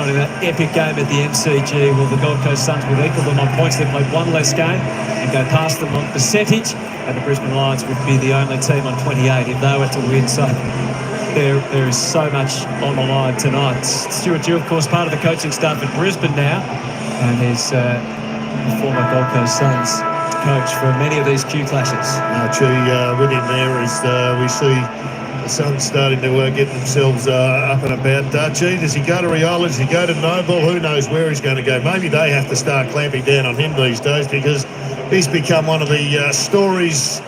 on in that epic game at the MCG. Well, the Gold Coast Suns will equal them on points. They played one less game and go past them on percentage. And the Brisbane Lions would be the only team on 28 if they were to win. So there is so much on the line tonight. Stuart Dew, of course, part of the coaching staff at Brisbane now. And he's the former Gold Coast Suns coach for many of these Q clashes. With him there is we see the Suns starting to get themselves up and about. Does he go to Riola? Does he go to Noble? Who knows where he's going to go? Maybe they have to start clamping down on him these days, because he's become one of the stories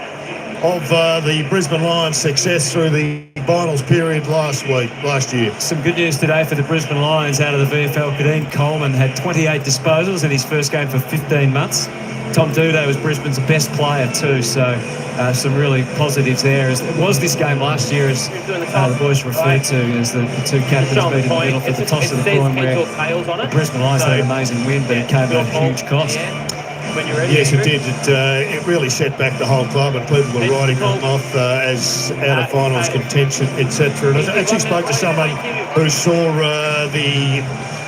of the Brisbane Lions' success through the finals period last year. Some good news today for the Brisbane Lions out of the VFL. Kadeem Coleman had 28 disposals in his first game for 15 months. Tom Dudo was Brisbane's best player too, so some really positives there. It was this game last year, as the boys referred to as the two captains meet in the middle for the toss of the coin, where the Brisbane Lions had an amazing win, but it came at a huge cost. Yes, it did. It really set back the whole club, and people were writing them off as out of finals contention, etc. And I actually spoke to somebody who saw the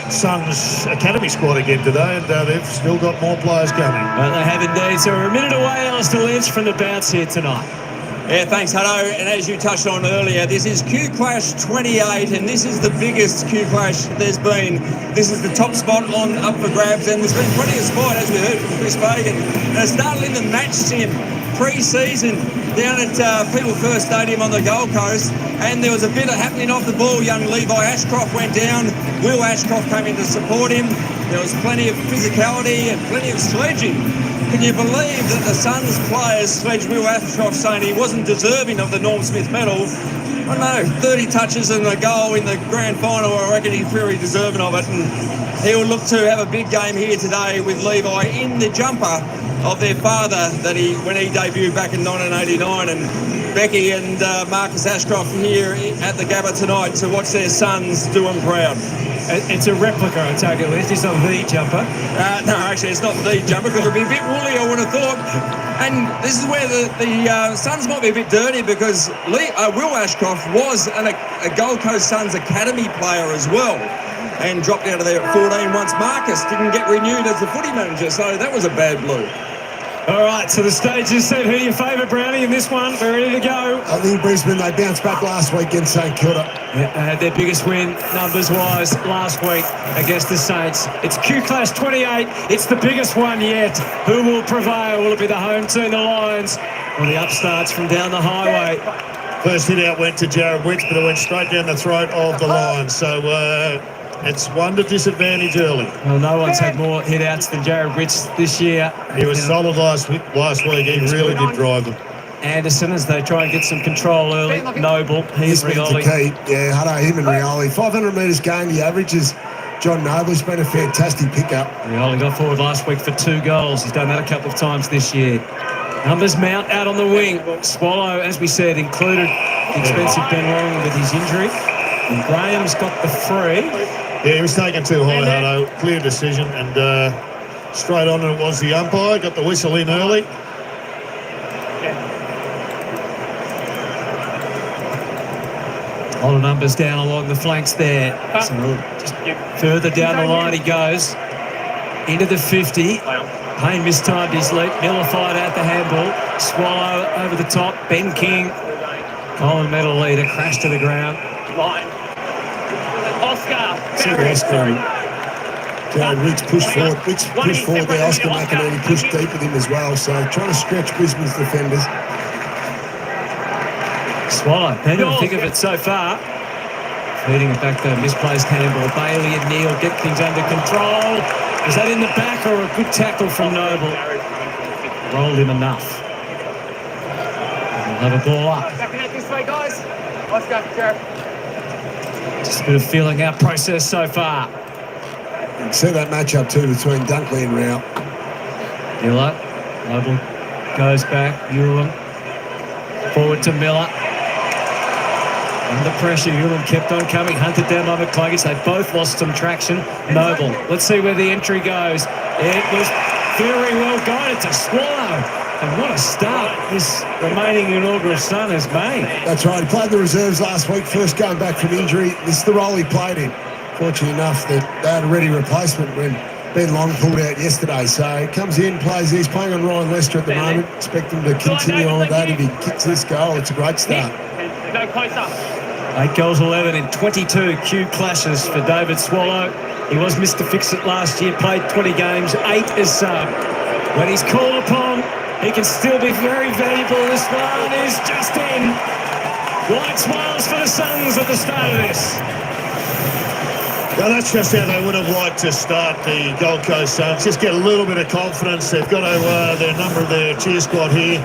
Suns Academy squad again today, and they've still got more players coming. Well, they have indeed. So we're a minute away, Alistair Lynch, from the bounce here tonight. Yeah, thanks, Hutto. And as you touched on earlier, this is Q Clash 28, and this is the biggest Q Clash there's been. This is the top spot up for grabs, and there's been plenty of sport, as we heard from Chris Fagan. And it started in the match sim pre-season down at People First Stadium on the Gold Coast, and there was a bit of happening off the ball. Young Levi Ashcroft went down. Will Ashcroft came in to support him. There was plenty of physicality and plenty of sledging. Can you believe that the Suns players sledged Will Ashcroft, saying he wasn't deserving of the Norm Smith medal? I don't know, 30 touches and a goal in the grand final. I reckon he's very deserving of it, and he will look to have a big game here today with Levi in the jumper of their father when he debuted back in 1989, and Becky and Marcus Ashcroft here at the Gabba tonight to watch their sons do them proud. It's a replica, I take it. It's not the jumper. No, actually, it's not the jumper, because it would be a bit woolly, I would have thought. And this is where the Suns might be a bit dirty, because Will Ashcroft was a Gold Coast Suns Academy player as well, and dropped out of there at 14 once Marcus didn't get renewed as the footy manager, so that was a bad blue. All right, so the stage is set. Who are your favourite, Brownie, in this one? We're ready to go. I think Brisbane, they bounced back last week against St Kilda. Yeah, they had their biggest win, numbers-wise, last week against the Saints. It's Q Clash 28. It's the biggest one yet. Who will prevail? Will it be the home team, the Lions, or the upstarts from down the highway? First hit out went to Jared Wicks, but it went straight down the throat of the Lions. So it's one to disadvantage early. Well, no one's had more hit-outs than Jared Wicks this year. He was solid last week. He really did drive them. Anderson, as they try and get some control early. Noble, he's Rioli. Yeah, Hutto, him and Rioli. 500 metres gained, the averages. John Noble's been a fantastic pickup. Rioli got forward last week for 2 goals. He's done that a couple of times this year. Numbers mount out on the wing. Swallow, as we said, included the expensive Benro with his injury. And Graham's got the free. Yeah, he was taken too high, Hutto. Clear decision, and straight on it was the umpire. Got the whistle in early. A lot of numbers down along the flanks there. So just further down the line he goes. Into the 50. Payne mistimed his leap. Miller fired out the handball. Swallow over the top. Ben King, Colin medal leader, crashed to the ground. Line. Oscar. Jared Wicks pushed forward. Wicks pushed forward there. Oscar McInerney pushed deep with him as well. So trying to stretch Brisbane's defenders. Swallow, they didn't think of it so far. Feeding it back to misplaced handball. Bailey and Neal get things under control. Is that in the back, or a good tackle from Noble? Rolled him enough. We'll have a ball up. Backing out this way, guys. Oscar, Jared. Just a bit of feeling out process so far. You can see that matchup too between Dunkley and Rao. Miller. Noble goes back. Ulam. Forward to Miller. Under pressure, Ulam kept on coming, hunted down by McCluggage. They both lost some traction. Noble, let's see where the entry goes. It was very well guided to Swallow. And what a start this remaining inaugural Sun has made. That's right, he played the reserves last week, first going back from injury. This is the role he played in. Fortunately enough that they had a ready replacement when Ben Long pulled out yesterday. So he comes in, plays. He's playing on Ryan Lester at the moment. Expect him to continue on with that. If he kicks this goal, it's a great start. Go closer. 8 goals, 11 in 22 Q clashes for David Swallow. He was Mr. Fix-It last year, played 20 games, 8 as sub. When he's called upon, he can still be very valuable. This one is just in. Wide smiles for the Suns at the start of this. Well, that's just how they would have liked to start the Gold Coast Suns. Just get a little bit of confidence. They've got their number of their cheer squad here.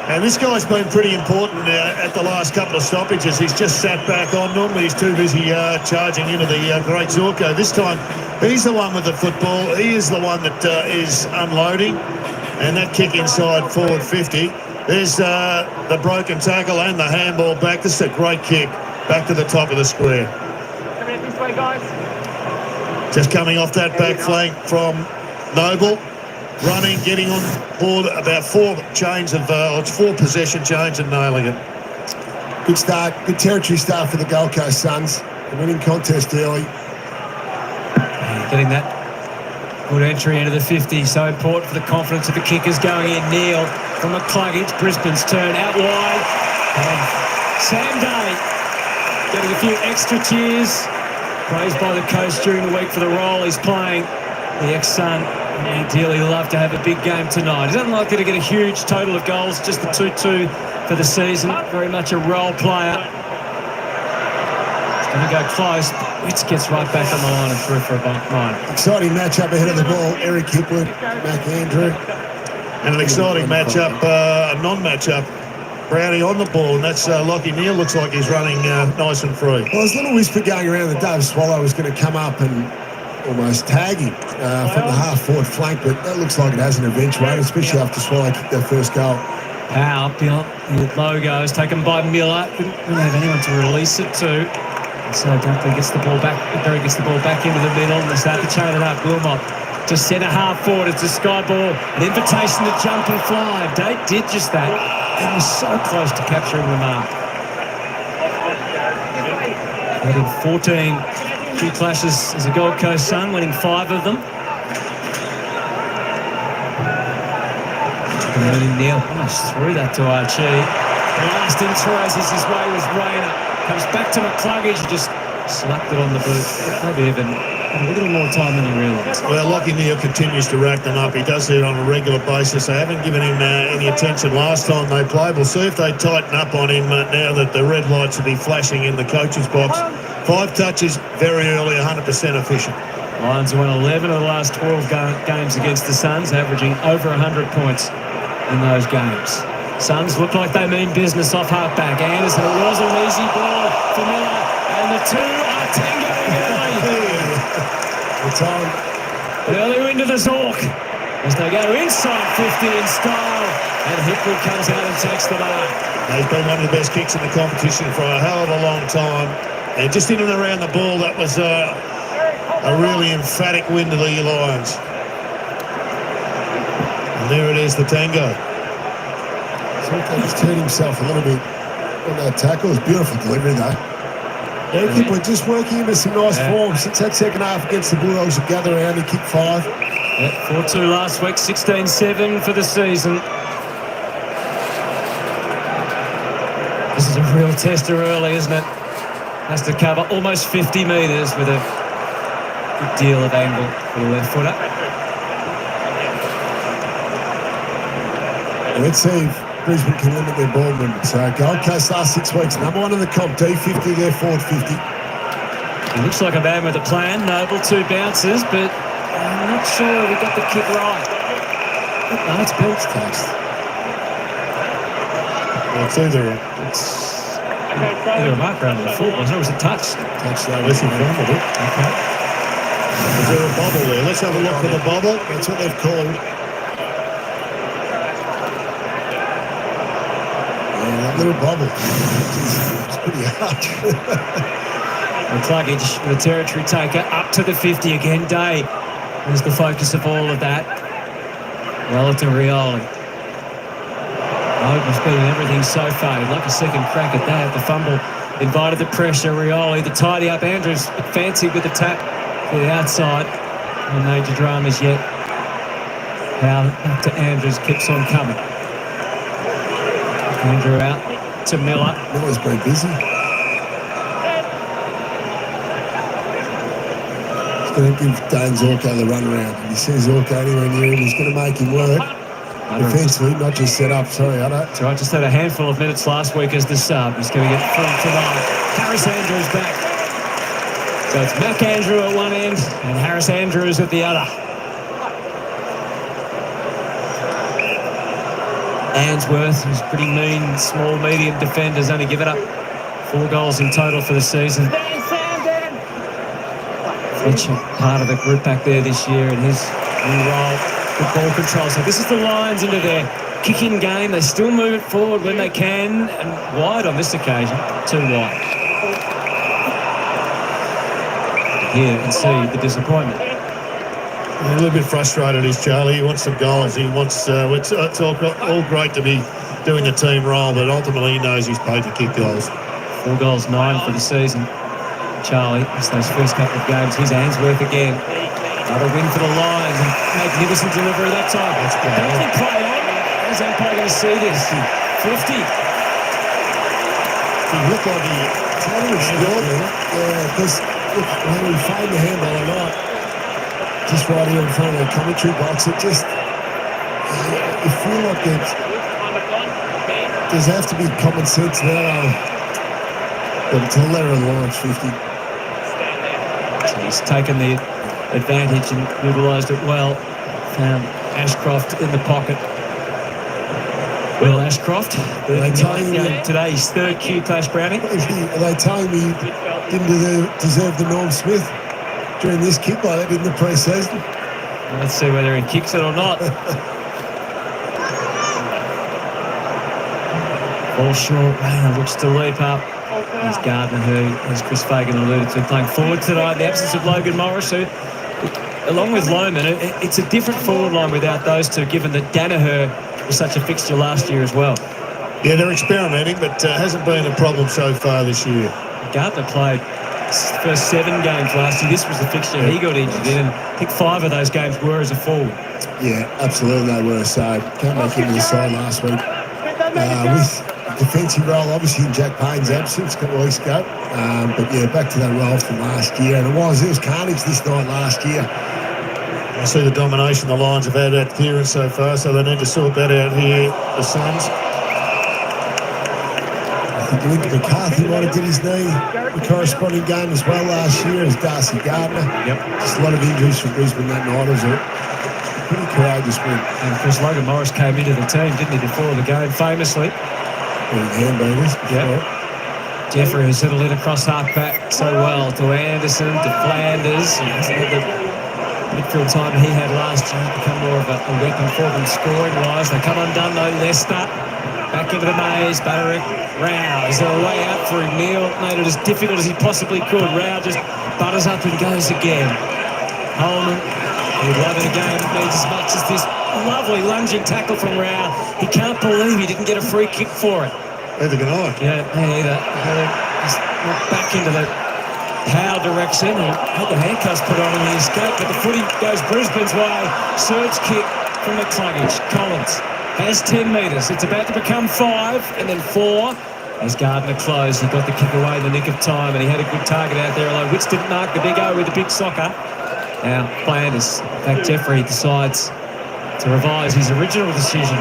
And this guy's been pretty important at the last couple of stoppages. He's just sat back on. Normally he's too busy charging into the Great Zorko. This time he's the one with the football. He is the one that is unloading. And that kick inside forward 50. There's the broken tackle and the handball back. This is a great kick back to the top of the square. Come in this way, guys. Just coming off that back flank from Noble. Running, getting on board about 4 possession chains and nailing it. Good start, good territory start for the Gold Coast Suns. The winning contest early. Getting that good entry into the 50, so important for the confidence of the kickers going in. Neil from McCluggage, Brisbane's turn out wide. And Sam Day getting a few extra cheers. Praised by the coach during the week for the role he's playing. The ex-Sun ideally love to have a big game tonight. He's unlikely to get a huge total of goals, just the 2-2 for the season. Very much a role player. It's going to go close. Witz gets right back on the line and through for a line. Exciting matchup ahead of the ball. Eric Hipwood, Mac Andrew. And an exciting matchup, a non-matchup. Brownie on the ball, and that's Lockie Neal. Looks like he's running nice and free. Well, there's a little whisper going around that Dave Swallow was going to come up and almost tag him from the half-forward flank, but that looks like it hasn't eventuated, especially after Swallow kicked that first goal. Power, the logos taken by Miller. Didn't really have anyone to release it to. And so Dunkley gets the ball back. Berry gets the ball back into the middle, and they start to chain it up. Wilmot to centre half forward. It's a sky ball. An invitation to jump and fly. Date did just that. And was so close to capturing the mark. Winning 14 Q clashes as a Gold Coast Sun, winning 5 of them. And Neil almost threw that to Archie. The last in traces his way was Rayner. Comes back to McCluggage, just slapped it on the boot. Maybe even a little more time than he realised. Well, Lockie Neal continues to rack them up. He does it on a regular basis. They haven't given him any attention last time they played. We'll see if they tighten up on him now that the red lights will be flashing in the coach's box. 5 touches, very early, 100% efficient. Lions won 11 of the last 12 games against the Suns, averaging over 100 points in those games. Suns look like they mean business off half-back. Anderson, it was an easy ball for Miller, and the two are tangoing early. It's on. Early into the Zork as they go inside 50 in style, and Hipwood comes out and takes the mark. He's been one of the best kicks in the competition for a hell of a long time. And just in and around the ball, that was a really emphatic win to the Lions. And there it is, the tango. Zorko just turned himself a little bit on that tackle. It was beautiful delivery though. Eric Hipwood just working into some nice form. Since that second half against the Bulldogs, he gather around, he kicked 5. 4-2 last week, 16-7 for the season. This is a real tester early, isn't it? Has to cover almost 50 metres with a good deal of angle for the left footer. Let's see if Brisbane can limit their ball movement. So Gold Coast last 6 weeks, number 1 in the comp, D50, they're forward 50. It looks like a man with a plan. Noble 2 bounces, but I'm not sure we got the kick right. No, it's Bill's taste. Well, it's either a mark around the foot, wasn't it? It was a touch. that's in front of it. Okay. Is there a bubble there? Let's have a look for the bubble. That's what they've called. That little bubble. It's pretty hard. McCluggage, the territory taker, up to the 50 again. Day was the focus of all of that. Relative Rioli. Hope has been everything so far. He'd like a second crack at that. The fumble invited the pressure. Rioli, the tidy up. Andrews fancy with the tap to the outside. No major dramas yet. Now up to Andrews, keeps on coming. Andrew out to Miller. Miller's been busy. He's going to give Dane Zorko the run around. If he sees Zorko anywhere near him, he's going to make him work. Defensively, not just set up. Sorry, Hutto. That's right, just had a handful of minutes last week as the sub. He's going to get full tonight. Harris Andrews back. So it's Mac Andrew at one end and Harris Andrews at the other. Ainsworth, who's pretty mean, small, medium defenders, only given up 4 goals in total for the season. Fletcher, part of the group back there this year in his new role with ball control. So this is the Lions into their kicking game. They still move it forward when they can, and wide on this occasion, too wide. Here you can see the disappointment. A little bit frustrated is Charlie. He wants some goals. He wants. It's all great to be doing the team role, but ultimately he knows he's paid to kick goals. 4 goals, 9 for the season. Charlie, it's those first couple of games. Here's Ainsworth again. Another win for the Lions. And magnificent delivery that time. That's great. Don't play on. How's Empire going to see this? 50. He looked like he. Yeah, because when we find the handball or not, just right here in front of the commentary box, it just, you feel like there's have to be common sense there. But it's a letter of the launch, 50. So he's taken the advantage and utilised it well. Found Ashcroft in the pocket. Will Ashcroft, today his 3rd Q Clash Brownie. Are they telling me he didn't deserve the Norm Smith during this kick like that in the pre-season? Let's see whether he kicks it or not. Ball short, Rayner looks to leap up. There's Gardner, who, as Chris Fagan alluded to, playing forward tonight in the absence of Logan Morris, who, along with Lohman, it's a different forward line without those two, given that Danaher was such a fixture last year as well. Yeah, they're experimenting, but hasn't been a problem so far this year. Gardner played his first 7 games last year. This was the fixture he got injured in, and I think 5 of those games were as a forward. Yeah, absolutely they were. So came back into the side last week with defensive role, obviously in Jack Payne's absence a couple of weeks ago. But yeah, back to that role from last year, and it was carnage this night last year. I see the domination the Lions have had at clearance so far, so they need to sort that out here, the Suns. I think Lincoln McCarthy might have did his knee the corresponding game as well last year as Darcy Gardner. Yep. Just a lot of injuries for Brisbane that night. It was a pretty courageous win. And of course, Logan Morris came into the team, didn't he, before the game, famously. Handbangers. Yeah. Jeffrey, who settled in across half-back so well to Anderson, to Flanders. He hasn't had the midfield time he had last year. Become more of a weapon for them scoring-wise. They come undone, though. Leicester back into the maze. Butterick, Rao. Is there a way out for him? Neil made it as difficult as he possibly could. Rao just butters up and goes again. Holman, he'd love it again. Needs as much as this lovely lunging tackle from Rao. He can't believe he didn't get a free kick for it. Neither can I. Yeah, me either. Just back into the power direction and had the handcuffs put on in the escape, but the footy goes Brisbane's way. Surge kick from the cluggage. Collins has 10 metres. It's about to become 5 and then 4 as Gardner closed. He got the kick away in the nick of time and he had a good target out there, although Witts didn't mark the big O with the big soccer. Now, Flanders. In fact, Jeffrey decides to revise his original decision.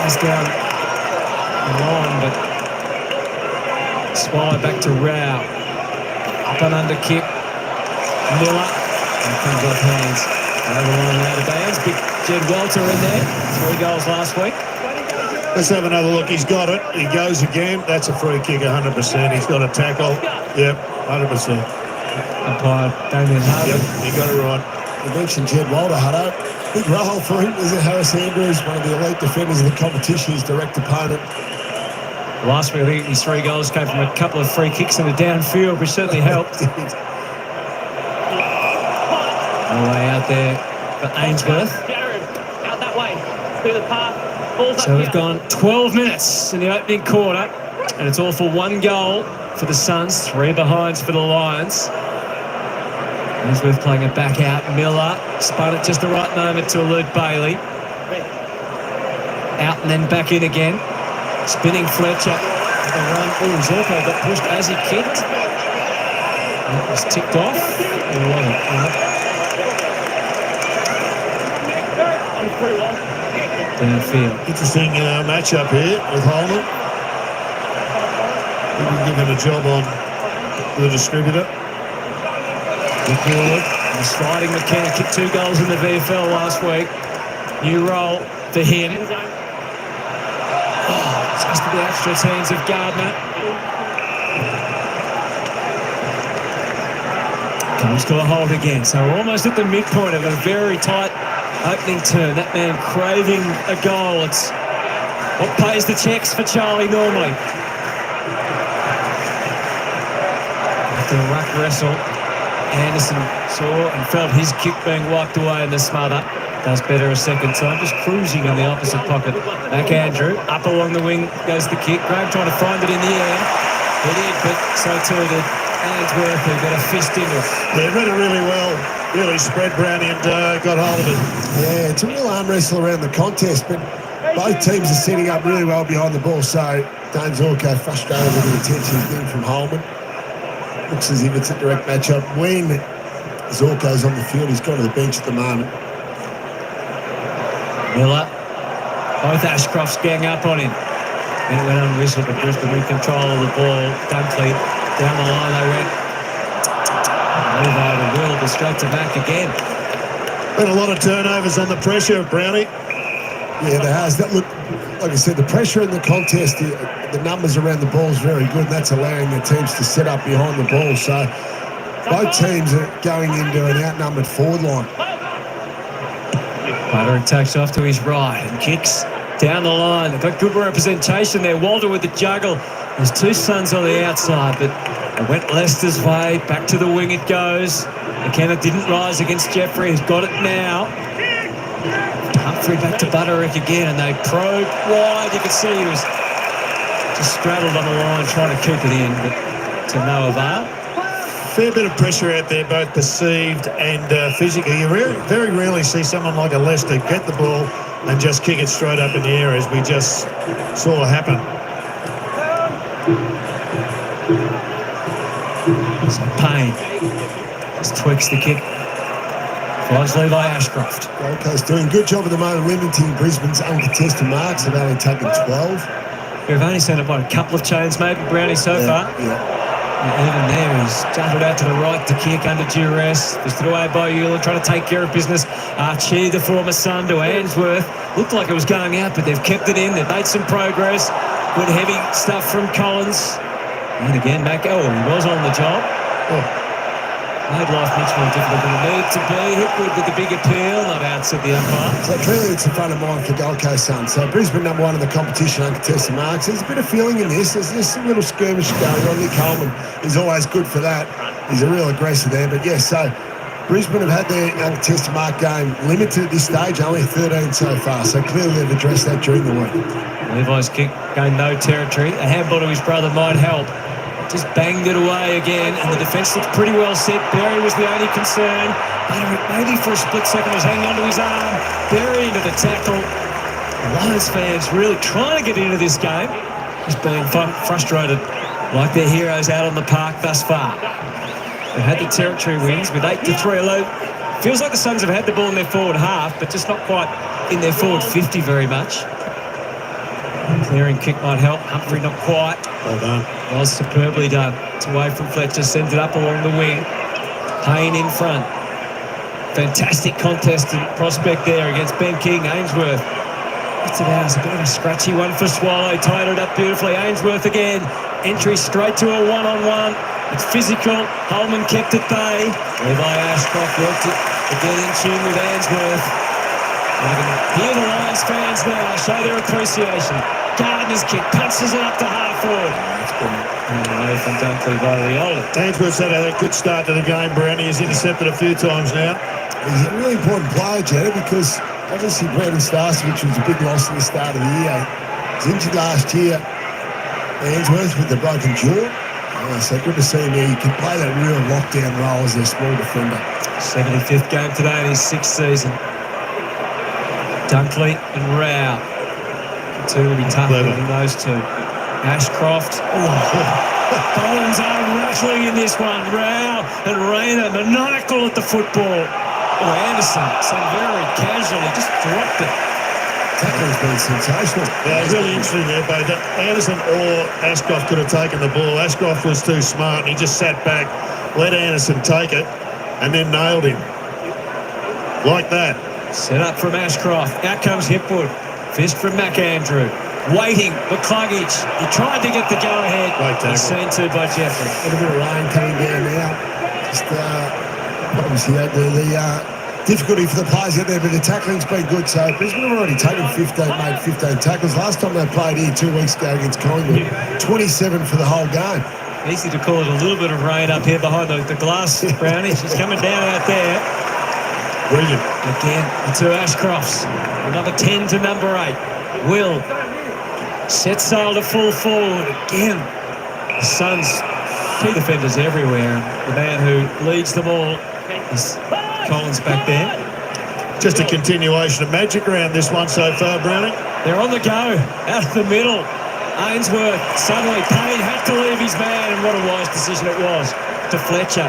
He's down the line, but Swallow back to Rao. Up and under kick. Miller. And comes off hands. Over one and out of bounds. Big Jed Walter in there. 3 goals last week. Let's have another look. He's got it. He goes again. That's a free kick, 100%. He's got a tackle. Yep, 100%. Umpire Damien Harvey. Yep, he got it right. You mentioned Jed Walter, Hutto. Big role for him. Is it Harris Andrews, one of the elite defenders of the competition, his direct opponent. Last week, I think his 3 goals came from a couple of free kicks in the downfield, which certainly helped. All the way out there for Ainsworth. Jared, out that way. Through the path. Balls So we've gone 12 minutes in the opening quarter. And it's all for one goal for the Suns, 3 behinds for the Lions. Ainsworth playing it back out. Miller spun at just the right moment to elude Bailey. Out and then back in again. Spinning Fletcher. The run. Oh, Zorko got pushed as he kicked. That was ticked off. Or was it? Downfield. Interesting matchup here with Holman. He can give him a job on the distributor. Good. And sliding McKenna kicked 2 goals in the VFL last week. New role for him. Oh, just to the outstretched hands of Gardner. Comes to a hold again. So we're almost at the midpoint of a very tight opening turn. That man craving a goal. It's what pays the checks for Charlie normally. After a ruck wrestle, Anderson saw and felt his kick being wiped away in the smother. Does better a second time, just cruising in the opposite pocket. Back Andrew, up along the wing goes the kick. Graham trying to find it in the air. He did, but so too did Ainsworth, who got a fist into it. Yeah, read it really well. Really spread Brownie and got hold of it. Yeah, it's a real arm wrestle around the contest, but both teams are setting up really well behind the ball, so Dane Zorko frustrated with the attention he's getting from Holman. Looks as if it's a direct matchup. When Zorko's on the field, he's gone to the bench at the moment. Miller, both Ashcrofts gang up on him. Then it went unwhistled, but Brisbane in control of the ball. Dunkley, down the line they went. Levo to Will, but straight to back again. Been a lot of turnovers on the pressure of Brownie. Yeah, there has. That look, like I said, the pressure in the contest, the numbers around the ball is very good, and that's allowing the teams to set up behind the ball. So both teams are going into an outnumbered forward line. Buttering takes off to his right and kicks down the line. They've got good representation there. Walter with the juggle. There's 2 Suns on the outside, but it went Leicester's way. Back to the wing it goes. McKenna didn't rise against Jeffrey. He's got it now. Humphrey back to Butterick again, and they probe wide. You can see he was just straddled on the line trying to keep it in, but to no avail. Fair bit of pressure out there, both perceived and physically. You very rarely see someone like a Leicester get the ball and just kick it straight up in the air, as we just saw happen. So Payne just tweaks the kick. Finds Levi Ashcroft. Gold Coast doing a good job at the moment, limiting Brisbane's uncontested marks. They've only taken 12. We've only seen a couple of chains, maybe, Brownie, so far. Yeah. And even there, he's juggled out to the right to kick under duress. Fisted away by Euler, trying to take care of business. Archie, the former son, to Ainsworth. Looked like it was going out, but they've kept it in. They've made some progress. Good heavy stuff from Collins. And again, he was on the job. Made life much more difficult than it needed to be. Hipwood with the big appeal, not out, said the umpire. So clearly it's a front of mind for Gold Coast Suns. So Brisbane number 1 in the competition, uncontested marks. There's a bit of feeling in this. There's some little skirmish going on. Nick Coleman is always good for that. He's a real aggressor there. But yes, so Brisbane have had their uncontested mark game limited at this stage, only 13 so far. So clearly they've addressed that during the week. Levi's kick gained no territory. A handball to his brother might help. Just banged it away again, and the defence looked pretty well set. Berry was the only concern. Maybe for a split second was hanging onto his arm. Berry into the tackle. The Lions fans really trying to get into this game. Just being frustrated like their heroes out on the park thus far. They've had the territory wins with 8-3 lead. Feels like the Suns have had the ball in their forward half, but just not quite in their forward 50 very much. Clearing kick might help. Humphrey not quite. Well done. Was superbly done. It's away from Fletcher, sends it up along the wing. Payne in front. Fantastic contest and prospect there against Ben King. Ainsworth. What's it out? It's a bit of a scratchy one for Swallow. Tied it up beautifully. Ainsworth again. Entry straight to a one-on-one. It's physical. Holman kept it bay. Levi Ashcroft worked it to get in tune with Ainsworth. I can hear the Lions fans now show their appreciation. Gardner's kick punches it up to half forward. That's good. Away from Dunkley by Rioli. Ainsworth's had a good start to the game, Brownie. He's intercepted a few times now. He's a really important player, Jenna, because obviously Brandon Starcevich was a big loss at the start of the year. He was injured last year. Ainsworth with the broken jaw. So good to see him there. You can play that real lockdown role as a small defender. 75th game today in his 6th season. Dunkley and Rao. The two will be tougher than those two. Ashcroft. Bowlers are rattling in this one. Rao and Rayner maniacal at the football. Anderson, so very casually, just dropped it. Tackling's been sensational. Yeah, it's really interesting there, both Anderson or Ashcroft could have taken the ball. Ashcroft was too smart and he just sat back, let Anderson take it, and then nailed him. Like that. Set up from Ashcroft. Out comes Hipwood. Fist from McAndrew. Waiting for Cluggage. He tried to get the go-ahead. It's seen to by Jeffrey. A little bit of rain coming down now. Just obviously had the difficulty for the players out there, but the tackling's been good. So Brisbane have already taken 15 tackles. Last time they played here 2 weeks ago against Collingwood, 27 for the whole game. Easy to call it a little bit of rain up here behind the glass, Brownie. She's coming down out there. Brilliant. Again, the two Ashcrofts. Another 10 to number 8. Will set sail to full forward. Again, the Suns, key defenders everywhere. The man who leads them all is Collins back there. Just a continuation of magic around this one so far, Browning. They're on the go, out of the middle. Ainsworth, suddenly Payne had to leave his man, and what a wise decision it was to Fletcher.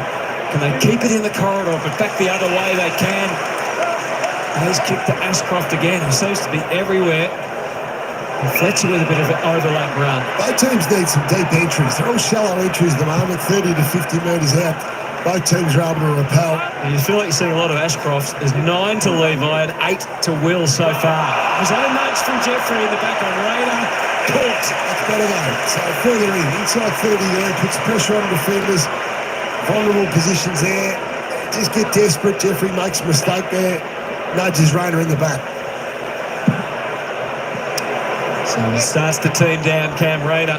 Can they keep it in the corridor, but back the other way they can. He's kicked to Ashcroft again, who seems to be everywhere. And Fletcher with a bit of an overlap run. Both teams need some deep entries. They're all shallow entries at the moment, 30 to 50 metres out. Both teams are able to repel. And you feel like you're seeing a lot of Ashcrofts. There's 9 to Levi and 8 to Will so far. There's a nudge from Jeffrey in the back on Raider. Caught. That's better though. So further in, inside 30 there, puts pressure on defenders. Vulnerable positions there. Just get desperate. Jeffrey makes a mistake there. Nudges Rayner in the back. So he starts the team down. Cam Raider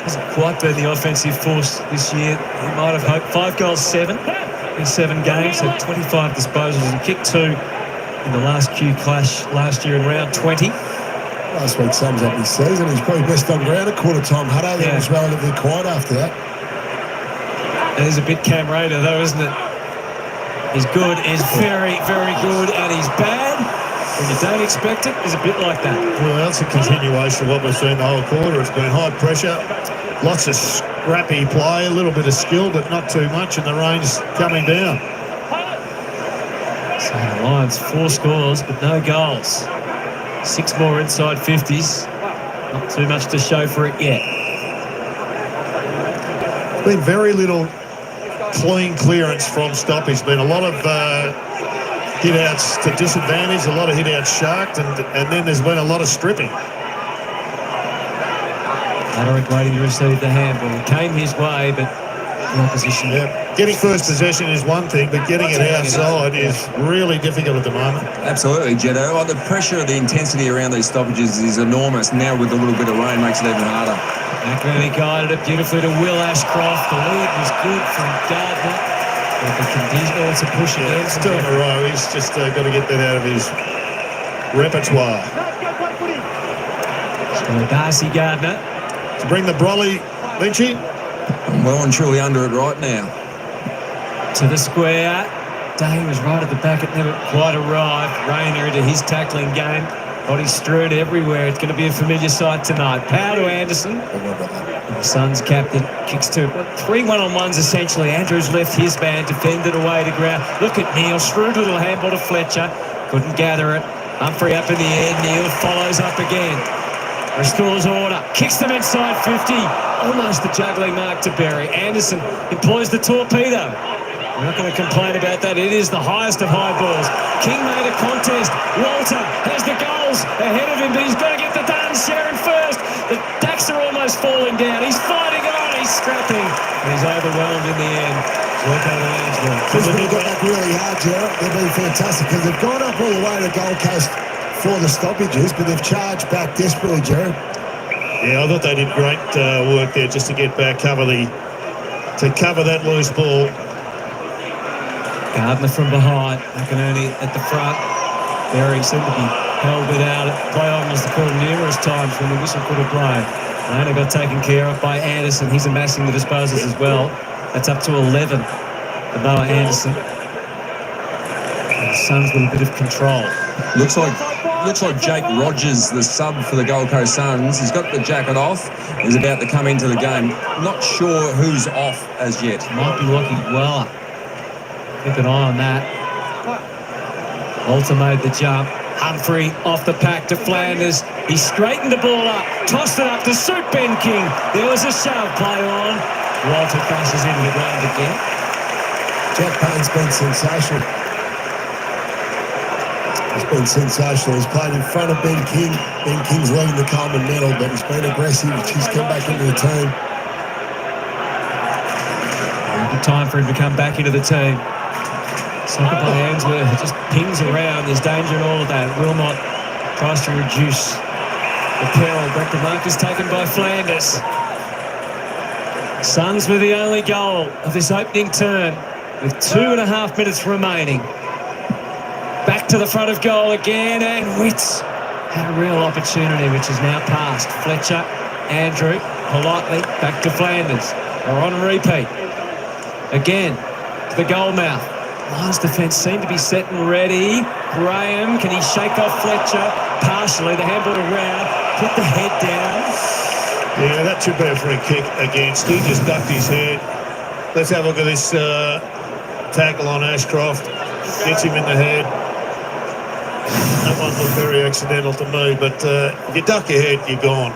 hasn't quite been the offensive force this year. He might have hoped. 5 goals, 7 in 7 games. So 25 disposals and kicked 2 in the last Q clash last year in round 20. Last week sums up his season. He's probably best on ground at quarter time. Hutto there was relatively quiet after that. There's a bit Cam Raider though, isn't it? He's good, he's very, very good, and he's bad. When you don't expect it, he's a bit like that. Well, that's a continuation of what we've seen the whole quarter. It's been high pressure, lots of scrappy play, a little bit of skill, but not too much, and the rain's coming down. So the Lions 4 scores, but no goals. 6 more inside 50s. Not too much to show for it yet. Been very little clean clearance from stoppage. Been a lot of hit-outs to disadvantage, a lot of hit-outs sharked, and then there's been a lot of stripping. Aderick waiting to receive the handball. It came his way, but the opposition. Yeah. Getting first possession is one thing, but getting it outside is really difficult at the moment. Absolutely, Jeddo. Oh, the pressure, the intensity around these stoppages is enormous. Now with a little bit of rain makes it even harder. McNerney guided it beautifully to Will Ashcroft. The lead was good from Gardner. But the conditional to push it in. Still in a row. He's just got to get that out of his repertoire. So Darcy Gardner. To bring the brolly, Lynchy. I'm well and truly under it right now. To the square. Day was right at the back. It never quite arrived. Rayner into his tackling game. Body strewn everywhere. It's going to be a familiar sight tonight. Power to Anderson. And the Suns captain kicks to 3 one-on-ones essentially. Andrews left his man, defended away to ground. Look at Neil. Shrewd little handball to Fletcher. Couldn't gather it. Humphrey up in the air. Neil follows up again. Restores order. Kicks them inside 50. Almost the juggling mark to Berry. Anderson employs the torpedo. We're not going to complain about that. It is the highest of high balls. King made a contest. Walter has the goals ahead of him, but he's got to get the done. Sharon first. The Ducks are almost falling down. He's fighting on. He's scrapping. And he's overwhelmed in the end. Brisbane got back really hard, Gerald. They've been fantastic because they've gone up all the way to Gold Coast for the stoppages, but they've charged back desperately, Gerald. Yeah, I thought they did great work there just to get back, cover that loose ball. Gardner from behind. McInerney at the front. Berry seemed to be held it out. Play on was the call numerous times when the whistle could have blown. Lana got taken care of by Anderson. He's amassing the disposals as well. That's up to 11 for Noah Anderson. And the Suns with a bit of control. Looks like Jake Rogers, the sub for the Gold Coast Suns. He's got the jacket off. He's about to come into the game. Not sure who's off as yet. Might be Lockie Weller. Keep an eye on that. Walter made the jump. Humphrey off the pack to Flanders. He straightened the ball up, tossed it up to suit Ben King. There was a shove play on. Walter crashes into the ground again. Jack Payne's been sensational. He's been sensational. He's played in front of Ben King. Ben King's leading the Coleman medal, but he's been aggressive. He's come back into the team. Good time for him to come back into the team. Soccer by Ainsworth, it just pings around. There's danger in all of that. Wilmot tries to reduce the peril. But the mark is taken by Flanders. Suns with the only goal of this opening term with 2.5 minutes remaining. Back to the front of goal again, and Witts had a real opportunity, which is now passed. Fletcher, Andrew, politely back to Flanders. They're on repeat. Again, to the goal mouth. Lions defence seemed to be set and ready. Graham, can he shake off Fletcher? Partially, the handball around, put the head down. Yeah, that should be a free kick against. He just ducked his head. Let's have a look at this tackle on Ashcroft. Gets him in the head. That one looked very accidental to me, but if you duck your head, you're gone.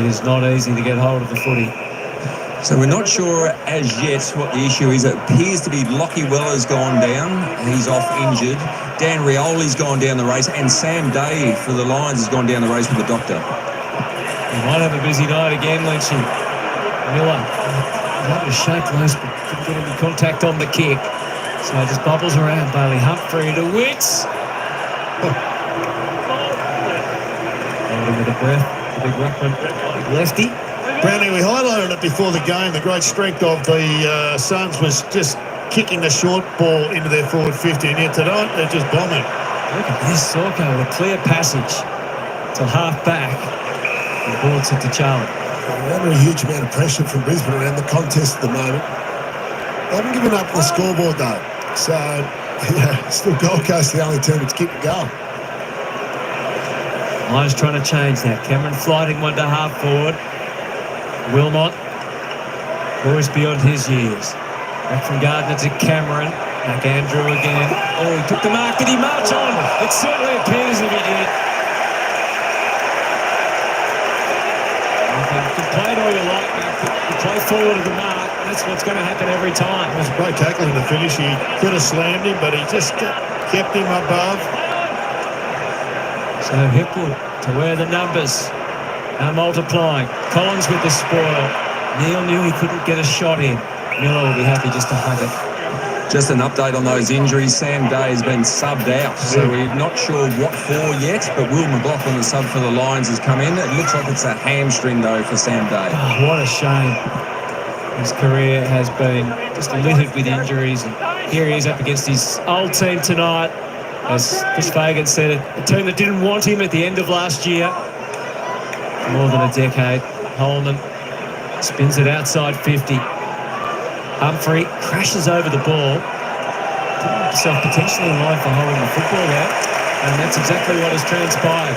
It is not easy to get hold of the footy. So we're not sure as yet what the issue is. It appears to be Lockie Weller's gone down. He's off injured. Dan Rioli's gone down the race, and Sam Day for the Lions has gone down the race with the doctor. He might have a busy night again, Lynchy. Miller had to shake loose, but couldn't get any contact on the kick. So it just bubbles around. Bailey Humphrey to Witts. Holding with a breath. The big ruckman, lefty. Brownie, we highlighted it before the game. The great strength of the Suns was just kicking the short ball into their forward 50, and yet tonight they're just bombing. Look at this, Sorko with a clear passage to half back. The ball to Charlie. They're under a huge amount of pressure from Brisbane around the contest at the moment. They haven't given up the scoreboard though. So, yeah, still Gold Coast the only team that's keeping going. Lions trying to change that. Cameron flighting one to half forward. Wilmot, boys beyond his years. Back from Gardner to Cameron. Back Andrew again. Oh, he took the mark. Did he march on? It certainly appears that he did. You can play it all you like. You play forward of the mark. That's what's going to happen every time. It was a great tackle in the finish. He could have slammed him, but he just kept him above. So Hipwood to wear the numbers. Now multiplying. Collins with the spoil. Neil knew he couldn't get a shot in. Miller will be happy just to hug it. Just an update on those injuries. Sam Day has been subbed out, so we're not sure what for yet, but Will McLaughlin, the sub for the Lions, has come in. It looks like it's a hamstring, though, for Sam Day. Oh, what a shame. His career has been just littered with injuries, and here he is up against his old team tonight. As Chris Fagan said, a team that didn't want him at the end of last year. More than a decade. Holman spins it outside 50. Humphrey crashes over the ball. Putting himself potentially in line for holding the football out. And that's exactly what has transpired.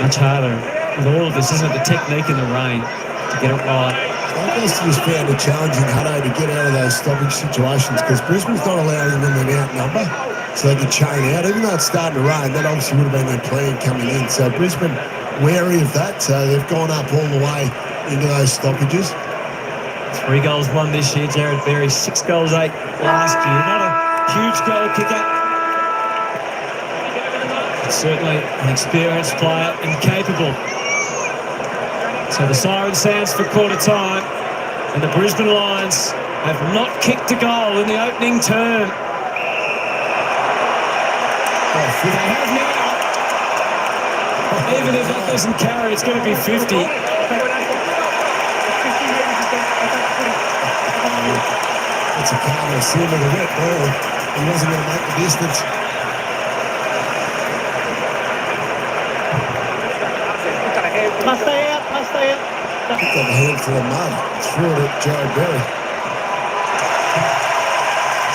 Much harder with all of this, isn't it? The technique in the rain to get it right. I guess he just found it challenging, Hutto, to get out of those stoppage situations because Brisbane's not allowing them an outnumber. So they could chain out. Even though it's starting to rain, that obviously would have been their plan coming in. So Brisbane wary of that. So they've gone up all the way into those stoppages. 3 goals won this year. Jared Berry, 6 goals 8 last year. Not a huge goal kicker. But certainly an experienced player and capable. So the siren sounds for quarter time. And the Brisbane Lions have not kicked a goal in the opening term. They have now. Even if that doesn't carry, it's going to be 50. It's a counter, seal of the wet ball. He wasn't going to make the distance. Must stay out, must stay out. Picked up a handful of mud. Threw it at Joe Berry.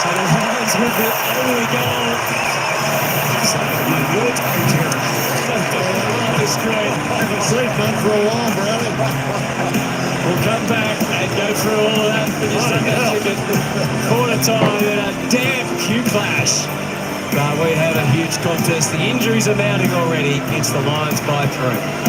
So the Lions with the early goal. So good on the screen. Haven't seen one for a while, Brownie. We'll come back and go through all of that. Finish that ticket. Quarter time in a damn Q clash. But we have a huge contest. The injuries are mounting already. It's the Lions by 3.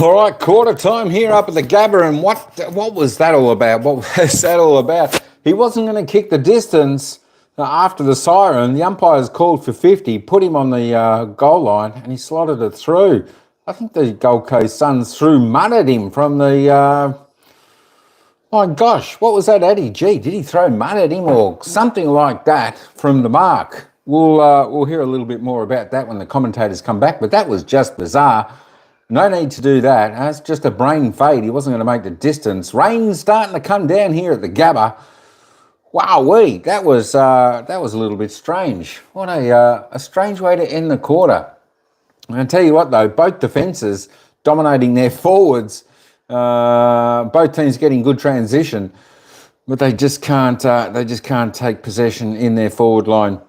All right, quarter time here up at the Gabba, and what was that all about? What was that all about? He wasn't going to kick the distance after the siren. The umpires called for 50, put him on the goal line, and he slotted it through. I think the Gold Coast Suns threw mud at him from the... my gosh, what was that, Eddie? Gee, did he throw mud at him or something like that from the mark? We'll hear a little bit more about that when the commentators come back, but that was just bizarre. No need to do that. That's just a brain fade. He wasn't going to make the distance. Rain's starting to come down here at the Gabba. Wowee, that was a little bit strange. What a strange way to end the quarter. I'm going to tell you what though, both defences dominating their forwards. Both teams getting good transition, but they just can't take possession in their forward line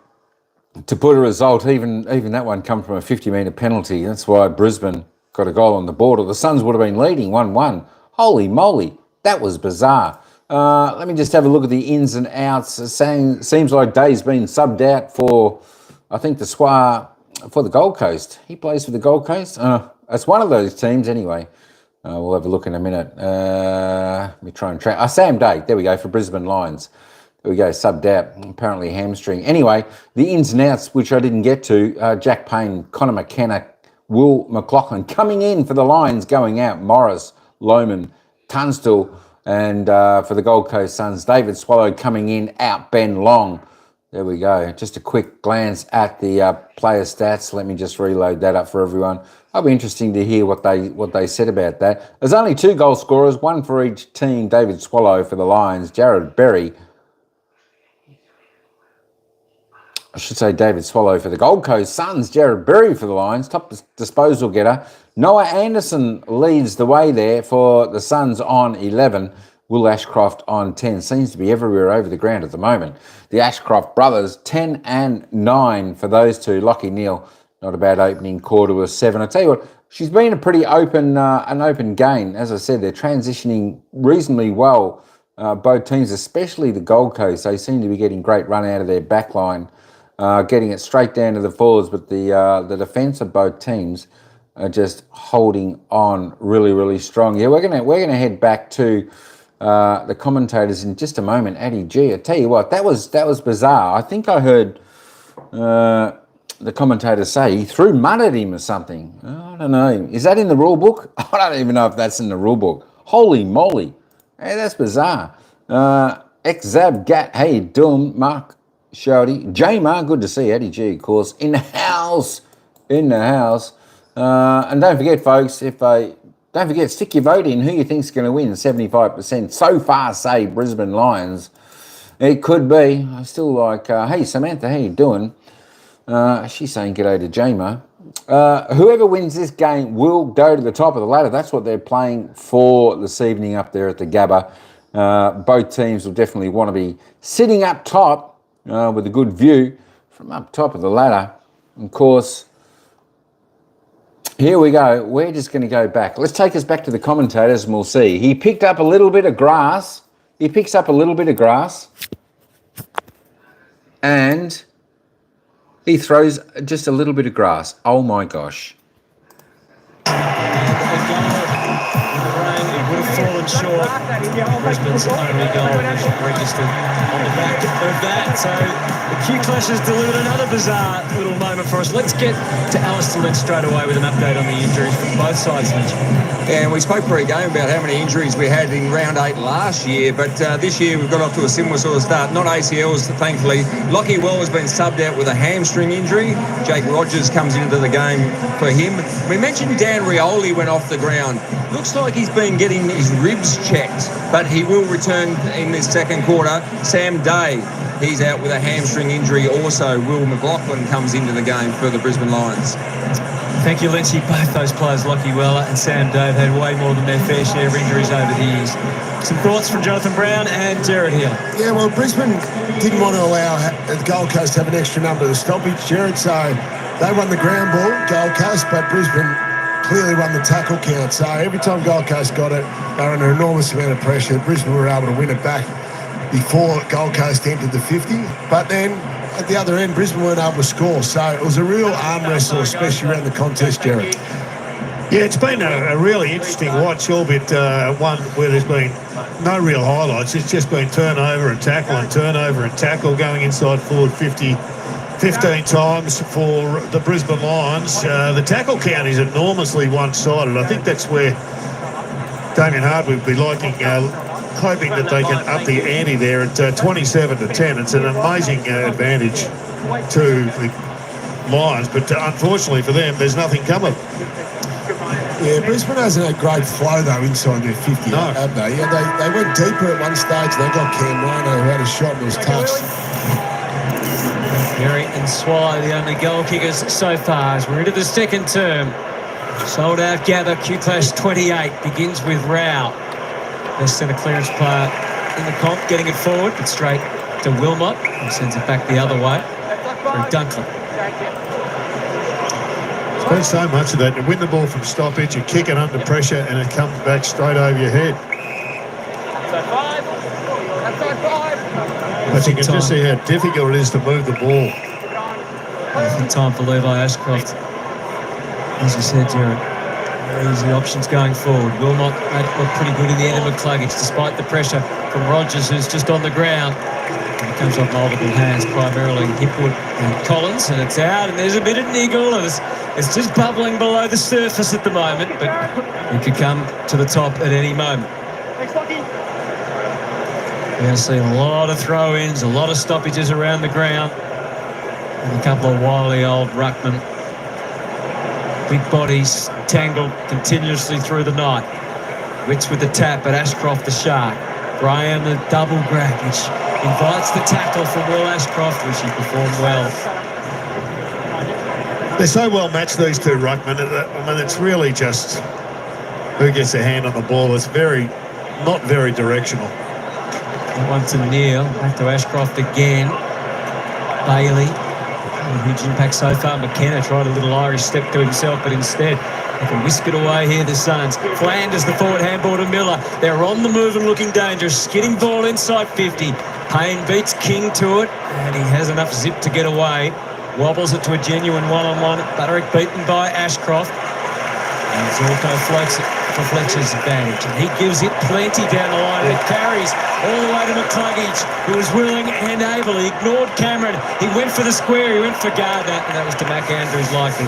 to put a result. Even that one come from a 50-metre penalty. That's why Brisbane got a goal on the board, or the Suns would have been leading 1-1. Holy moly, that was bizarre. Let me just have a look at the ins and outs. Seems like Day's been subbed out for, I think, for the Gold Coast. He plays for the Gold Coast. It's one of those teams anyway. We'll have a look in a minute. Let me try and track. Sam Day, there we go, for Brisbane Lions. There we go, subbed out, apparently hamstring. Anyway, the ins and outs, which I didn't get to, Jack Payne, Connor McKenna, Will McLaughlin coming in for the Lions, going out. Morris, Lohman, Tunstall, and for the Gold Coast Suns, David Swallow coming in, out Ben Long. There we go. Just a quick glance at the player stats. Let me just reload that up for everyone. It'll be interesting to hear what they said about that. There's only 2 goal scorers, one for each team. David Swallow for the Lions, Jared Berry. I should say David Swallow for the Gold Coast Suns, Jared Berry for the Lions, top disposal getter. Noah Anderson leads the way there for the Suns on 11. Will Ashcroft on 10. Seems to be everywhere over the ground at the moment. The Ashcroft brothers, 10 and 9 for those two. Lockie Neal, not a bad opening quarter with 7. I tell you what, she's been a pretty open game. As I said, they're transitioning reasonably well, both teams, especially the Gold Coast. They seem to be getting great run out of their back line. Getting it straight down to the forwards, but the defence of both teams are just holding on really, really strong. Yeah, we're gonna head back to the commentators in just a moment. Addy G, I tell you what, that was bizarre. I think I heard the commentator say he threw mud at him or something. I don't know. Is that in the rule book? I don't even know if that's in the rule book. Holy moly, hey, that's bizarre. Xzab Gat, how you doing, Mark? Shouty, J-Mar, good to see Eddie G, of course, in the house. And don't forget, folks, stick your vote in who you think's going to win. 75% so far say Brisbane Lions. It could be. I still like, hey, Samantha, how you doing? She's saying g'day to J-Mar. Whoever wins this game will go to the top of the ladder. That's what they're playing for this evening up there at the Gabba. Both teams will definitely want to be sitting up top with a good view from up top of the ladder. Of course, here we go. We're just going to go back. Let's take us back to the commentators and we'll see. He picked up a little bit of grass. He picks up a little bit of grass. And he throws just a little bit of grass. Oh my gosh. Fallen short. Brisbane's only goal registered on the back of that. So the Q Clash has delivered another bizarre little moment for us. Let's get to Alistair Lynch straight away with an update on the injuries from both sides, Lynch. Yeah, and we spoke pre-game about how many injuries we had in round 8 last year, but this year we've got off to a similar sort of start. Not ACLs, thankfully. Lockie Well has been subbed out with a hamstring injury. Jake Rogers comes into the game for him. We mentioned Dan Rioli went off the ground. Looks like he's been getting his ribs checked, but he will return in this second quarter. Sam Day He's out with a hamstring injury. Also, Will McLaughlin comes into the game for the Brisbane Lions. Thank you, Lynchy. Both those players, Lockie Weller and Sam Dave, had way more than their fair share of injuries over the years. Some thoughts from Jonathan Brown and Jared Hill. Yeah, well, Brisbane didn't want to allow the Gold Coast to have an extra number of stoppage, Jared, so they won the ground ball, Gold Coast, but Brisbane clearly won the tackle count. So every time Gold Coast got it, they were under an enormous amount of pressure. Brisbane were able to win it back before Gold Coast entered the 50. But then at the other end, Brisbane weren't able to score. So it was a real arm wrestle, especially around the contest, Jared. Yeah, it's been a really interesting watch, albeit one where there's been no real highlights. It's just been turnover and tackle going inside forward 15 times for the Brisbane Lions. The tackle count is enormously one-sided. I think that's where Damien Hard would be liking, hoping that they can up the ante there at 27-10. It's an amazing advantage to the Lions, but unfortunately for them, there's nothing coming. Yeah, Brisbane hasn't had great flow, though, inside their 50, have they? Yeah, they went deeper at one stage. They got Cam Rano, who had a shot and was touched. Berry and Swallow, the only goal kickers so far as we're into the second term. Sold out Gabba, Q-Clash 28, begins with Rao. Best centre clearance player in the comp, getting it forward, but straight to Wilmot, who sends it back the other way through Dunkley. There's so much of that. You win the ball from stoppage, you kick it under pressure, and it comes back straight over your head. But you can just see how difficult it is to move the ball. Perfect time for Levi Ashcroft. As you said, Jared, very easy options going forward. Wilmot made it look pretty good in the end of McCluggage, despite the pressure from Rogers, who's just on the ground. And it comes off multiple hands, primarily Hipwood and Collins, and it's out, and there's a bit of niggle, and it's just bubbling below the surface at the moment, but it could come to the top at any moment. We're going to see a lot of throw-ins, a lot of stoppages around the ground, and a couple of wily old ruckmen. Big bodies tangled continuously through the night. Wits with the tap, but Ashcroft the shark. Graham the double grab, which invites the tackle from Will Ashcroft, which he performed well. They're so well matched, these two ruckmen. I mean, it's really just who gets their hand on the ball. It's not very directional. One to Neil, back to Ashcroft again. Bailey, a huge impact so far. McKenna tried a little Irish step to himself, but instead they can whisk it away here, the Suns. Flanders, the forward handball to Miller. They're on the move and looking dangerous. Skidding ball inside 50. Payne beats King to it, and he has enough zip to get away. Wobbles it to a genuine one-on-one. Butterick beaten by Ashcroft. And Zorko floats it for Fletcher's advantage. And he gives it plenty down the line. And it carries all the way to McCluggage, who was willing and able. He ignored Cameron. He went for the square. He went for Gardner. And that was to Mac Andrews' liking.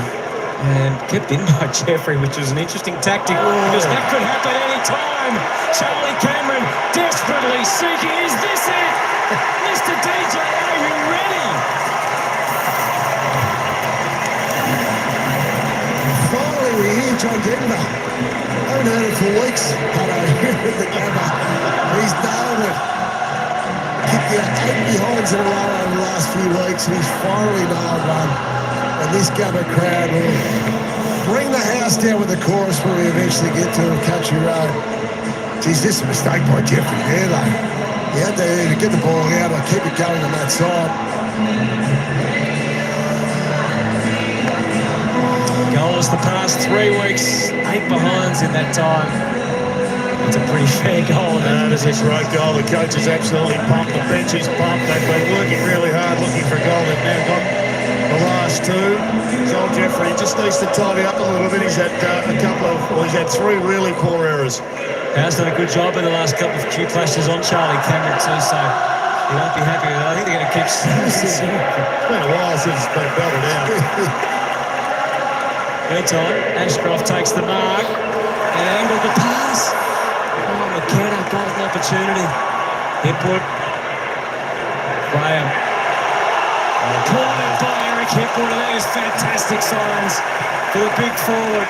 And kept in by Jeffrey, which was an interesting tactic because that could happen any time. Charlie Cameron desperately seeking. Is this it? Mr. DJI, are you ready? Finally, we hear John Denver. Haven't heard it for weeks, but I hear it at the Gabba. He's nailed it. Kicked out 8 behinds in a row over the last few weeks, and he's finally nailed one. And this Gabba crowd will bring the house down with the chorus when we eventually get to Country Road. Geez, this is a mistake by Jeffrey there, though. He had to get the ball out or keep it going on that side. Goals the past 3 weeks, 8 behinds in that time. It's a pretty fair goal. That is a great goal. The coach is absolutely pumped. The bench is pumped. They've been working really hard looking for a goal. They've now got the last two. Joel Jeffrey just needs to tidy up a little bit. He's had he's had 3 really poor errors. Has done a good job in the last couple of Q clashes on Charlie Cameron too, so he won't be happy with it. I think they're going to keep It's been a while since it's been belted out. Meantime, Ashcroft takes the mark and angled the pass. Oh, McKenna, golden opportunity. Hipwood. Graham. Cornered by Eric Hipwood, and that is fantastic signs for the big forward.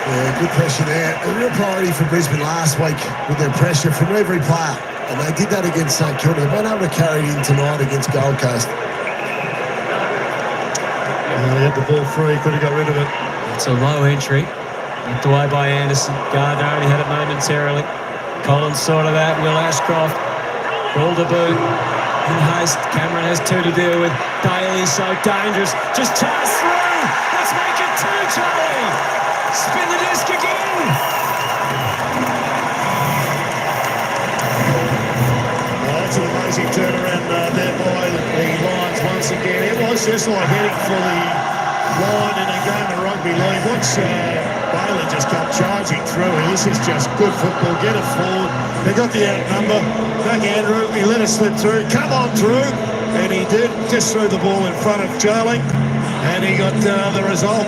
Yeah, good pressure there. A real priority for Brisbane last week with their pressure from every player. And they did that against St Kilda. They've been able to carry it in tonight against Gold Coast. He had the ball free, could have got rid of it. It's a low entry. Knocked away by Anderson. Gardner only had it momentarily. Collins sorted out. Will Ashcroft. Buildup in haste. Cameron has two to deal with. Daly so dangerous. Just charge through. Let's make it two, Charlie. Spin the disc again. That's an amazing turnaround there by the Lions once again. It was just like heading for the line in a game of rugby league. Once Bailey just come charging through, this is just good football. Get it forward. They got the outnumber. Back Andrew, he let it slip through. Come on through. And he did. Just threw the ball in front of Jarling. And he got the result.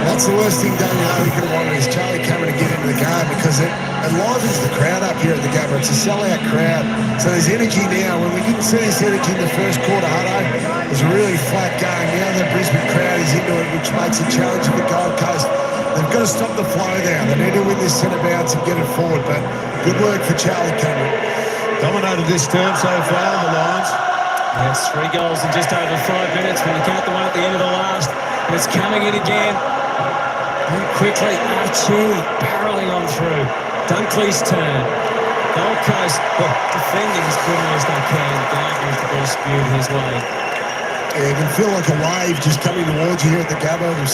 That's the worst thing Daniel Harvey could have wanted is Charlie Cameron to get into the game because it enlivens the crowd up here at the Gabba. It's a sellout crowd. So there's energy now. When we didn't see this energy in the first quarter, Hutto, it was a really flat game. Now the Brisbane crowd is into it, which makes it challenging for Gold Coast. They've got to stop the flow now. They need to win this centre bounce and get it forward. But good work for Charlie Cameron. Dominated this term so far, the Lions. That's 3 goals in just over 5 minutes when you count the one at the end of the last. And it's coming in again. And quickly, Archie barreling on through. Dunkley's turn. Gold Coast defending as quickly as they can. Gardner as the ball spewed his way. Yeah, you can feel like a wave just coming towards you here at the Gabba. We've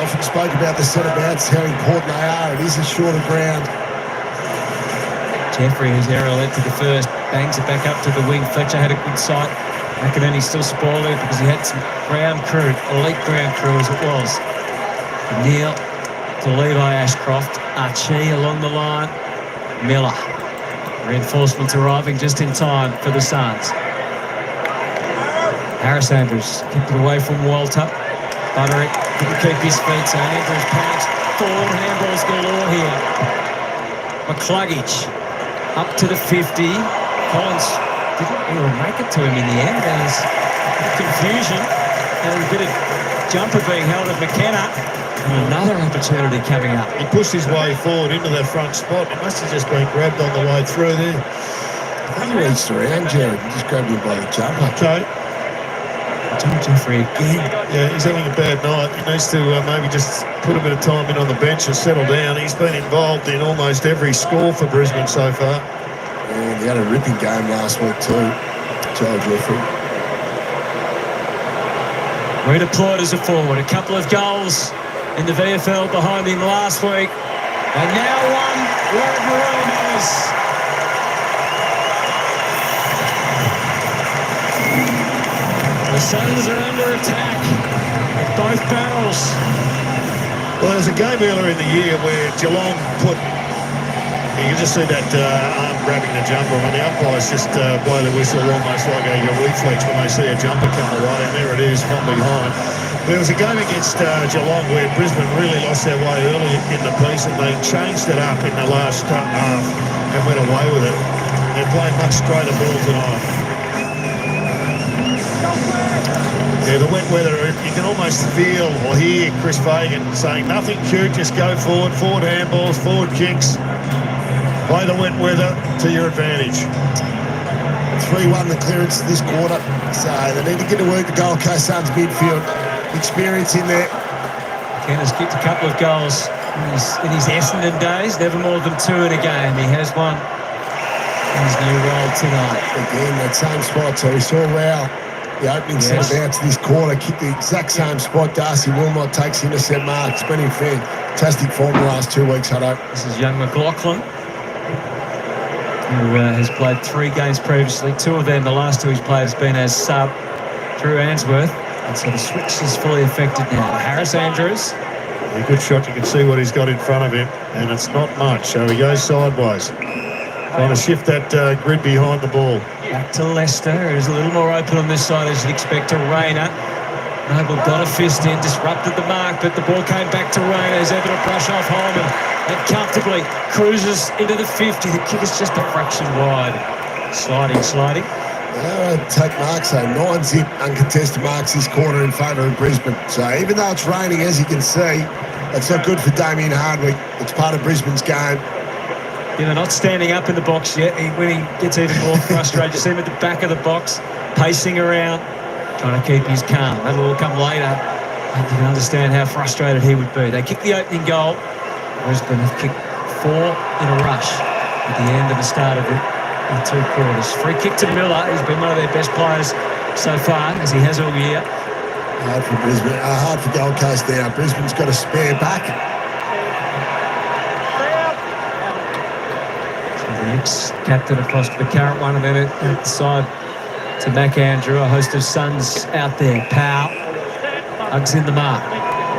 often spoke about the centre bounce, how important they are. It is a shorter ground. Jeffrey, who's aerial led to the first, bangs it back up to the wing. Fletcher had a good sight. McInerney still spoiled it because he had some ground crew, elite ground crew as it was. Neil to Levi Ashcroft. Archie along the line. Miller. Reinforcements arriving just in time for the SUNS. Harris Andrews kicked it away from Walter. Butterick couldn't keep his feet, so Andrews panics. Forward handballs galore here. McCluggage up to the 50. Collins didn't really make it to him in the end. There was confusion and a bit of jumper being held at McKenna. And another opportunity coming up. He pushed his way forward into that front spot. It must have just been grabbed on the way through there. He reached around, Jared, and just grabbed him by the jumper. Okay. John Jeffrey again. Yeah, he's having a bad night. He needs to maybe just put a bit of time in on the bench and settle down. He's been involved in almost every score for Brisbane so far. And he had a ripping game last week too, Joe Jeffrey. Redeployed as a forward. A couple of goals in the VFL behind him last week. And now one wherever it is. The Suns are under attack with both barrels. Well, there was a game earlier in the year where Geelong put... You can just see that arm grabbing the jumper. I mean, the umpires just blow the whistle almost like a reflex when they see a jumper come away, and there it is from behind. There was a game against Geelong where Brisbane really lost their way early in the piece, and they changed it up in the last half and went away with it. They're playing much straighter ball tonight. Yeah, the wet weather, you can almost feel or hear Chris Fagan saying, nothing cute, just go forward, forward handballs, forward kicks. Play the wet weather to your advantage. 3-1 the clearance this quarter. So they need to get to work the Gold Coast Suns midfield. Experience in there. Ken has kicked a couple of goals in his Essendon days, never more than 2 in a game. He has one in his new role tonight. Again, that same spot. So we saw Rao, the opening centre bounce this quarter, kick the exact same spot. Darcy Wilmot takes intercept mark. It's been in fantastic form the last 2 weeks, Hutto. This is young McLaughlin, who has played 3 games previously. 2 of them, the last 2 he's played, has been as sub through Answorth. And so the switch is fully affected now. Harris Andrews. A good shot. You can see what he's got in front of him, and it's not much. So he goes sideways. Trying to shift that grid behind the ball. Back to Leicester, who's a little more open on this side as you'd expect to Rayner. Noble got a fist in, disrupted the mark, but the ball came back to Rayner. He's able to brush off Holman and comfortably cruises into the 50. The kick is just a fraction wide. Sliding. Take marks, so 9 zip uncontested marks this quarter in favour of Brisbane. So even though it's raining, as you can see, it's not good for Damien Hardwick. It's part of Brisbane's game. Yeah, they're not standing up in the box yet. When he gets even more frustrated, you see him at the back of the box, pacing around, trying to keep his calm. That'll all come later. And you can understand how frustrated he would be. They kicked the opening goal. Brisbane have kicked 4 in a rush at the end of the start of the 2 quarters. Free kick to Miller. He's been one of their best players so far, as he has all year. Hard for Brisbane, hard for Gold Coast now. Brisbane's got a spare back. Ex-captain across to the current one, and then at the side to Mac Andrew, a host of sons out there. Powell hugs in the mark,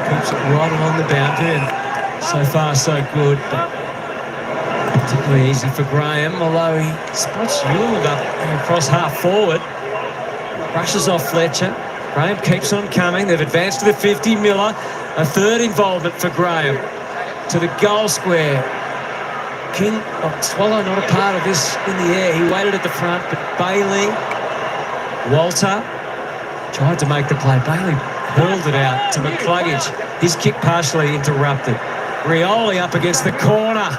keeps it right along the boundary, and so far so good, but particularly easy for Graham, although he spots Ewald up across half forward, brushes off Fletcher. Graham keeps on coming. They've advanced to the 50. Miller, a third involvement for Graham to the goal square. King Swallow not a part of this in the air. He waited at the front, but Bailey, Walter tried to make the play. Bailey hurled it out to McCluggage. His kick partially interrupted. Rioli up against the corner.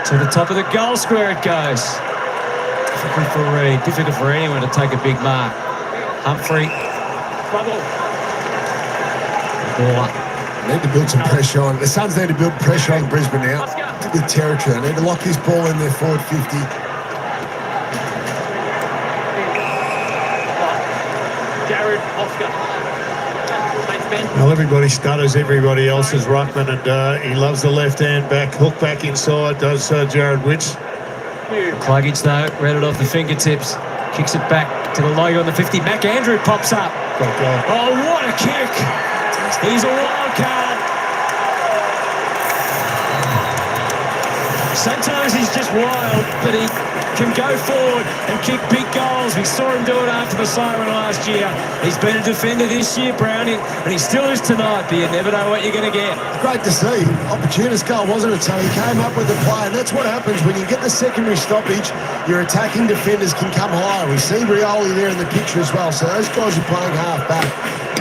To the top of the goal square it goes. Difficult for Reid, difficult for anyone to take a big mark. Humphrey. Ball up. Need to build some pressure on. The Suns need to build pressure on Brisbane now. Good territory. They need to lock this ball in their forward 50. Jared, Oscar. Thanks, Ben. Well, everybody stutters everybody else's ruckman, and he loves the left-hand back. Hook back inside, does Jared Witts. Cluggage, though, read it off the fingertips. Kicks it back to the logo on the 50. Mac Andrew pops up. Oh, what a kick. He's a wild card. Sometimes he's just wild, but he can go forward and kick big goals. We saw him do it after the siren last year. He's been a defender this year, Browning, and he still is tonight, but you never know what you're going to get. Great to see. Opportunist goal, wasn't it? So he came up with the play, and that's what happens when you get the secondary stoppage. Your attacking defenders can come higher. We see Rioli there in the picture as well, so those guys are playing half back.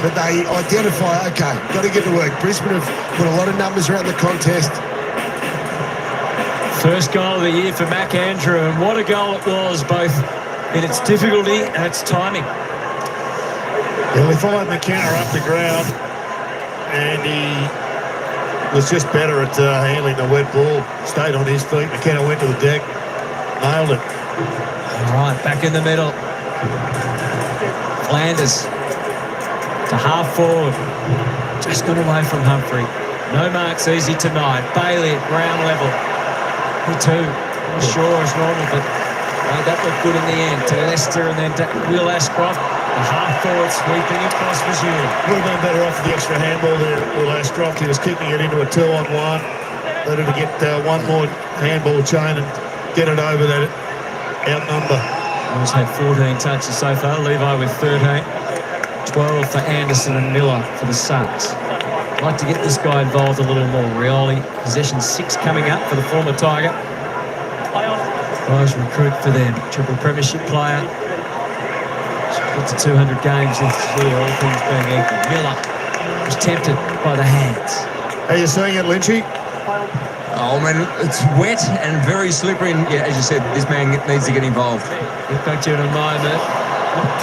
But they identify, okay, got to get to work. Brisbane have put a lot of numbers around the contest. First goal of the year for Mac Andrew, and what a goal it was, both in its difficulty and its timing. Yeah, we followed McKenna up the ground, and he was just better at handling the wet ball. Stayed on his feet. McKenna went to the deck, nailed it. All right, back in the middle. Flanders to half forward. Just got away from Humphrey. No marks easy tonight. Bailey at ground level. The 2, not sure as normal, but that looked good in the end. To Lester and then to Will Ashcroft. The half forward sweeping across Missouri. Would have been better off with the extra handball there. Will Ashcroft, he was kicking it into a 2-on-1. Let him get one more handball chain and get it over that outnumber. He's had 14 touches so far. Levi with 13. 12 for Anderson and Miller for the Suns. I'd like to get this guy involved a little more. Rioli, possession 6 coming up for the former Tiger. Guys recruit for them. Triple premiership player. Got to 200 games this year, all things being equal. Miller was tempted by the hands. How you seeing it, Lynchy? Oh, man, it's wet and very slippery. And, yeah, as you said, this man needs to get involved. Get back to you in a moment.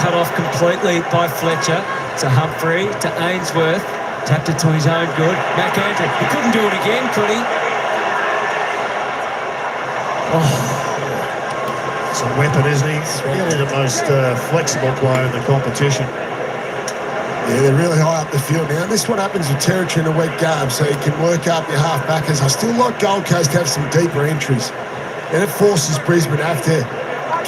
Cut off completely by Fletcher to Humphrey, to Ainsworth. Tapped it to his own good. Mac Andrew. He couldn't do it again, could he? Oh, it's a weapon, isn't he? He's really the most flexible player in the competition. Yeah, they're really high up the field now. And this one happens with territory in a wet game, so you can work up your half-backers. I still like Gold Coast to have some deeper entries. And it forces Brisbane to have to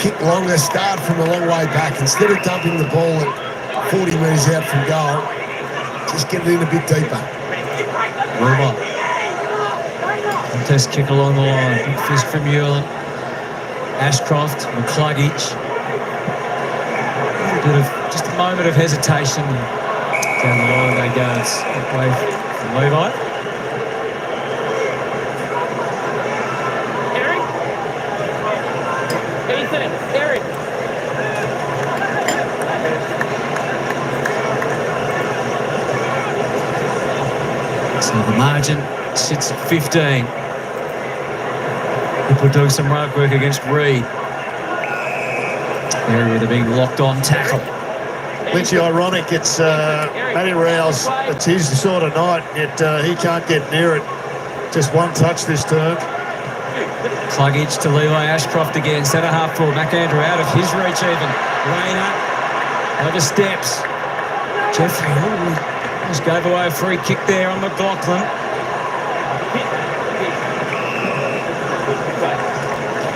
kick longer, start from a long way back. Instead of dumping the ball at 40 metres out from goal, just get it in a bit deeper. Wilmot. Contest kick along the line. Big fist from Hewlett. Ashcroft, McCluggage. A bit of, just a moment of hesitation. Down the line they go. It's away from Levi. Eric? Ethan, Eric. So the margin sits at 15. People doing some rope work against Reed. There with a big locked-on tackle. Lynchy ironic, it's Matty Rouse, it's his sort of night, yet he can't get near it. Just one touch this turn. Cluggage to Levi Ashcroft again, centre half forward. McAndrew out of his reach even. Rayner oversteps. Jeffrey just gave away a free kick there on McLaughlin.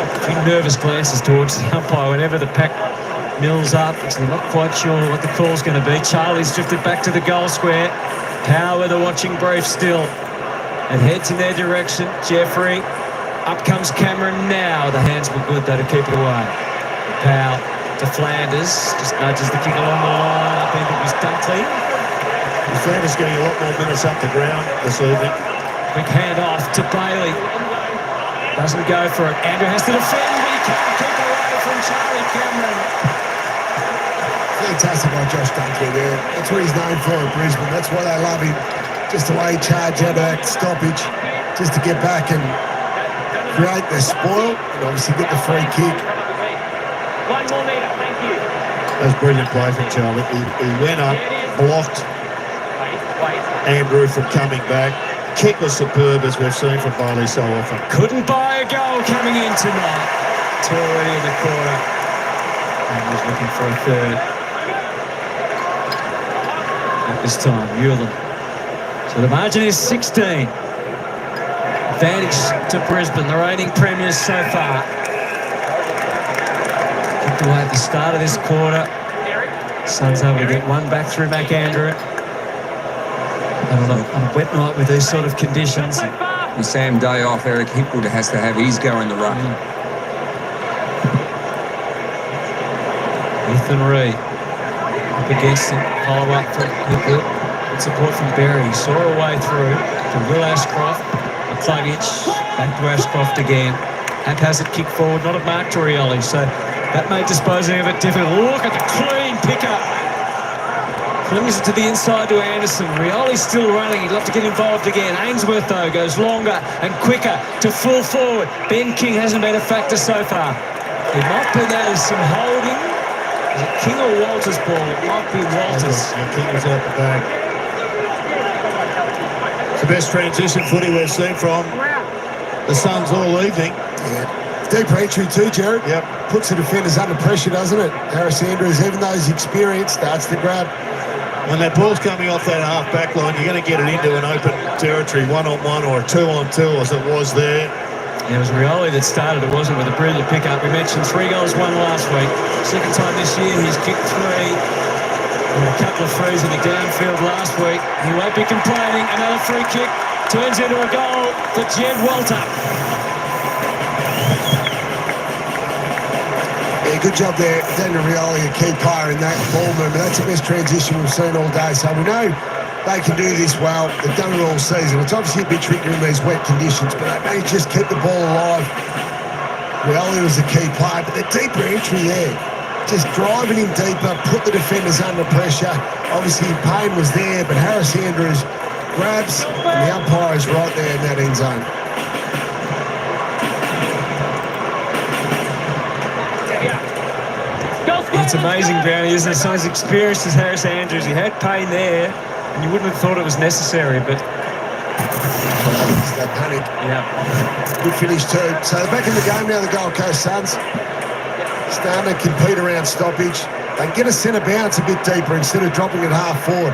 A few nervous glances towards the umpire whenever the pack mills up. They're not quite sure what the call's going to be. Charlie's drifted back to the goal square. Power with a watching brief still. And heads in their direction. Jeffrey. Up comes Cameron now. The hands were good though to keep it away. Powell to Flanders. Just nudges the kick along the line. I think it was Dunkley. Flanders getting a lot more minutes up the ground this evening. Quick hand off to Bailey. Doesn't go for it. Andrew has to defend, but he can't keep away from Charlie Cameron. Fantastic by Josh Dunkley there. That's what he's known for at Brisbane. That's why they love him. Just the way he charged out of that stoppage, just to get back and create the spoil and obviously get the free kick. 1 more metre, thank you. That was brilliant play from Charlie. He went up, blocked Andrew from coming back. Kick was superb, as we've seen from Bailey so often. Couldn't buy a goal coming in tonight. Two already in the quarter. And was looking for a third. At this time, Newland. So the margin is 16. Advantage to Brisbane, the reigning premiers so far. Kicked away at the start of this quarter. Suns able to get one back through McAndrew. And on a wet night with these sort of conditions. With Sam Day off, Eric Hipwood has to have his go in the ruck. Ethan Reid up against him. Follow up from Hipwood. Good support from Berry. Saw a way through to Will Ashcroft. Cluggage, back to Ashcroft again. Haphazard kick forward, not a mark to Rioli, so that made disposing of it difficult. Look at the clean pickup. Flings it to the inside to Anderson. Rioli's still running, he'd love to get involved again. Ainsworth, though, goes longer and quicker to full forward. Ben King hasn't been a factor so far. It might be there some holding. Is it King or Walters' ball? It might be Walters. King was out the back. The best transition footy we've seen from the Suns all evening. Yeah. Deeper entry too, Jared. Yep. Puts the defenders under pressure, doesn't it? Harris Andrews, even though he's experienced, starts to grab. When that ball's coming off that half back line, you're going to get it into an open territory, 1-on-1 or 2-on-2 as it was there. It was Rioli that started, it wasn't, with a brilliant pickup. We mentioned 3 goals, 1 last week. Second time this year, he's kicked 3. And a couple of frees in the downfield last week. He won't be complaining. Another free kick turns into a goal for Jed Walter. Yeah, good job there. Daniel Rioli, a key player in that ball movement. That's the best transition we've seen all day. So we know they can do this well. They've done it all season. It's obviously a bit trickier in these wet conditions, but they managed to just keep the ball alive. Rioli was a key player, but the deeper entry there, just driving him deeper, put the defenders under pressure. Obviously, pain was there, but Harris Andrews grabs, and the umpire is right there in that end zone. It's amazing, Brownie, isn't it? So as experienced as Harris Andrews, he had pain there, and you wouldn't have thought it was necessary, but... That panic. Yeah. Good finish too. So they're back in the game now, the Gold Coast Suns. Starting to compete around stoppage. They get a centre bounce a bit deeper instead of dropping it half forward.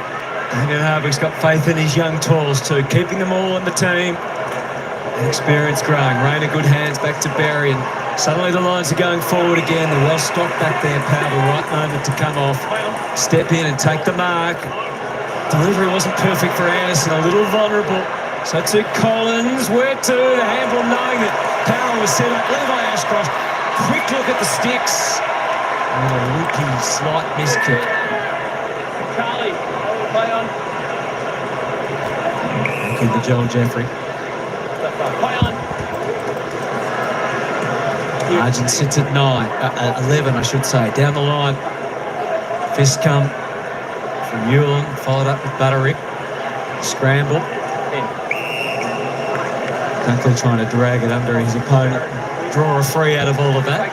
Damien Harvick's got faith in his young tools too, keeping them all in the team. And experience growing. Rayner, good hands back to Barry, and suddenly the lines are going forward again. They're well stocked back there. Powell, the right moment to come off, step in and take the mark. Delivery wasn't perfect for Anderson, a little vulnerable. So to Collins, where to? The handball, knowing that Powell was set up. Levi Ashcroft, quick look at the sticks. And a loopy, slight miss kick. Charlie, play on. Looking to Joel Jeffrey. Play on. Margin sits at 11, I should say. Down the line, fist come from Newland, followed up with Butterick. Scramble. Dunkley trying to drag it under his opponent. Draw a free out of all of that.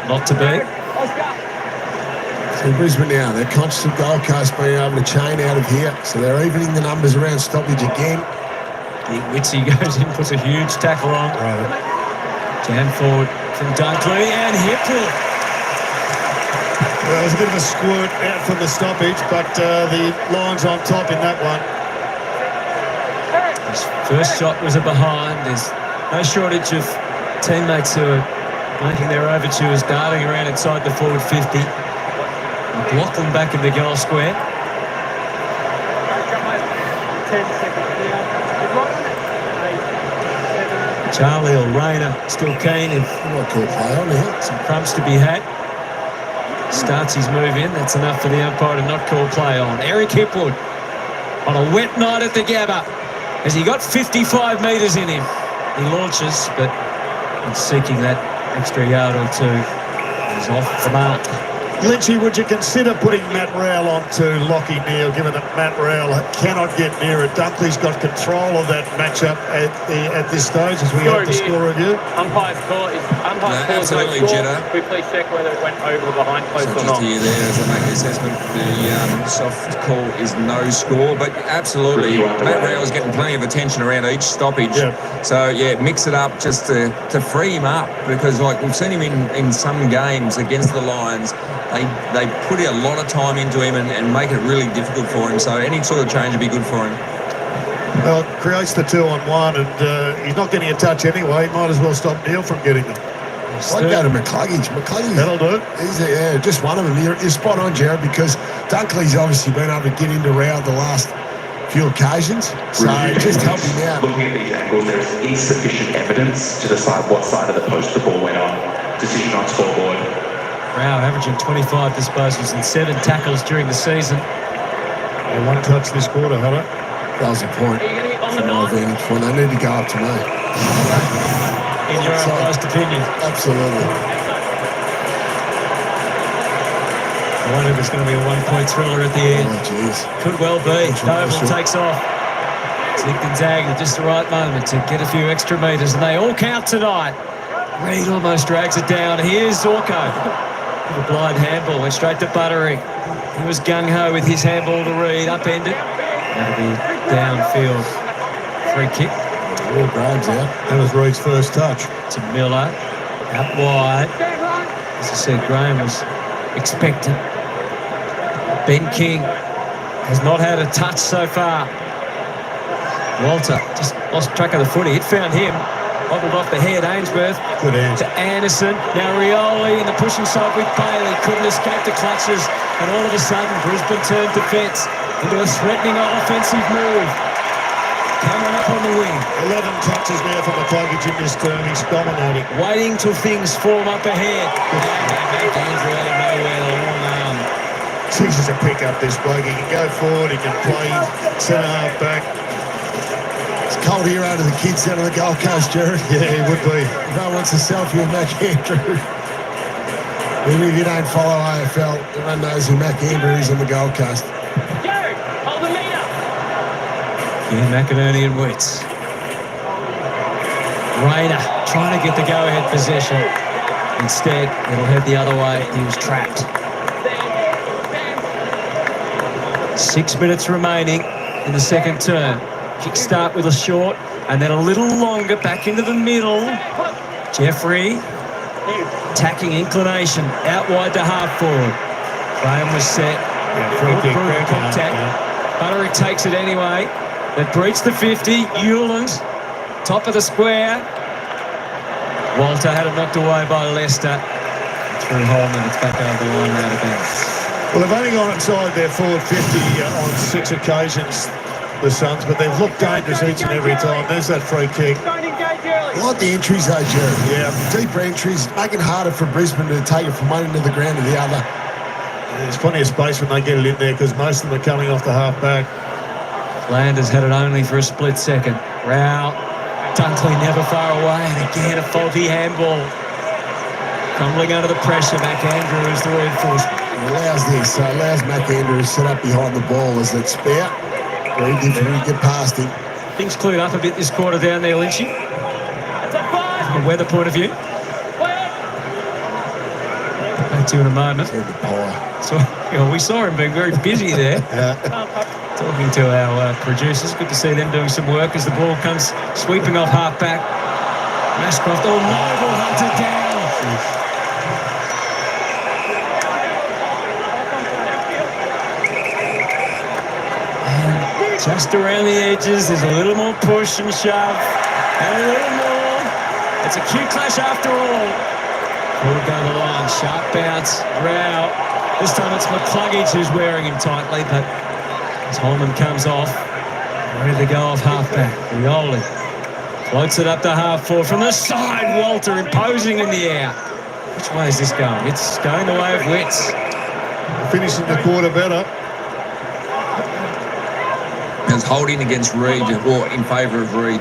Not to be. So Brisbane now, they're conscious of Gold Coast being able to chain out of here. So they're evening the numbers around stoppage again. Witsy goes in, puts a huge tackle on. Jam forward from Dunkley and Hipple. Well, there's a bit of a squirt out from the stoppage, but the line's on top in that one. His first shot was a behind. There's no shortage of teammates who are making their overtures, darting around inside the forward 50. McLaughlin back in the goal square. Charlie or Rayner still keen if What cool play on here. some crumbs to be had. Starts his move in. That's enough for the umpire to not call play on. Eric Hipwood on a wet night at the Gabba. Has he got 55 metres in him? He launches, but he's seeking that extra yard or two. He's off the mark. Lynchy, would you consider putting Matt Rowell onto Lockie Neal, given that Matt Rowell cannot get near it? Dunkley's got control of that matchup at this stage as we have the score review. Umpire's call is absolutely, no score. Jetta. We please check whether it went over the behind post So or just not. here there as I make the assessment, the soft call is no score, but absolutely, Matt Rowell's getting plenty of attention around each stoppage. Yeah. So yeah, mix it up just to free him up, because like we've seen him in some games against the Lions, they put a lot of time into him and make it really difficult for him. So any sort of change would be good for him. Well, it creates the 2-on-1, and he's not getting a touch anyway. He might as well stop Neal from getting them. I'd go to McCluggage. McCluggage, That'll do. He's just one of them. You're spot on, Jared, because Dunkley's obviously been able to get into round the last few occasions. So just help him out. Looking at these angles, there is insufficient evidence to decide what side of the post the ball went on. Decision on scoreboard. Rao averaging 25 disposals and 7 tackles during the season. Yeah, one touch this quarter, Hunter. That was a point. Are you going to get on the From my nine? vantage point. They need to go up to me. In your own honest opinion. Absolutely. I wonder if it's going to be a one-point thriller at the end. Oh, jeez. Could well be. Noble Sure. takes off. Zig Gonzaga at just the right moment to get a few extra metres, and they all count tonight. Reid almost drags it down. Here's Zorko. The blind handball went straight to Buttery. He was gung-ho with his handball to Reid, upended. That'll be downfield. Free kick Real grabs out. That was Reid's first touch. to Miller. Out wide. As I said, Graham was expectant. Ben King has not had a touch so far. Walter just lost track of the footy. It found him. Bobbled off the head. Ainsworth Good hands. to Anderson. Now Rioli in the pushing side with Bailey. Couldn't escape the clutches. And all of a sudden, Brisbane turned defence into a threatening offensive move. Cameron up on the wing. 11 touches now for McCluggage in this term. He's dominating. Waiting till things form up ahead. Back Andrew out of nowhere. The long arm. Jesus, a pick up this bloke. He can go forward. He can play centre-half back. It's cold here under the kids down on the Gold Coast, Jared. Yeah, he would be. No one wants a selfie with Mac Andrew. Even if you don't follow AFL, everyone knows who Mac Andrew is on the Gold Coast. Jared, hold the meter. Yeah, McInerney and Wits. Rayner trying to get the go-ahead possession. Instead, it'll head the other way. He was trapped. 6 minutes remaining in the second term. Kick start with a short, and then a little longer back into the middle. Jeffrey, attacking inclination, out wide to half forward. Graham was set. free kick, Brutal back out, contact. Buttery takes it anyway. They've breached the 50. Hewlands, top of the square. Walter had it knocked away by Leicester. Through Holman, it's back over the line out of bounds. Well, they've only gone inside their forward 50 on 6 occasions, the Suns, but they've looked dangerous each and every time. There's that free kick. Don't engage early. I like the entries though, Jared. Yeah. Deeper entries, making it harder for Brisbane to take it from one end of the ground to the other. There's plenty of space when they get it in there because most of them are coming off the half back. Landers had it only for a split second. Rao, Dunkley never far away, and again a faulty handball. Crumbling under the pressure, Mac Andrew is the reinforcement. It allows this, so it allows Mac Andrew to set up behind the ball as that spout. Very difficult to get past him. Things cleared up a bit this quarter down there, Lynchy. From a weather point of view. Back to you in a moment. So, we saw him being very busy there. Talking to our producers. Good to see them doing some work as the ball comes sweeping off half-back. Ashcroft, Noble hunted down. And just around the edges, there's a little more push and shove. And a little more. It's a cute clash after all. Ball down the line, sharp bounce, row. This time it's McCluggage who's wearing him tightly, but Tolman comes off, ready to go off half-back. Rioli floats it up to half-forward from the side. Walter imposing in the air. Which way is this going? It's going the way of Wits. Finishing the quarter better. It's holding against Reid, or in favour of Reid.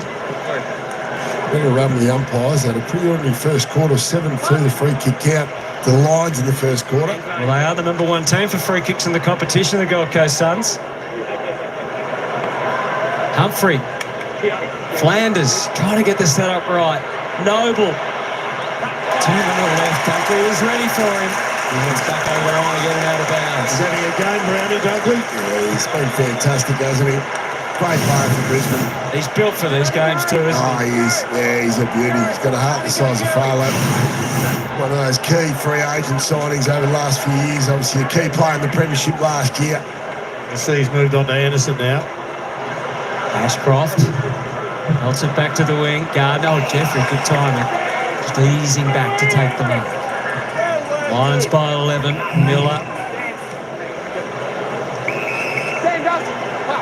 Been a run with the umpires. They had a pretty ordinary first quarter, 7-2, the free kick out. The Lions in the first quarter. Well, they are the number one team for free kicks in the competition, the Gold Coast Suns. Humphrey. Flanders trying to get the setup right. Noble. 2 minutes left. Dunkley is ready for him. He gets back over the line, getting out of bounds. He's having a game, Brownie, Dunkley. Yeah, he's been fantastic, hasn't he? Great player for Brisbane. He's built for these games too, isn't he? He is. Yeah, he's a beauty. He's got a heart the size of Farlow. One of those key free agent signings over the last few years. Obviously a key player in the premiership last year. I see he's moved on to Anderson now. Ashcroft melts it back to the wing. Gardner, Jeffrey, good timing. Just easing back to take them up. Lions by 11. Miller.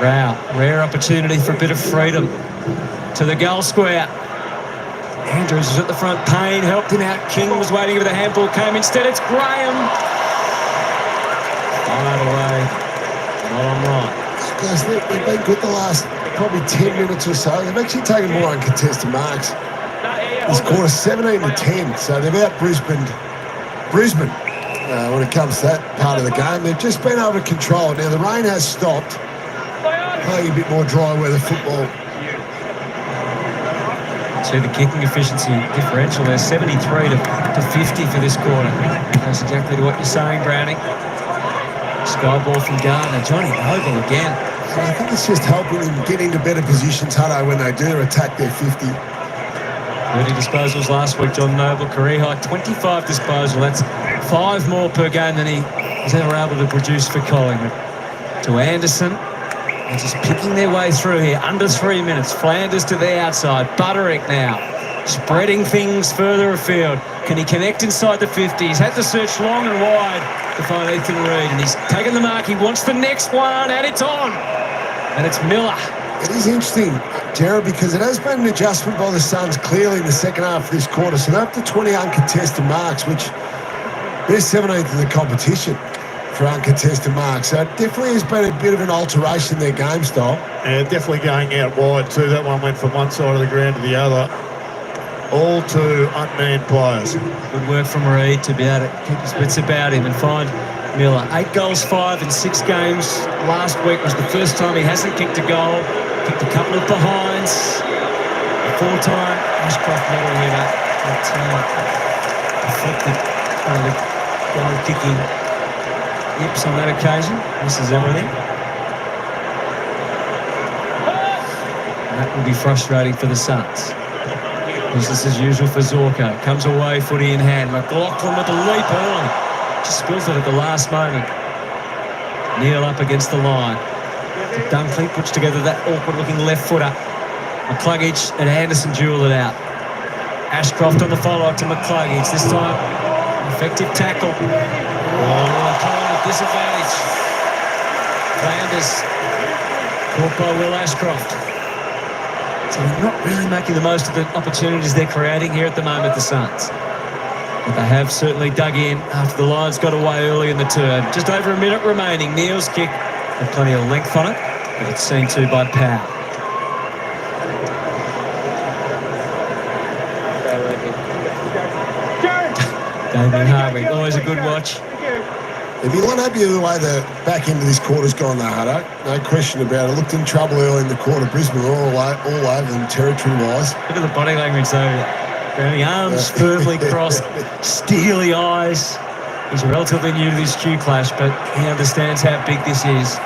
Rare opportunity for a bit of freedom to the goal square. Andrews is at the front. Payne helped him out. King was waiting for the handball. Came instead. It's Graham. Fired away. Not on right. Guys, they've been good the last probably 10 minutes or so. They've actually taken more uncontested marks. This quarter 17-10, so they've out Brisbane when it comes to that part of the game. They've just been able to control it. Now the rain has stopped. Playing a bit more dry weather football. See the kicking efficiency differential there, 73 to 50 for this quarter. That's exactly what you're saying, Browning. Sky ball from Gardner. Johnny Noble again. So I think it's just helping them get into better positions, Hutto, when they do attack their 50. 30 disposals last week, John Noble. Career high, 25 disposals. That's 5 more per game than he was ever able to produce for Collingwood. To Anderson. They're just picking their way through here. Under 3 minutes. Flanders to the outside. Butterick now. Spreading things further afield. Can he connect inside the 50? He's had to search long and wide to find Ethan Reid. And he's taken the mark. He wants the next one. And it's on. And it's Miller. It is interesting, Jared, because it has been an adjustment by the Suns clearly in the second half of this quarter. So they're up to 20 uncontested marks, which they're 17th in the competition for uncontested marks. So it definitely has been a bit of an alteration in their game style. And definitely going out wide too. That one went from one side of the ground to the other. All to unmanned players. Good work from Reid to be able to keep his wits about him and find Miller. 8 goals, 5 in 6 games. Last week was the first time he hasn't kicked a goal. Kicked a couple of behinds. A 4-time Ashcroft medal winner. But affected one of the goal-kicking yips on that occasion. Misses everything. And that will be frustrating for the Suns. Business as usual for Zorko. Comes away, footy in hand. McLaughlin with the leap early. Just spills it at the last moment. Neil up against the line. Dunkley puts together that awkward-looking left footer. McCluggage and Anderson duel it out. Ashcroft on the follow-up to McCluggage. This time, effective tackle. At disadvantage. Flanders caught by Will Ashcroft. So they're not really making the most of the opportunities they're creating here at the moment, the Suns. But they have certainly dug in after the Lions got away early in the term. Just over a minute remaining. Neil's kick had plenty of length on it, but it's seen to by Powell. Damien Harvey, always a good watch. They'd be a lot happier the way the back end of this quarter's gone, though, Hutto. No question about it. Looked in trouble early in the quarter. Brisbane were all over them territory-wise. Look at the body language, though. The arms firmly crossed, steely eyes. He's relatively new to this Q clash, but he understands how big this is.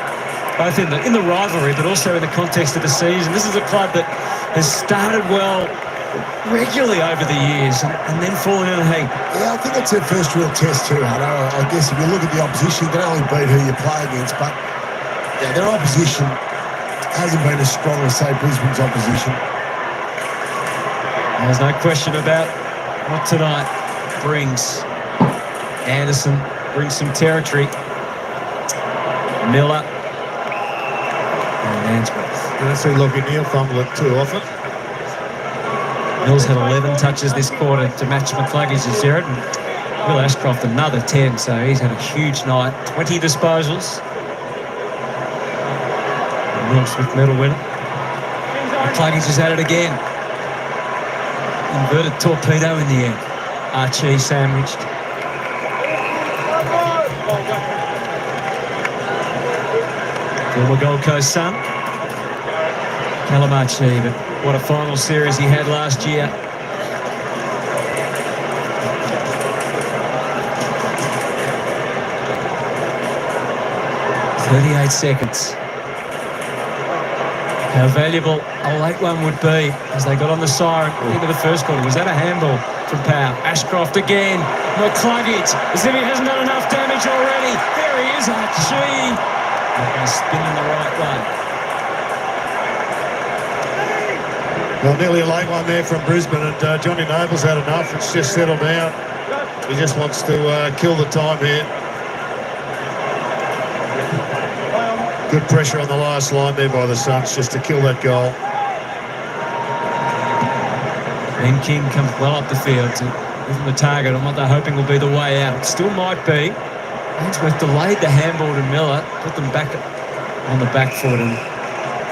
Both in the rivalry, but also in the context of the season. This is a club that has started well regularly over the years and then fallen in a heap. Yeah, I think it's their first real test too, Hutto. I guess if you look at the opposition, you can only beat who you play against, but yeah, their opposition hasn't been as strong as, say, Brisbane's opposition. There's no question about what tonight brings. Anderson brings some territory. Miller. And Answorth. Don't see Lockie Neal fumble it too often. Mills had 11 touches this quarter to match McCluggage at 0. And Will Ashcroft another 10, so he's had a huge night. 20 disposals. Norm Smith medal winner. McCluggage has had it again. Inverted torpedo in the end. Archie sandwiched. Former Gold Coast Sun. Calamachi, but what a final series he had last year. 38 seconds. How valuable a late one would be as they got on the siren into the first quarter. Was that a handball from Powell? Ashcroft again. McCluggage, as if he hasn't done enough damage already. There he is, Archie. They're going to spin in the right way. Well, nearly a late one there from Brisbane, and Johnny Noble's had enough. It's just settled down. He just wants to kill the time here. Good pressure on the last line there by the Suns just to kill that goal. Ben King comes well up the field to give them the target on what they're hoping will be the way out. It still might be. Ainsworth delayed the handball to Miller, put them back on the back foot, and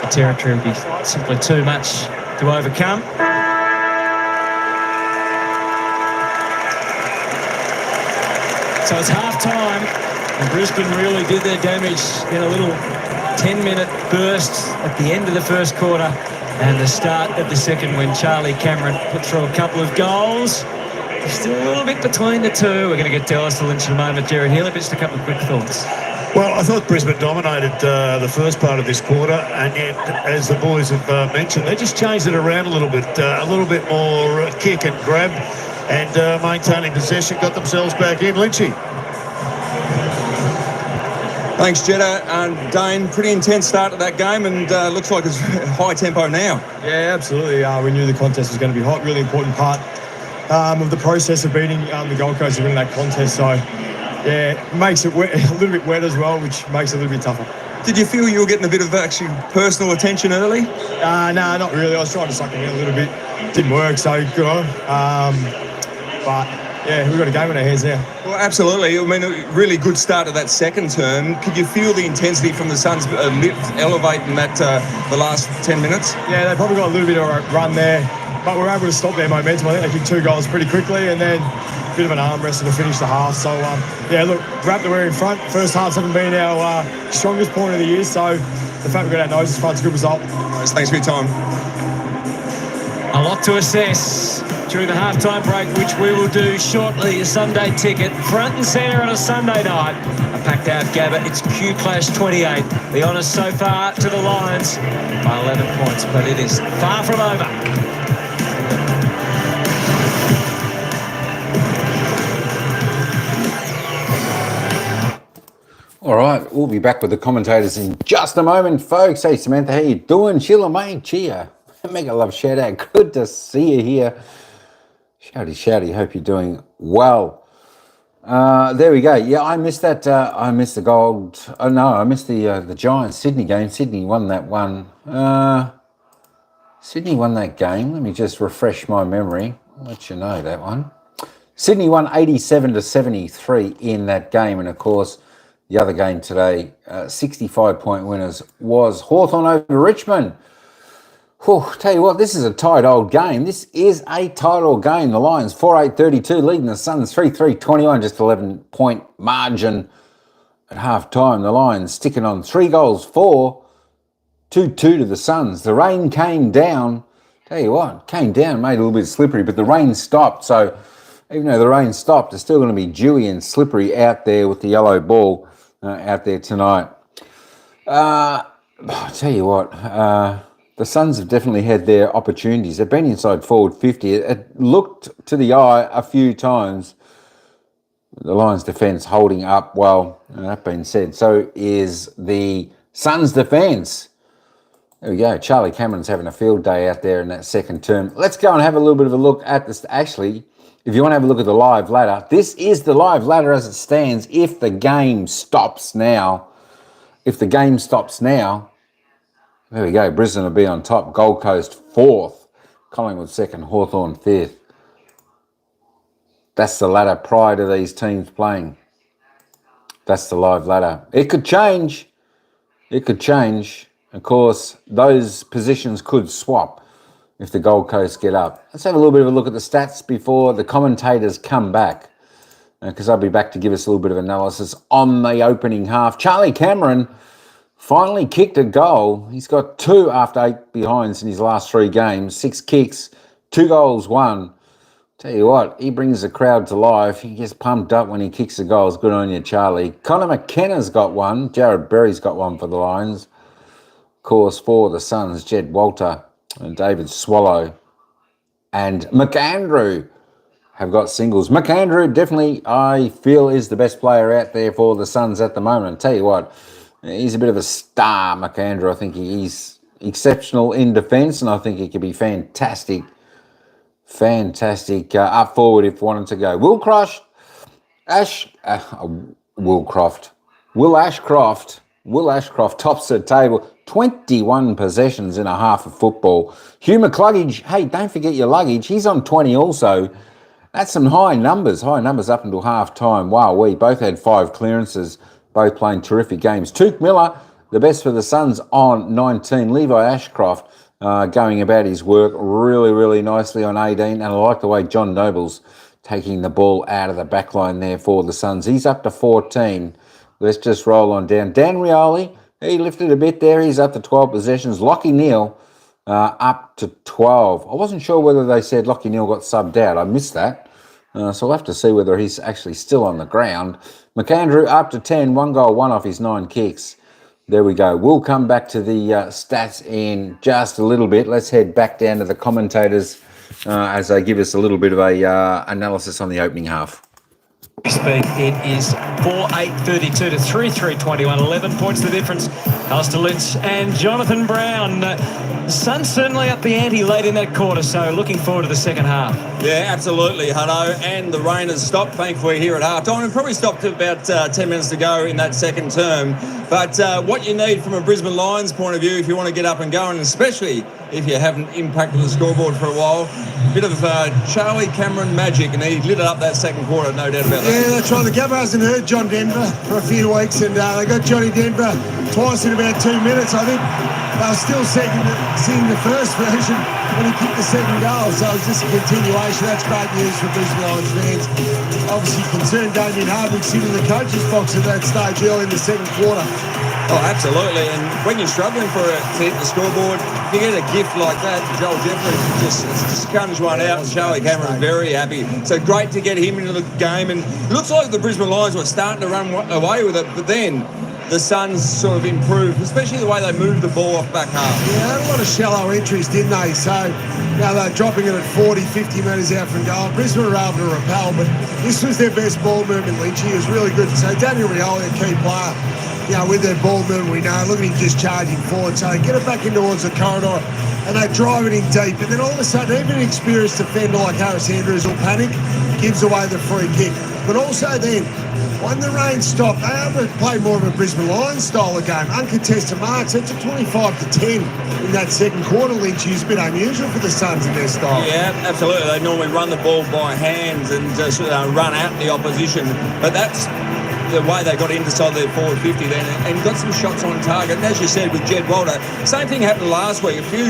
the territory would be simply too much to overcome. So it's half-time, and Brisbane really did their damage in a little 10-minute burst at the end of the first quarter and the start of the second when Charlie Cameron put through a couple of goals. Still a little bit between the two. We're going to get Dallas to Lynch in a moment. Jared Healy, just a couple of quick thoughts. Well, I thought Brisbane dominated the first part of this quarter, and yet, as the boys have mentioned, they just changed it around a little bit more kick and grab, and maintaining possession, got themselves back in. Lynchy. Thanks, Jeddah. Dane, pretty intense start to that game, and looks like it's high tempo now. Yeah, absolutely. We knew the contest was going to be hot. Really important part of the process of beating the Gold Coast and winning that contest. So, yeah, it makes it wet, a little bit wet as well, which makes it a little bit tougher. Did you feel you were getting a bit of actually personal attention early? No, not really. I was trying to suck it in a little bit. Didn't work, so good on. But, yeah, we've got a game on our hands now. Well, absolutely. I mean, a really good start to that second term. Could you feel the intensity from the Suns elevating that the last 10 minutes? Yeah, they probably got a little bit of a run there, but we were able to stop their momentum. I think they kicked 2 goals pretty quickly, and then a bit of an arm wrestle to finish the half. So, yeah, look, wrapped that we're in front. First halves haven't been our strongest point of the year, so the fact we got our noses front is a good result. Thanks for your time. A lot to assess during the halftime break, which we will do shortly. A Sunday ticket, front and centre on a Sunday night. A packed out Gabba. It's Q Clash 28. The honours so far to the Lions by 11 points, but it is far from over. All right, we'll be back with the commentators in just a moment, folks. Hey, Samantha, how you doing? Sheila, mate, cheer. Mega love shout out. Good to see you here. Shouty, hope you're doing well. There we go. Yeah, I missed that. I missed the gold. Oh no, I missed the Giants Sydney game. Sydney won that one. Sydney won that game. Let me just refresh my memory. I'll let you know that one. Sydney won 87-73 in that game, and of course, the other game today, 65-point winners was Hawthorn over Richmond. Whew, tell you what, this is a tight old game. This is a tight old game. The Lions 4-8-32 leading the Suns 3-3-21, just 11-point margin at half-time. The Lions sticking on 3 goals for 2-2 to the Suns. The rain came down. Tell you what, came down, made a little bit slippery, but the rain stopped. So even though the rain stopped, it's still going to be dewy and slippery out there with the yellow ball out there tonight. I tell you what, the Suns have definitely had their opportunities. They've been inside forward 50. It looked to the eye a few times. The Lions' defence holding up well. And that being said, so is the Suns' defence. There we go. Charlie Cameron's having a field day out there in that second term. Let's go and have a little bit of a look at this. Actually, if you want to have a look at the live ladder, this is the live ladder as it stands if the game stops now. If the game stops now, there we go. Brisbane will be on top. Gold Coast 4th. Collingwood 2nd. Hawthorn 5th. That's the ladder prior to these teams playing. That's the live ladder. It could change. It could change. Of course, those positions could swap if the Gold Coast get up. Let's have a little bit of a look at the stats before the commentators come back, because I'll be back to give us a little bit of analysis on the opening half. Charlie Cameron finally kicked a goal. He's got 2 after 8 behinds in his last 3 games, 6 kicks, 2 goals, 1. Tell you what, he brings the crowd to life. He gets pumped up when he kicks the goals. Good on you, Charlie. Connor McKenna's got 1. Jared Berry's got 1 for the Lions. Of course, for the Suns, Jed Walter and David Swallow and McAndrew have got singles. McAndrew definitely, I feel, is the best player out there for the Suns at the moment. Tell you what, he's a bit of a star, McAndrew. I think he's exceptional in defence, and I think he could be fantastic up forward if wanted to go. Will Ashcroft tops the table. 21 possessions in a half of football. Hugh McCluggage, hey, don't forget your luggage. He's on 20 also. That's some high numbers up until half-time. Wow, we both had 5 clearances, both playing terrific games. Tuke Miller, the best for the Suns, on 19. Levi Ashcroft going about his work really, really nicely on 18. And I like the way John Noble's taking the ball out of the back line there for the Suns. He's up to 14. Let's just roll on down. Dan Rioli, he lifted a bit there. He's up to 12 possessions. Lockie Neal up to 12. I wasn't sure whether they said Lockie Neal got subbed out. I missed that. So we'll have to see whether he's actually still on the ground. McAndrew up to 10. 1 goal, 1 off his 9 kicks. There we go. We'll come back to the stats in just a little bit. Let's head back down to the commentators as they give us a little bit of a analysis on the opening half. Speed, it is 4-8-32 to 3-3-21. 11 points the difference. Alistair Lynch and Jonathan Brown. The Suns certainly up the ante late in that quarter, so looking forward to the second half. Yeah, absolutely, Hutto. And the rain has stopped, thankfully, here at half-time. It probably stopped about 10 minutes to go in that second term. But what you need from a Brisbane Lions point of view, if you want to get up and going, especially if you haven't impacted the scoreboard for a while, a bit of Charlie Cameron magic, and he lit it up that second quarter, no doubt about that. Yeah, that's right. The Gabba hasn't heard John Denver for a few weeks, and they got Johnny Denver twice in about 2 minutes. I think they were still seeing the first version when he kicked the second goal, so it's just a continuation. That's great news for Brisbane Lions fans. Obviously concerned Damien Hardwick sitting in the coach's box at that stage early in the second quarter. Oh, absolutely. And when you're struggling to hit the scoreboard, you get a gift like that. Joel Jeffrey just comes one out, and Charlie Cameron very happy. So great to get him into the game. And it looks like the Brisbane Lions were starting to run away with it, but then the Suns sort of improved, especially the way they moved the ball off back half. Yeah, they had a lot of shallow entries, didn't they? So, they're dropping it at 40, 50 metres out from goal. Brisbane were able to repel, but this was their best ball movement, Lynchy. It was really good. So, Daniel Rioli, a key player, with their ball movement, we know. Look at him just charging forward. So, get it back in towards the corridor, and they drive it in deep. And then all of a sudden, even an experienced defender like Harris Andrews will panic, gives away the free kick. But also then, when the rain stopped, they were able to play more of a Brisbane Lions style of game. Uncontested marks. It's a 25-10 in that second quarter, Lynch. It's a bit unusual for the Suns in their style. Yeah, absolutely. They normally run the ball by hands and just run out the opposition. But that's the way they got inside their forward 50 then and got some shots on target. And as you said with Jed Walter, same thing happened last week. A few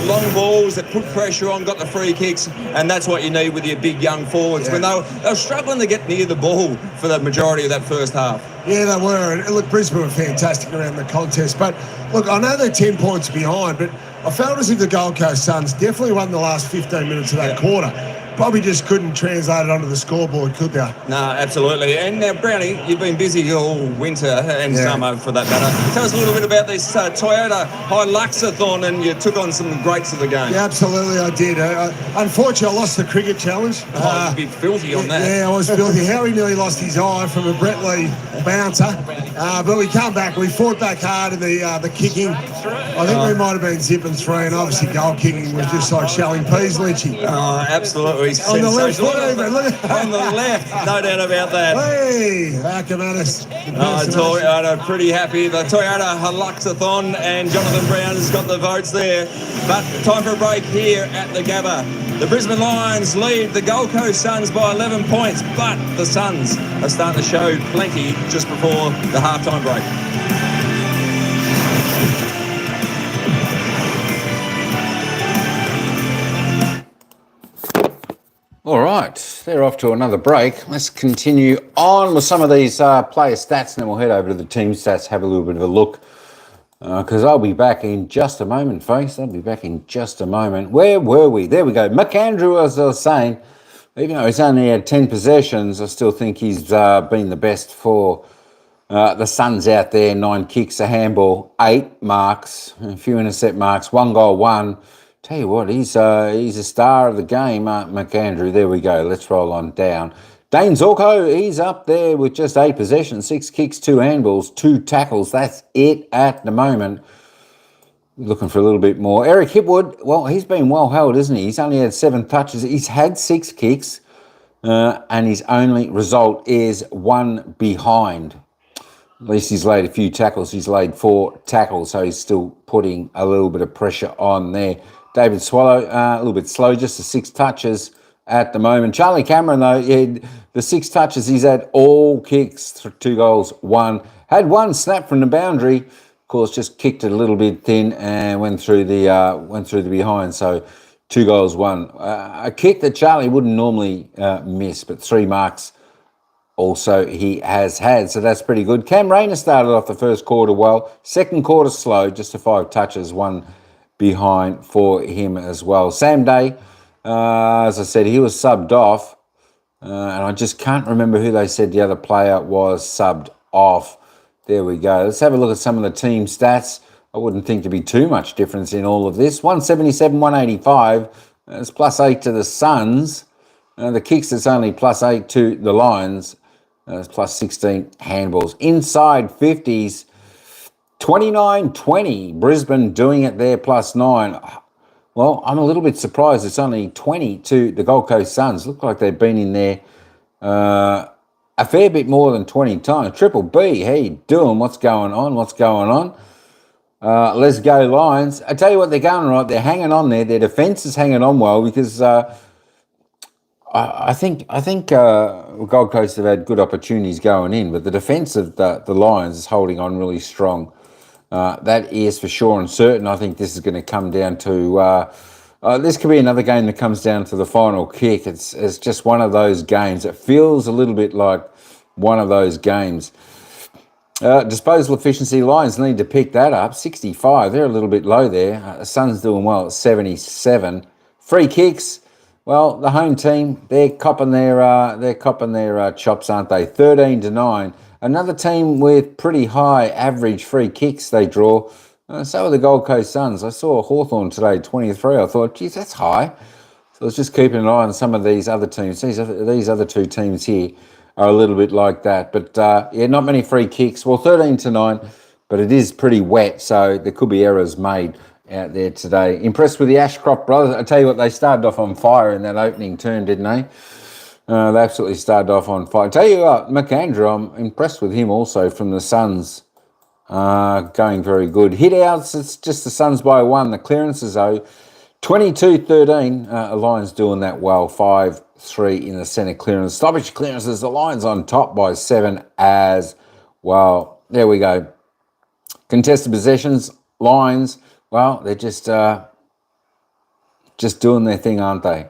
long balls that put pressure on, got the free kicks, and that's what you need with your big young forwards when they were struggling to get near the ball for the majority of that first half. Yeah, they were. And look, Brisbane were fantastic around the contest. But look, I know they're 10 points behind, but I felt as if the Gold Coast Suns definitely won the last 15 minutes of that quarter. Probably just couldn't translate it onto the scoreboard, could they? No, absolutely. And now, Brownie, you've been busy all winter and summer for that matter. Tell us a little bit about this Toyota Hiluxathon, and you took on some greats of the game. Yeah, absolutely, I did. Unfortunately, I lost the cricket challenge. You'd be filthy on that. Yeah, I was filthy. Harry nearly lost his eye from a Brett Lee bouncer. But we come back. We fought back hard in the kicking. I think we might have been zipping through, and obviously goal kicking was just like shelling peas, Lynchy. Oh, absolutely. On the left foot, even. Look at on the left, no doubt about that. Hey, Ackermanis. Toyota pretty happy. The Toyota Hiluxathon, and Jonathan Brown has got the votes there. But time for a break here at the Gabba. The Brisbane Lions lead the Gold Coast Suns by 11 points, but the Suns are starting to show plenty just before the halftime break. All right, they're off to another break. Let's continue on with some of these player stats, and then we'll head over to the team stats, have a little bit of a look, because I'll be back in just a moment, folks. I'll be back in just a moment. Where were we? There we go. McAndrew, as I was saying, even though he's only had 10 possessions, I still think he's been the best for the Suns out there. 9 kicks, a handball, 8 marks, a few intercept marks, 1 goal, 1. Tell you what, he's a star of the game, McAndrew. There we go. Let's roll on down. Dane Zorko, he's up there with just 8 possessions, 6 kicks, 2 handballs, 2 tackles. That's it at the moment. Looking for a little bit more. Eric Hipwood, well, he's been well held, isn't he? He's only had 7 touches. He's had 6 kicks, and his only result is 1 behind. At least he's laid a few tackles. He's laid 4 tackles, so he's still putting a little bit of pressure on there. David Swallow, a little bit slow, just the 6 touches at the moment. Charlie Cameron, though, the 6 touches, he's had all kicks, 2 goals, 1. Had 1 snap from the boundary, of course, just kicked it a little bit thin and went through the behind. So 2 goals, 1. A kick that Charlie wouldn't normally miss, but 3 marks also he has had, so that's pretty good. Cam Rayner started off the first quarter well. Second quarter slow, just to 5 touches, 1 behind for him as well. Sam Day, as I said, he was subbed off, and I just can't remember who they said the other player was subbed off. There we go. Let's have a look at some of the team stats. I wouldn't think there'd be too much difference in all of this. 177, 185. It's +8 to the Suns. The kicks, it's only +8 to the Lions. It's +16 handballs. Inside 50s, 29-20. Brisbane doing it there, +9. Well, I'm a little bit surprised it's only 20 to the Gold Coast Suns. Look like they've been in there a fair bit more than 20 times. Triple B, how you doing? What's going on? What's going on? Let's go Lions. I tell you what, they're going right. They're hanging on there. Their defence is hanging on well because I think Gold Coast have had good opportunities going in, but the defence of the Lions is holding on really strong. That is for sure and certain. I think this is going to come down to this could be another game that comes down to the final kick. It's just one of those games. It feels a little bit like one of those games. Disposal efficiency, Lions need to pick that up. 65, they're a little bit low there. Suns doing well at 77. Free kicks, well, the home team, they're copping their chops, aren't they? 13-9. Another team with pretty high average free kicks they draw. So are the Gold Coast Suns. I saw Hawthorn today, 23. I thought, geez, that's high. So I was just keeping an eye on some of these other teams. These other 2 teams here are a little bit like that. But, yeah, not many free kicks. Well, 13-9, but it is pretty wet, so there could be errors made out there today. Impressed with the Ashcroft brothers. I tell you what, they started off on fire in that opening turn, didn't they? They absolutely started off on fire. I tell you what, McAndrew, I'm impressed with him also from the Suns. Going very good. Hit outs, it's just the Suns by 1. The clearances, though, 22-13. Lions doing that well. 5 3 in the centre clearance. Stoppage clearances, the Lions on top by 7 as well. There we go. Contested possessions, Lions, well, they're just doing their thing, aren't they?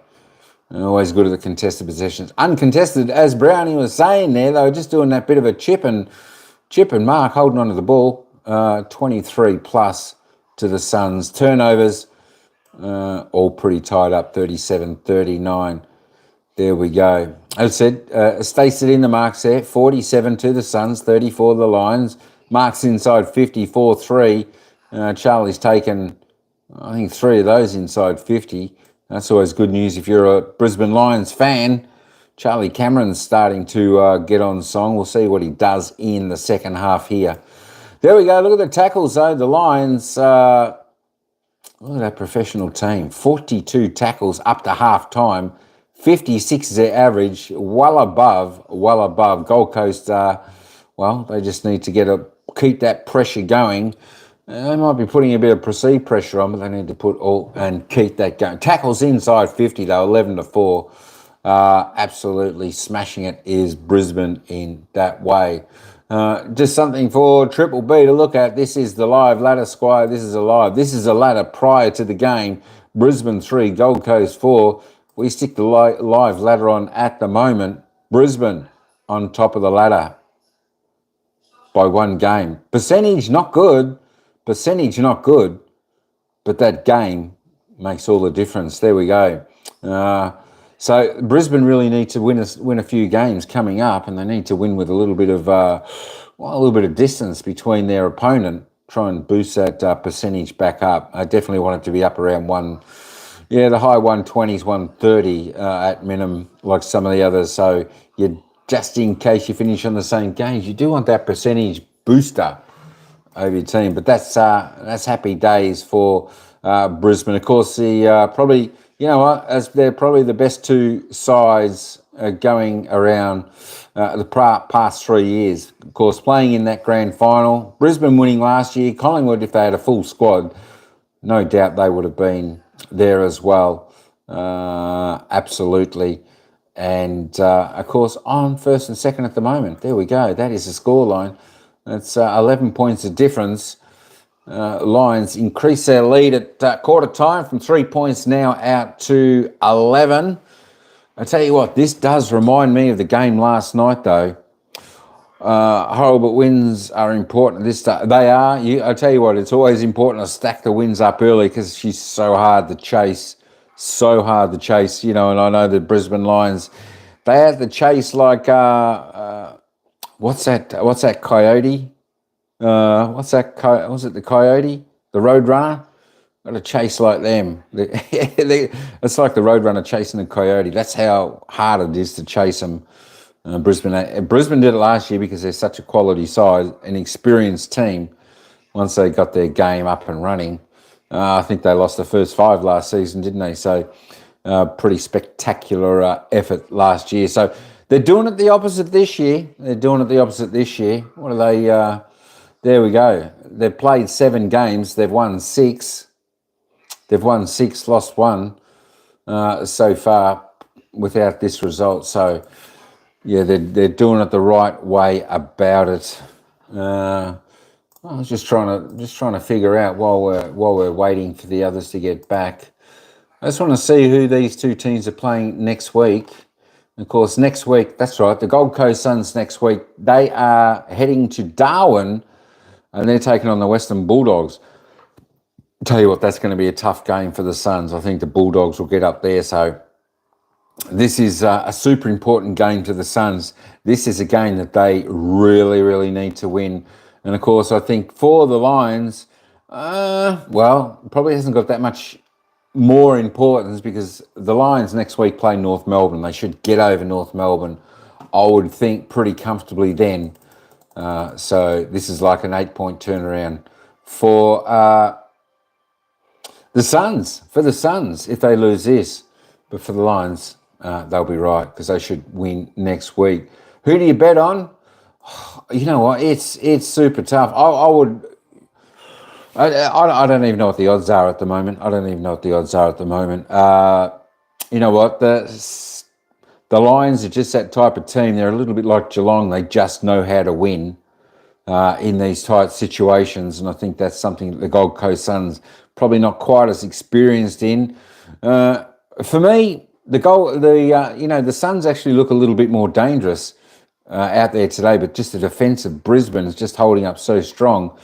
And always good at the contested possessions. Uncontested, as Brownie was saying there, they were just doing that bit of a chip and mark, holding onto the ball. 23 plus to the Suns. Turnovers, all pretty tied up, 37-39. There we go. As I said, Stacey in the marks there, 47 to the Suns, 34 to the Lions. Marks inside 54-3. Charlie's taken, I think, 3 of those inside 50. That's always good news if you're a Brisbane Lions fan. Charlie Cameron's starting to get on song. We'll see what he does in the second half here. There we go. Look at the tackles, though. The Lions, look at that professional team. 42 tackles up to half-time. 56 is their average. Well above. Gold Coast, well, they just need to keep that pressure going. They might be putting a bit of perceived pressure on, but they need to put all and keep that going. Tackles inside 50, though, 11-4. Absolutely smashing it is Brisbane in that way. Just something for Triple B to look at. This is the live ladder, Squire. This is a live. This is a ladder prior to the game. Brisbane 3, Gold Coast 4. We stick the live ladder on at the moment. Brisbane on top of the ladder by 1 game. Percentage not good, but that game makes all the difference. There we go. So Brisbane really need to win a few games coming up, and they need to win with a little bit of distance between their opponent. Try and boost that percentage back up. I definitely want it to be up around the high 120s, 130 at minimum, like some of the others. So just in case you finish on the same games, you do want that percentage booster over your team. But that's happy days for Brisbane. Of course, probably, you know what, as they're probably the best 2 sides going around the past 3 years. Of course, playing in that grand final. Brisbane winning last year. Collingwood, if they had a full squad, no doubt they would have been there as well. Absolutely. And, of course, on first and second at the moment. There we go. That is the scoreline. That's 11 points of difference. Lions increase their lead at quarter time from 3 points now out to 11. I tell you what, this does remind me of the game last night, though. Horrible wins are important. They are. I tell you what, it's always important to stack the wins up early because she's so hard to chase. You know, and I know the Brisbane Lions, they had to chase like what's that coyote? Was it the coyote? The Roadrunner? Got to chase like them. It's like the Roadrunner chasing a coyote. That's how hard it is to chase them. Brisbane did it last year because they're such a quality side, an experienced team. Once they got their game up and running, I think they lost the first 5 last season, didn't they? So pretty spectacular effort last year. So they're doing it the opposite this year. What are they? There we go. They've played 7 games. They've won 6. Lost 1 so far without this result. So yeah, they're doing it the right way about it. I was just trying to figure out while we're waiting for the others to get back. I just want to see who these 2 teams are playing next week. Of course, next week, that's right, the Gold Coast Suns next week, they are heading to Darwin and they're taking on the Western Bulldogs. I'll tell you what, that's going to be a tough game for the Suns. I think the Bulldogs will get up there. So this is a super important game to the Suns. This is a game that they really, really need to win. And, of course, I think for the Lions, probably hasn't got that much more importance because the Lions next week play North Melbourne. They should get over North Melbourne, I would think, pretty comfortably then. So this is like an 8-point turnaround for the Suns. For the Suns, if they lose this. But for the Lions, they'll be right because they should win next week. Who do you bet on? You know what? It's super tough. I don't even know what the odds are at the moment. You know what? the Lions are just that type of team. They're a little bit like Geelong. They just know how to win in these tight situations, and I think that's something that the Gold Coast Suns probably not quite as experienced in. For me, the Suns actually look a little bit more dangerous out there today, but just the defence of Brisbane is just holding up so strong.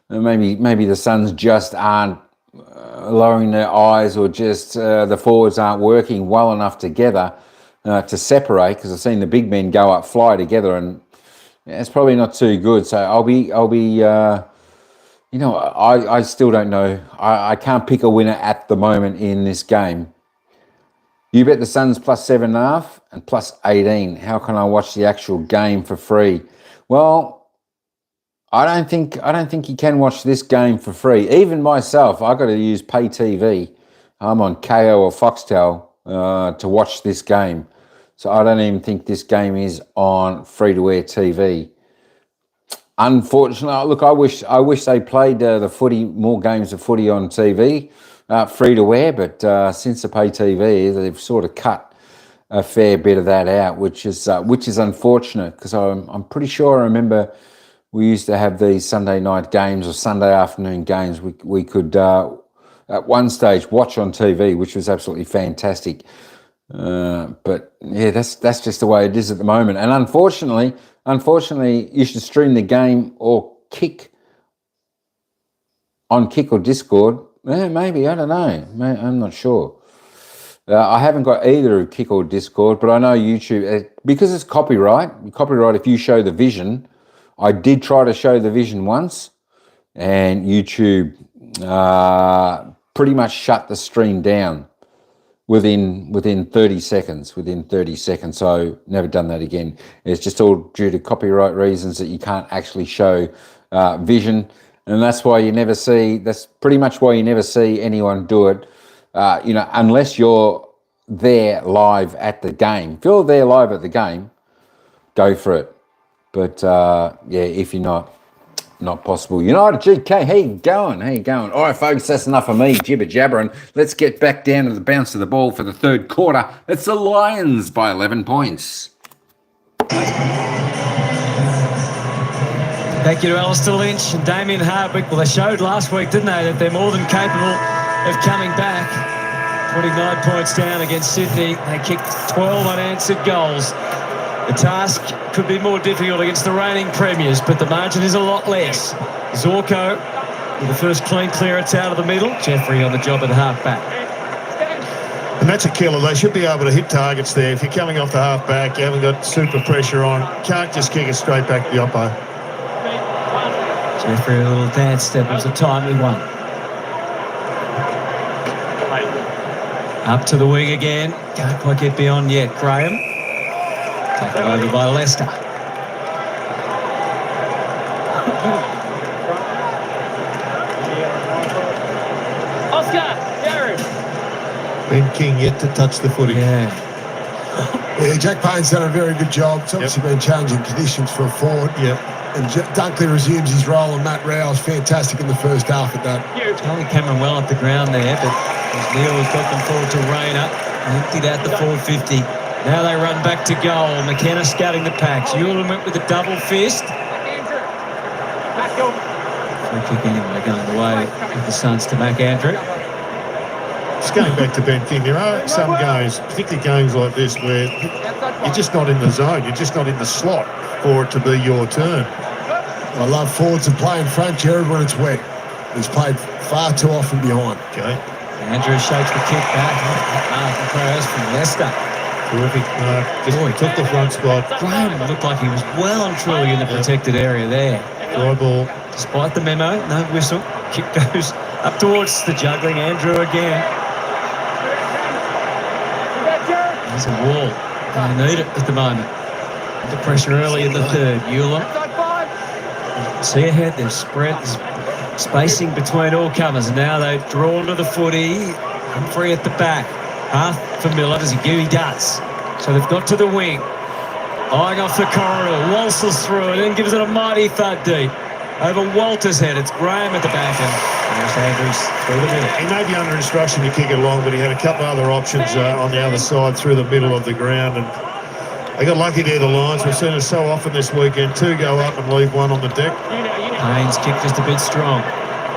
Maybe the Suns just aren't lowering their eyes, or just the forwards aren't working well enough together to separate, because I've seen the big men go up, fly together, and it's probably not too good. So I still don't know. I can't pick a winner at the moment in this game. You bet the Suns plus 7.5 and plus 18. How can I watch the actual game for free? Well, I don't think you can watch this game for free. Even myself, I got to use pay TV. I'm on KO or Foxtel to watch this game. So I don't even think this game is on free-to-air TV. Unfortunately, look, I wish they played more games of footy on TV, free-to-air. But since the pay TV, they've sort of cut a fair bit of that out, which is unfortunate, because I'm pretty sure I remember we used to have these Sunday night games or Sunday afternoon games we could at one stage watch on TV, which was absolutely fantastic. But yeah, that's just the way it is at the moment. And unfortunately, you should stream the game or Kick or Discord. Maybe, I don't know. I'm not sure. I haven't got either of Kick or Discord, but I know YouTube, because it's copyright if you show the vision. I did try to show the vision once, and YouTube pretty much shut the stream down within 30 seconds. So never done that again. It's just all due to copyright reasons that you can't actually show vision, and that's pretty much why you never see anyone do it, unless you're there live at the game. If you're there live at the game, go for it. But if you're not possible. United GK, how you going? All right, folks, that's enough of me jibber jabbering. Let's get back down to the bounce of the ball for the third quarter. It's the Lions by 11 points. Thank you to Alistair Lynch and Damien Hardwick. Well, they showed last week, didn't they, that they're more than capable of coming back. 29 points down against Sydney. They kicked 12 unanswered goals. The task could be more difficult against the reigning premiers, but the margin is a lot less. Zorko with the first clean clearance out of the middle. Jeffrey on the job at half-back. And that's a killer. They should be able to hit targets there. If you're coming off the half-back, you haven't got super pressure on, can't just kick it straight back to the oppo. Jeffrey, a little dance step. It was a timely one. Up to the wing again. Can't quite get beyond yet. Graham. Taken over by Leicester. Oscar, Jared. Ben King yet to touch the footy. Yeah, Jack Payne's done a very good job. It's obviously been challenging conditions for a forward. Yep. And Dunkley resumes his role, and Matt Rowe's fantastic in the first half at that. Charlie Cameron well up the ground there, but as Neil has got them forward to Rayner, emptied out the 450. Now they run back to goal. McKenna scouting the packs. Hewlin went with a double fist. Free kick anyway, going away with the Suns to McAndrew. Just going back to Ben King, there are some games, particularly games like this, where you're just not in the zone. You're just not in the slot for it to be your turn. I love forwards to play in front, Jared, when it's wet. He's played far too often behind. Okay. Andrew shakes the kick back. Martin Prayers from Leicester. Terrific. Just took the front spot. Graham looked like he was well and truly in the protected area there. Dry ball. Despite the memo, no whistle. Kick goes up towards the juggling Andrew again. There's a wall. They need it at the moment. The pressure early in the third. Euler. See ahead, there's spread, there's spacing between all comers. Now they've drawn to the footy. Humphrey at the back. Half for Miller. Does he go? He does. So they've got to the wing. Eyeing off the corridor. Walters through it and gives it a mighty thud deep. Over Walter's head. It's Graham at the back. And there's Andrews through the middle. He may be under instruction to kick it along, but he had a couple of other options on the other side through the middle of the ground. And They got lucky there, the Lions. We've seen it so often this weekend. 2 go up and leave 1 on the deck. Haynes kicked just a bit strong.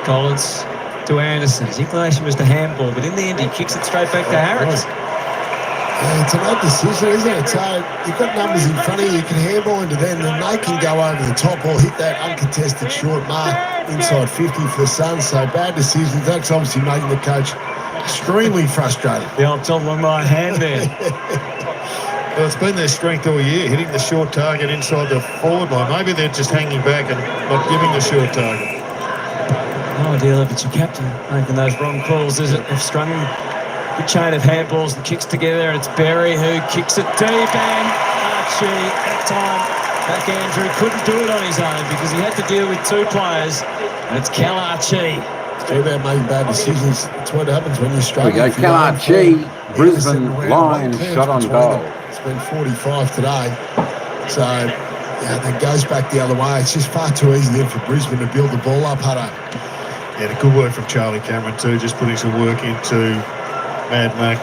Collins to Anderson. His inclination was to handball, but in the end he kicks it straight back to Harris. Yeah, it's an odd decision, isn't it? So you've got numbers in front of you. You can handball into them, and they can go over the top or hit that uncontested short mark inside 50 for the Suns. So bad decisions. That's obviously making the coach extremely frustrated. The old top of my hand there. Well, it's been their strength all year, hitting the short target inside the forward line. Maybe they're just hanging back and not giving the short target. No idea if it's your captain making those wrong calls, is it? They've strung a good chain of handballs and kicks together, and it's Berry who kicks it deep, and Archie, that time, back Andrew couldn't do it on his own because he had to deal with 2 players, and it's Cal Archie. It's all about making bad decisions. That's what happens when you're struggling. We go, Cal Archie, Brisbane Lions shot on goal. It's been 45 today. So, yeah, that goes back the other way. It's just far too easy then for Brisbane to build the ball up, Hutto. Yeah, good work from Charlie Cameron too, just putting some work into Mad Mac.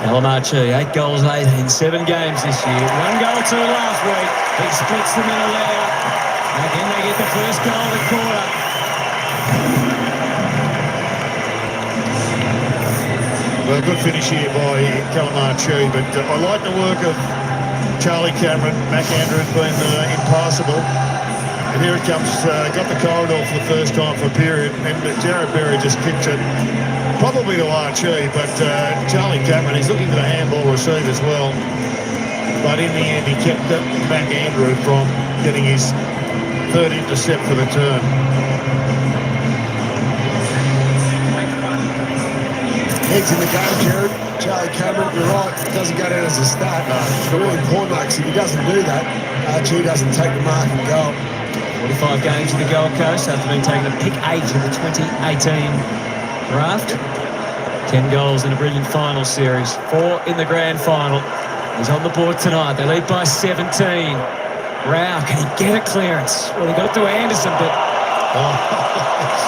Calamarchi, 8 goals, 8 in 7 games this year. 1 goal, 2 last week. He splits them in a layout. Again, they get the first goal of the quarter. Well, good finish here by Calamarchi, but I like the work of Charlie Cameron. Mac Andrew's been impassable. And here it comes, got the corridor for the first time for a period, and Jared Berry just kicked it probably to Archie, but Charlie Cameron, he's looking for the handball receive as well. But in the end, he kept Mac Andrew from getting his 3rd intercept for the turn. Heads in the game, Jared. Charlie Cameron, you're right, it doesn't go down as a start. It's really important, because if he doesn't do that, Archie doesn't take the mark and go. 45 games in the Gold Coast after being taken to pick 8 in the 2018 draft. 10 goals in a brilliant final series. 4 in the grand final. He's on the board tonight. They lead by 17. Rao, can he get a clearance? Well, he got to Anderson, but...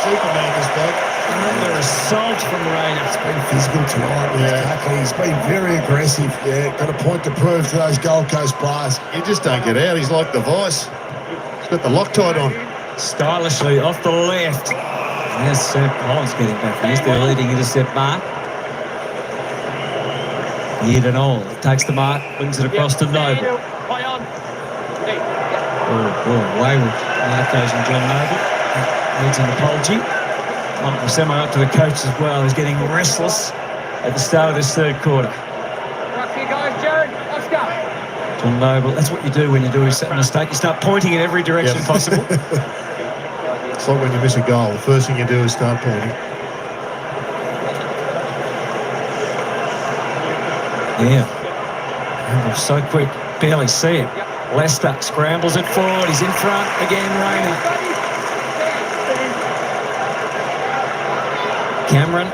Superman is back. Another assault from Rayner. It's been physical tonight. Yeah. He's been very aggressive. Yeah, got a point to prove to those Gold Coast players. He just don't get out. He's like the Vice. He's got the Loctite on. Stylishly off the left. There's Sam Collins getting back. He's their leading intercept mark. Yet and all. Takes the mark, brings it across to Noble. Wayward. On that occasion, John Noble needs an apology. Michael Semo up to the coach as well. He's getting restless at the start of this 3rd quarter. John Noble, that's what you do when you do a mistake. You start pointing in every direction possible. It's like when you miss a goal. The first thing you do is start pointing. Yeah. Noble's so quick, barely see it. Lester scrambles it forward. He's in front again, Rayner. Cameron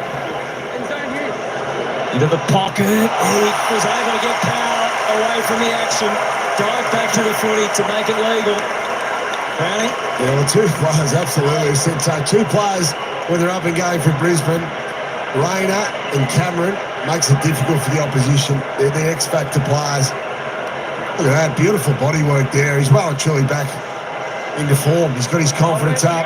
into the pocket. He was able to get power away from the action. Dive back to the footy to make it legal. Brownie? Yeah, well, 2 players, absolutely. So 2 players when they're up and going for Brisbane. Rayner and Cameron makes it difficult for the opposition. They're the X-Factor players. Look at that, beautiful body work there. He's well and truly back into form. He's got his confidence up.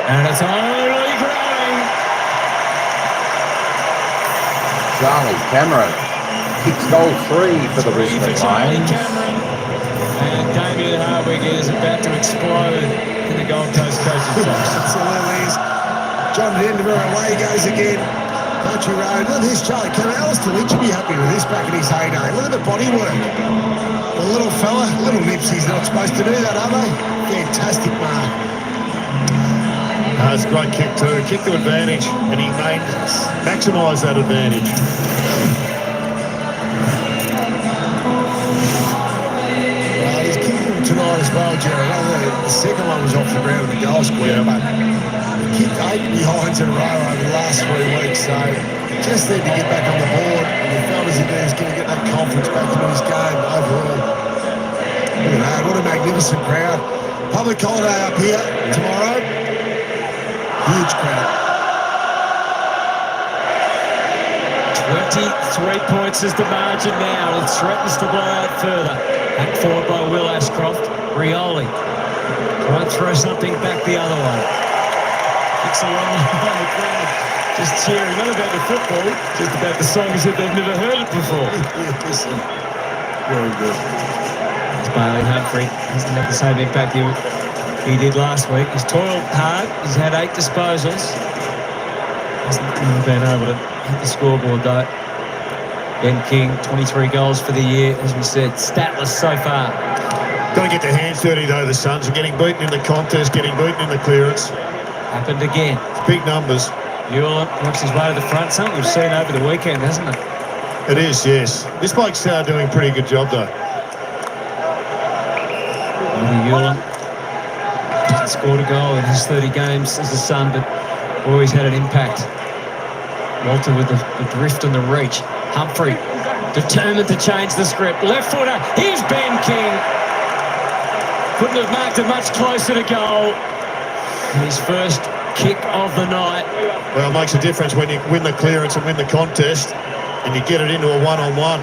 And it's only growing. Charlie Cameron kicks goal 3 for the Brisbane Lions. And Damien Hardwick is about to explode in the Gold Coast coach's box. Absolutely is. John Vandermeer away he goes again. Country Road. Look at this, Charlie Cameron. Alistair Lynch would be happy with this back in his heyday. Look at the body work. The little fella, little nips, he's not supposed to do that, are they? Fantastic mark. It's a great kick too. Kick to advantage, and he made maximise that advantage. He's kicking tonight as well, Jared. The second one was off the ground in the goal square, but he kicked 8 behinds in a row over the last 3 weeks, so just need to get back on the board, and he felt as if he was going to get that confidence back into his game overall. Look at that, what a magnificent crowd. Public holiday up here tomorrow. Huge crowd. 23 points is the margin now. It threatens to blow out further. Back forward by Will Ashcroft. Rioli trying to throw something back the other way. Kicks along the ground. Just cheering, not about the football, just about the song as if they've never heard it before. Very good. It's Bailey Humphrey doesn't have the same impact he did last week. He's toiled hard. He's had 8 disposals. Hasn't been able to hit the scoreboard though. Ben King, 23 goals for the year, as we said, statless so far. Got to get their hands dirty though, the Suns are getting beaten in the contest, getting beaten in the clearance. Happened again. It's big numbers. Hewlett works his way to the front. Something we've seen over the weekend, hasn't it? It is, yes. This bloke's doing a pretty good job though. Hewlett hasn't scored a goal in his 30 games as a Sun, but always had an impact. Walter with the drift and the reach. Humphrey determined to change the script. Left footer. Here's Ben King. Couldn't have marked it much closer to goal. His first kick of the night. Well, it makes a difference when you win the clearance and win the contest and you get it into a one-on-one.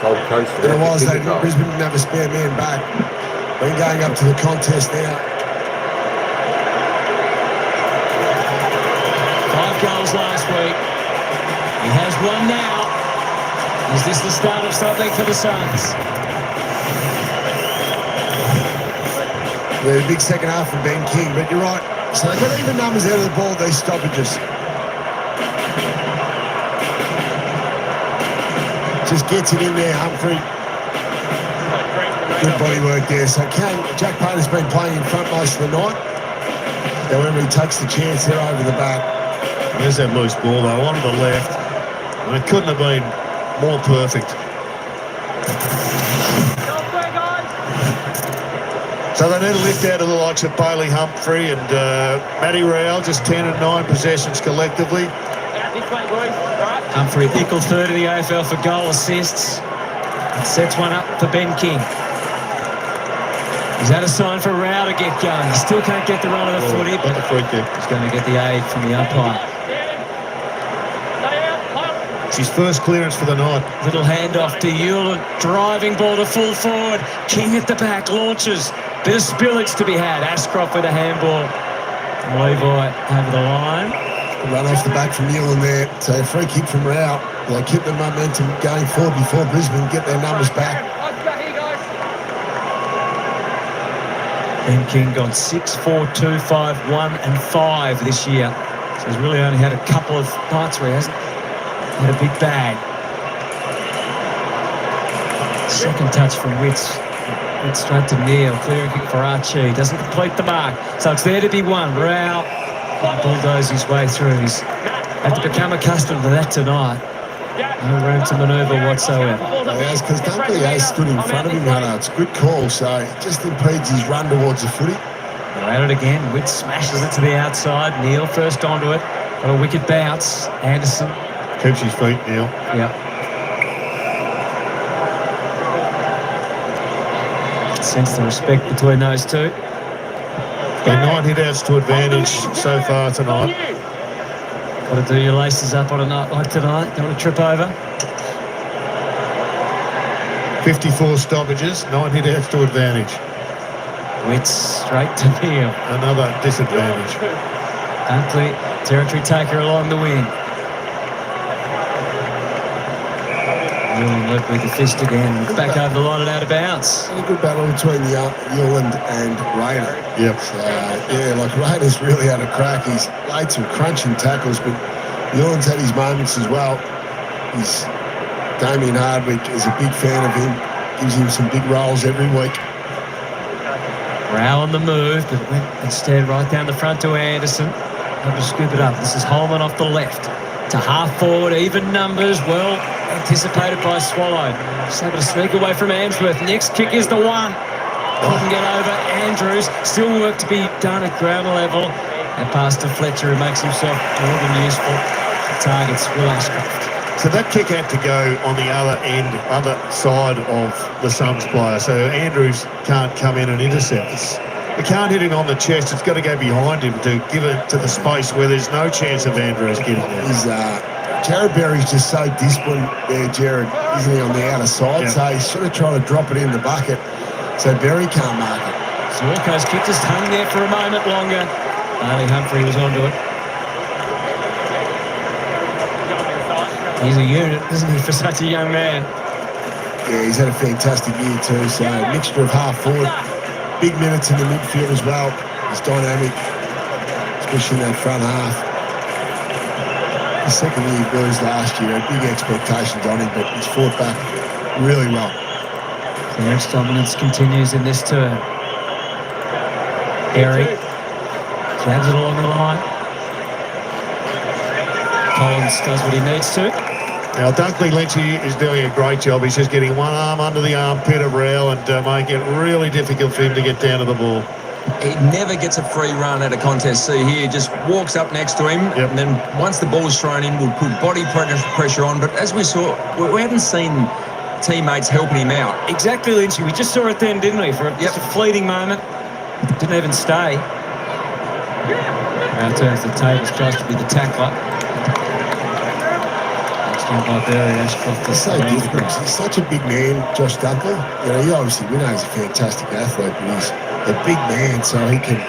Gold Coast. It was, Brisbane didn't have a spare man back. Been going up to the contest now. 5 goals last week. He has one now. Is this the start of something for the Suns? Yeah, a big second half from Ben King, but you're right. So they've got even numbers out of the ball, these stoppages. Just gets it in there, Humphrey. Good body work there. So Jack Payne's been playing in front most of the night. However, he takes the chance there over the back. There's that loose ball though, on the left. And it couldn't have been more perfect. So they need a lift out of the likes of Bailey Humphrey and Matty Real, just 10 and 9 possessions collectively. Humphrey equal third of the AFL for goal assists. Sets one up for Ben King. Is that a sign for Rao to get going? He still can't get the run of the footy, but he's going to get the aid from the umpire. It's his first clearance for the night. Little handoff to Hewlett, driving ball to full forward. King at the back, launches. Bit of spillage to be had. Ashcroft with a handball. Levi over the line. Run off the back from Newland there. So a free kick from Rao. They keep the momentum going forward before Brisbane get their numbers back. Ben King got 6, 4, 2, 5, 1 and 5 this year. So he's really only had a couple of nights where he hasn't had a big bag. Second touch from Witts. Witts straight to Neil. Clearing kick for Archie. Doesn't complete the mark. So it's there to be won. Rao bulldoze his way through. He's had to become accustomed to that tonight. No room to manoeuvre whatsoever. Yes, because Dunkley has stood in front of him, Hunter. It's a good call, so it just impedes his run towards the footy. They're at it again. Witts smashes it to the outside. Neil first onto it. Got a wicked bounce. Anderson keeps his feet, Neil. Yeah. Sense the respect between those two. They're 9 hit-outs to advantage so far tonight. Got to do your laces up on a night like tonight. Don't want to trip over. 54 stoppages, 9 hit-outs to advantage. Witts straight to Neil. Another disadvantage. Dunkley, territory taker along the wing. Newland led with the fist again. Back over the line and out of bounds. A good battle between Newland and Rayner. Yep. Yeah, like Rayner's really had a crack. He's laid some crunching tackles, but Newland's had his moments as well. Damien Hardwick is a big fan of him. Gives him some big rolls every week. Rao on the move, but went instead right down the front to Anderson. Able to scoop it up. This is Holman off the left. To half forward, even numbers, well anticipated by Swallow. Just able to sneak away from Answorth. Next kick is the one. Couldn't get over Andrews. Still work to be done at ground level. And pass to Fletcher, who makes himself more than useful. Targets Will Ashcroft. So that kick had to go on the other end, other side of the Suns player. So Andrews can't come in and intercept this. It can't hit him on the chest. It's got to go behind him to give it to the space where there's no chance of Andrews getting there. He's Jared Berry's just so disciplined there, Jared, isn't he, on the outer side? So he's sort of trying to drop it in the bucket so Berry can't mark it. So Wilco's kick just hung there for a moment longer. Bailey Humphrey was onto it. He's a unit, isn't he, for such a young man? Yeah, he's had a fantastic year too. So a mixture of half forward, big minutes in the midfield as well. He's dynamic, especially in that front half. The second year Blues last year had big expectations on him, but he's fought back really well. The Reds' dominance continues in this turn. Berry grabs it along the line. Collins does what he needs to. Now, Dunkley Lynchy is doing a great job. He's just getting one arm under the armpit of Rao and making it really difficult for him to get down to the ball. He never gets a free run at a contest. See here, just walks up next to him, and then once the ball's thrown in, we'll put body pressure on. But as we saw, we haven't seen teammates helping him out. Exactly, Lynchy. We just saw it then, didn't we? For just a fleeting moment. Didn't even stay. Now turns the tables, tries to be the tackler. By Barry Ashcroft. He's so different. He's such a big man, Josh Dunkley. You know, he obviously, we know he's a fantastic athlete, but he's a big man, so he can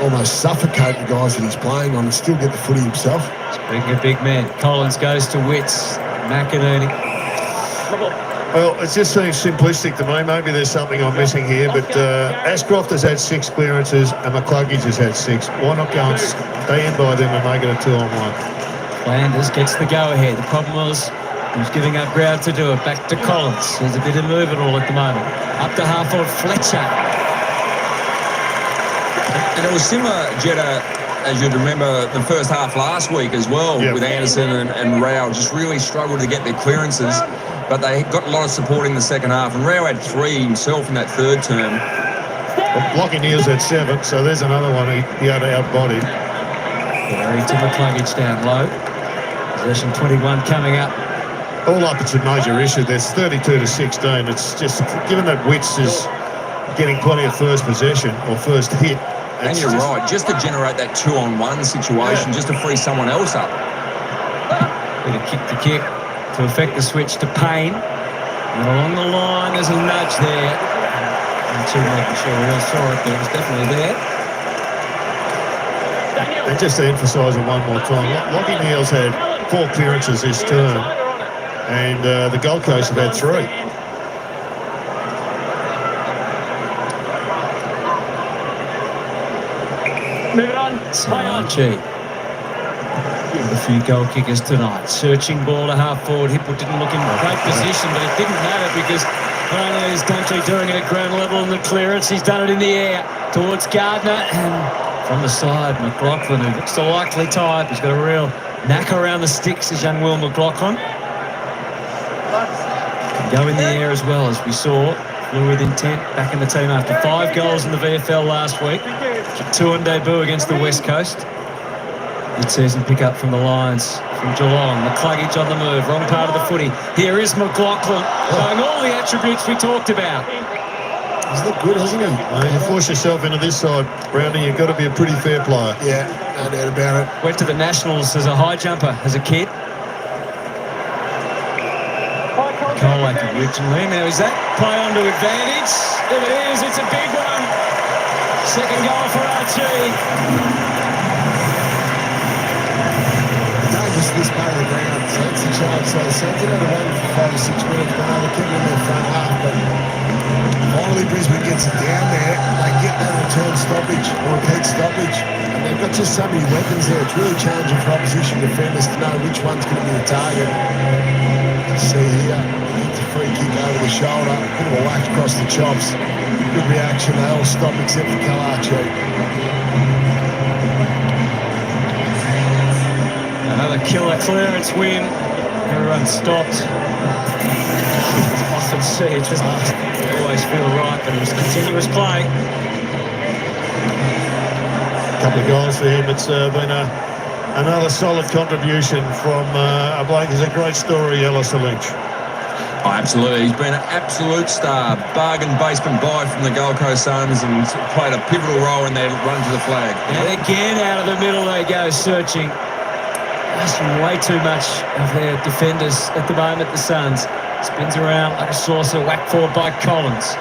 almost suffocate the guys that he's playing on and still get the footy himself. Speaking of big man, Collins goes to Witts. McInerney. Well, it just seems simplistic to me. Maybe there's something I'm missing here, but Ashcroft has had 6 clearances and McCluggage has had 6. Why not go and stand by them and make it a 2-on-1? Landers gets the go-ahead. The problem was he was giving up ground to do it. Back to Collins. There's a bit of movement all at the moment. Up to half-forward Fletcher. And it was similar, Jetta, as you'd remember, the first half last week as well, with Anderson and Rao just really struggled to get their clearances, but they got a lot of support in the second half. And Rao had 3 himself in that third term. Well, Lockie Neal's had 7, so there's another one he had outbodied. Barry to McCluggage down low. Possession 21 coming up. All up, it's a major issue. There's 32-16. It's just, given that Witts is getting plenty of first possession or first hit. And you're right, just to generate that 2-on-1 situation, just to free someone else up. Bit of kick to kick to affect the switch to Payne. And along the line, there's a nudge there. I'm not making sure we all saw it, but it was definitely there. And just to emphasise it one more time, Lockie Neal's had 4 clearances this term, and the Gold Coast have had 3. Move it on. Archie. A few goal kickers tonight. Searching ball to half forward. Hipple didn't look in great position, but it didn't matter because not only is Dunkley doing it at ground level in the clearance, he's done it in the air towards Gardner, and from the side, McLaughlin, who looks the likely type. He's got a real knack around the sticks, as young Will McLaughlin. Can go in the air as well, as we saw. Flew with intent, back in the team after 5 goals in the VFL last week. 2-on debut against the West Coast. Mid-season pick-up from the Lions from Geelong. McCluggage on the move, wrong part of the footy. Here is McLaughlin, showing all the attributes we talked about. He's looked good, hasn't he? You force yourself into this side, Brownie, you've got to be a pretty fair player. Yeah, no doubt about it. Went to the Nationals as a high jumper as a kid. Colac originally. Now is that play on to advantage? If it is, it's a big one. Second goal for Archie. Dangerous this part of the ground. So it's a chance. So Santon had a run for 5 or 6 minutes, but they kept in their front half. But finally Brisbane gets it down there. They get that return stoppage or repeat stoppage. And they've got just so many weapons there. It's really challenging for opposition defenders to know which one's going to be the target. See here, it's a free kick over the shoulder, a bit of a whack across the chops. Good reaction, they all stop except for Kalachi. Another killer clearance win. Everyone stopped. Often see it doesn't always feel right, but it was continuous play. A couple of goals for him. It's been another solid contribution from a bloke who's a great story, Alistair Lynch. Oh, absolutely. He's been an absolute star. Bargain basement buy from the Gold Coast Suns and played a pivotal role in their run to the flag. And again, out of the middle they go, searching. asking way too much of their defenders at the moment, the Suns. Spins around like a saucer, whacked forward by Collins.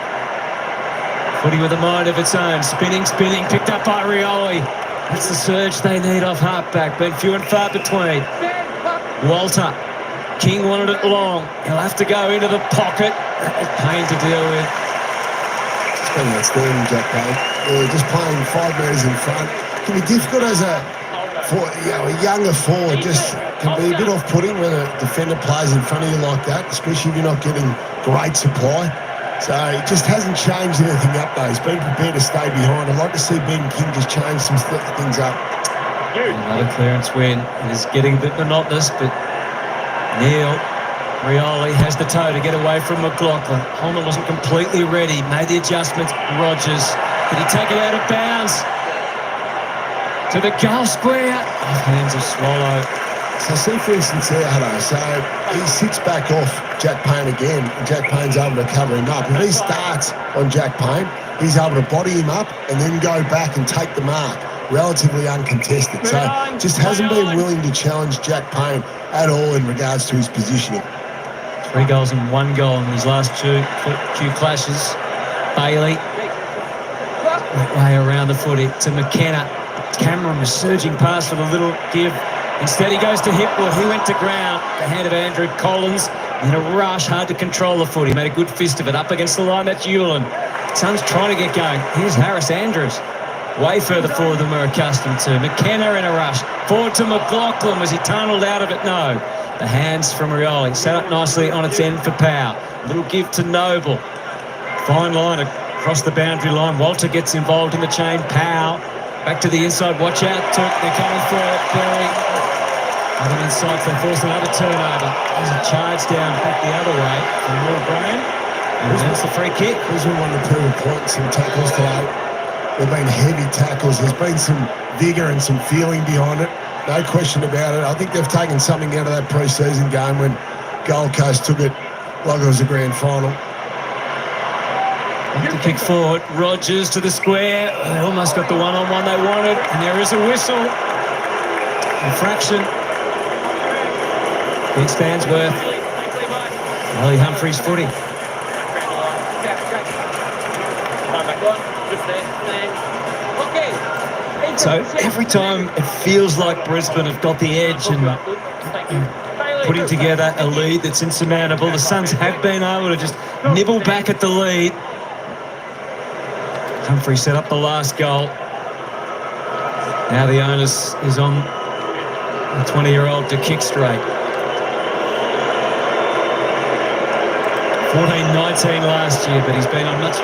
Footy with a mind of its own, spinning, picked up by Rioli. That's the surge they need off halfback, been few and far between. Walter, King wanted it long. He'll have to go into the pocket. Pain to deal with. It's been outstanding, Jack Payne. Yeah, just playing 5 metres in front. Can be difficult as a younger forward. Just can be a bit off-putting when a defender plays in front of you like that, especially if you're not getting great supply. So he just hasn't changed anything up though. He's been prepared to stay behind. I'd like to see Ben King just change some things up. Another clearance win. It is getting a bit monotonous, but Neil Rioli has the toe to get away from McLaughlin. Holman wasn't completely ready. Made the adjustments. Rogers. Did he take it out of bounds? To the goal square. Off hands of Swallow. So see, for instance, there, Hutto, so he sits back off Jack Payne again, and Jack Payne's able to cover him up. If he starts on Jack Payne, he's able to body him up and then go back and take the mark, relatively uncontested. So just hasn't been willing to challenge Jack Payne at all in regards to his positioning. 3 goals and 1 goal in his last 2 Q clashes. Bailey, that way around the footy to McKenna. Cameron was surging past for the little give. Instead, he goes to Hipwood. He went to ground. The hand of Andrew Collins. In a rush, hard to control the foot. He made a good fist of it. Up against the line, that's Hewlin. Suns trying to get going. Here's Harris Andrews. Way further forward than we're accustomed to. McKenna in a rush. Forward to McLaughlin. Was he tunnelled out of it? No. The hands from Rioli. Set up nicely on its end for Powell. Little give to Noble. Fine line across the boundary line. Walter gets involved in the chain. Powell. Back to the inside. Watch out, Took. They're coming for it. Berry. Other inside, they force another turnover. There's a charge down back the other way from Will Graham. And that's the free kick. Brisbane won the 2 points, some tackles today. They've been heavy tackles. There's been some vigour and some feeling behind it. No question about it. I think they've taken something out of that pre-season game when Gold Coast took it like it was a grand final. To kick forward, Rogers to the square. They almost got the one-on-one they wanted, and there is a whistle. Infraction. Big Stansworth. Ali Humphries footy. So every time it feels like Brisbane have got the edge and putting together a lead that's insurmountable, the Suns have been able to just nibble back at the lead. Humphrey set up the last goal. Now the onus is on the 20-year-old to kick straight. 14-19 last year, but he's been a much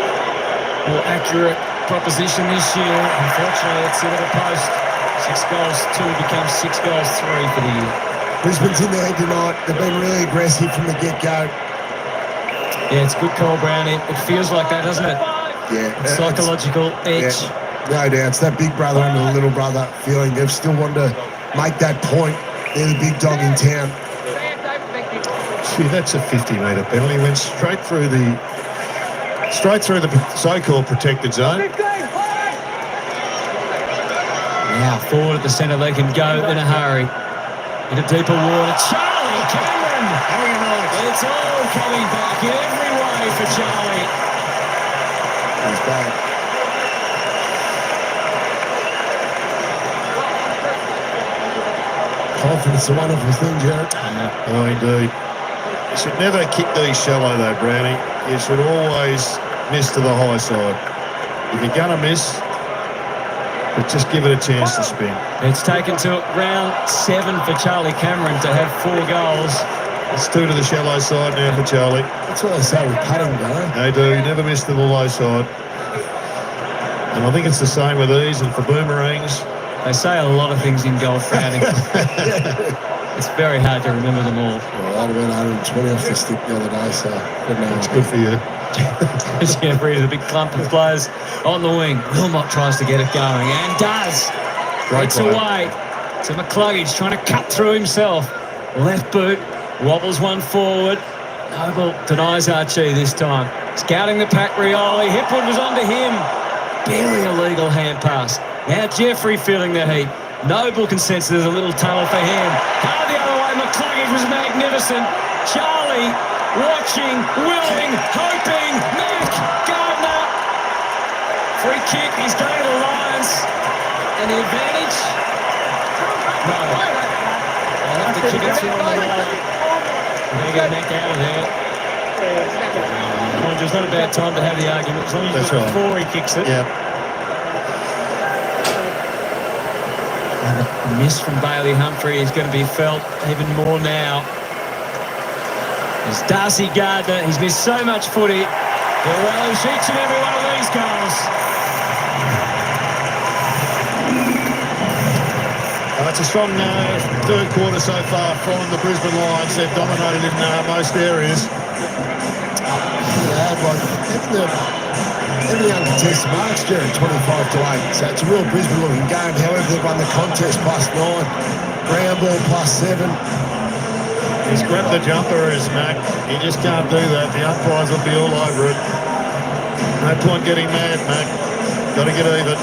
more accurate proposition this year. Unfortunately, it's into the post. 6 goals 2 becomes 6 goals 3 for the year. Brisbane's in their head tonight. They've been really aggressive from the get-go. Yeah, it's good call, Brownie. It feels like that, doesn't it? Yeah. Psychological edge. Yeah, no doubt. It's that big brother and the little brother feeling. They've still wanted to make that point. They're the big dog in town. Gee, that's a 50-metre penalty. Went straight through the so-called protected zone. Now forward at the centre, they can go in a hurry. Into deeper water. Charlie Cameron. It's all coming back every way for Charlie. He's back. Confidence is a wonderful thing, Jared. Oh, indeed. You should never kick these shallow, though, Brownie. You should always miss to the high side. If you're going to miss, but just give it a chance to spin. It's taken to round 7 for Charlie Cameron to have 4 goals. It's 2 to the shallow side now for Charlie. That's what they say with putting, though. They do. You never miss to the low side. And I think it's the same with these and for boomerangs. They say a lot of things in golf, Browning. It's very hard to remember them all. Well, I'd have been 120 off the stick the other day, so it's good for you. Jeffrey, the big clump of players on the wing. Wilmot tries to get it going and does. It's away to McCluggage trying to cut through himself. Left boot, wobbles one forward. Noble denies Archie this time. Scouting the pack, Rioli. Hipwood was onto him. Barely a legal hand pass. Now Jeffrey feeling the heat. Noble consensus, there's a little tunnel for him. Oh, the other way, McCluggage was magnificent. Charlie, watching, willing, hoping, Mac, Gardner. Free kick, he's going to the Lions. And the advantage? No. They'll have to kick it through on the right. There you go, Mac out of there. It's not a bad time to have the argument, as long as he's got it before he kicks it. Yeah. And the miss from Bailey Humphrey is going to be felt even more now. There's Darcy Gardner. He's missed so much footy. He'll relish each and every one of these goals. It's a strong third quarter so far from the Brisbane Lions. They've dominated in most areas. Every uncontested marks, Jared, 25-8. So it's a real Brisbane-looking game. However, they've won the contest +9, ground ball +7. He's grabbed the jumper as Mac. You just can't do that. The umpires will be all over it. No point getting mad, Mac. Got to get even.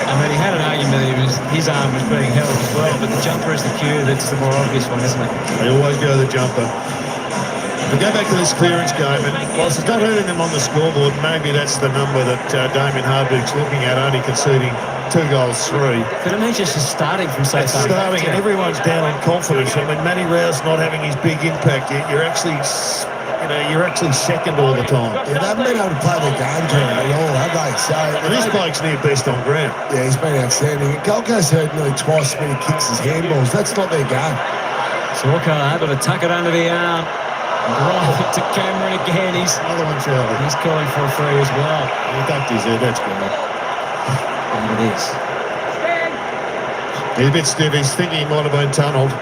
I mean, he had an argument that his arm was being held as well, but the jumper is the cue that's the more obvious one, isn't it? They always go the jumper. We go back to this clearance game, and whilst it's not hurting them on the scoreboard, maybe that's the number that Damien Hardwick's looking at, only conceding 2 goals 3. But I mean, just starting from so far. Starting, and everyone's down on confidence. I mean, Matty Rouse not having his big impact yet. You're actually second all the time. Yeah, they haven't been able to play their game, Jerry, at all, have they? So, and this bloke's near best on ground. Yeah, he's been outstanding. Gold Coast had nearly twice as many kicks as handballs. That's not their game. Sorko able to tuck it under the arm. Right to Cameron again. He's another one, Charlie. He's calling for a free as well. He ducked his head. That's good. And it is. He's a bit stiff. He's thinking he might have been tunnelled.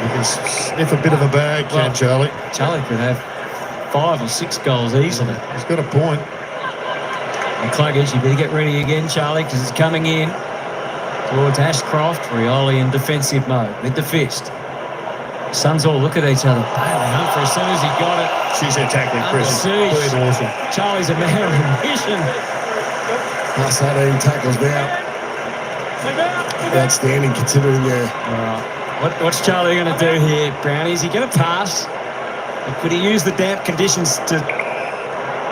You can sniff a bit of a bag, can Charlie? Charlie could have 5 or 6 goals easily. He's got a point. And Cluggage, you better get ready again, Charlie, because it's coming in towards Ashcroft. Rioli in defensive mode with the fist. Suns all look at each other. Bailey Humphrey, as soon as he got it. She's attacking Chris. Awesome. Charlie's a man of mission. Plus 18 tackles now. Outstanding considering there. What's Charlie going to do here, Brownie? Is he going to pass? Or could he use the damp conditions to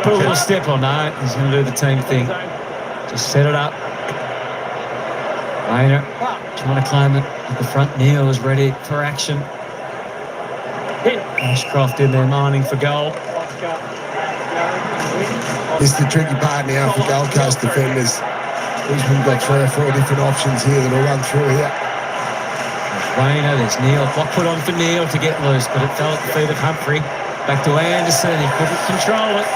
put a little step on? No, he's going to do the team thing. Just set it up. Rayner trying to claim it at the front. Neil is ready for action. Ashcroft in there mining for goal. This is the tricky part now for Gold Coast defenders. Brisbane got 3 or 4 different options here that will run through here. Rayner, there's Neil. Block put on for Neil to get loose, but it fell at the feet of Humphrey. Back to Anderson. He couldn't control it.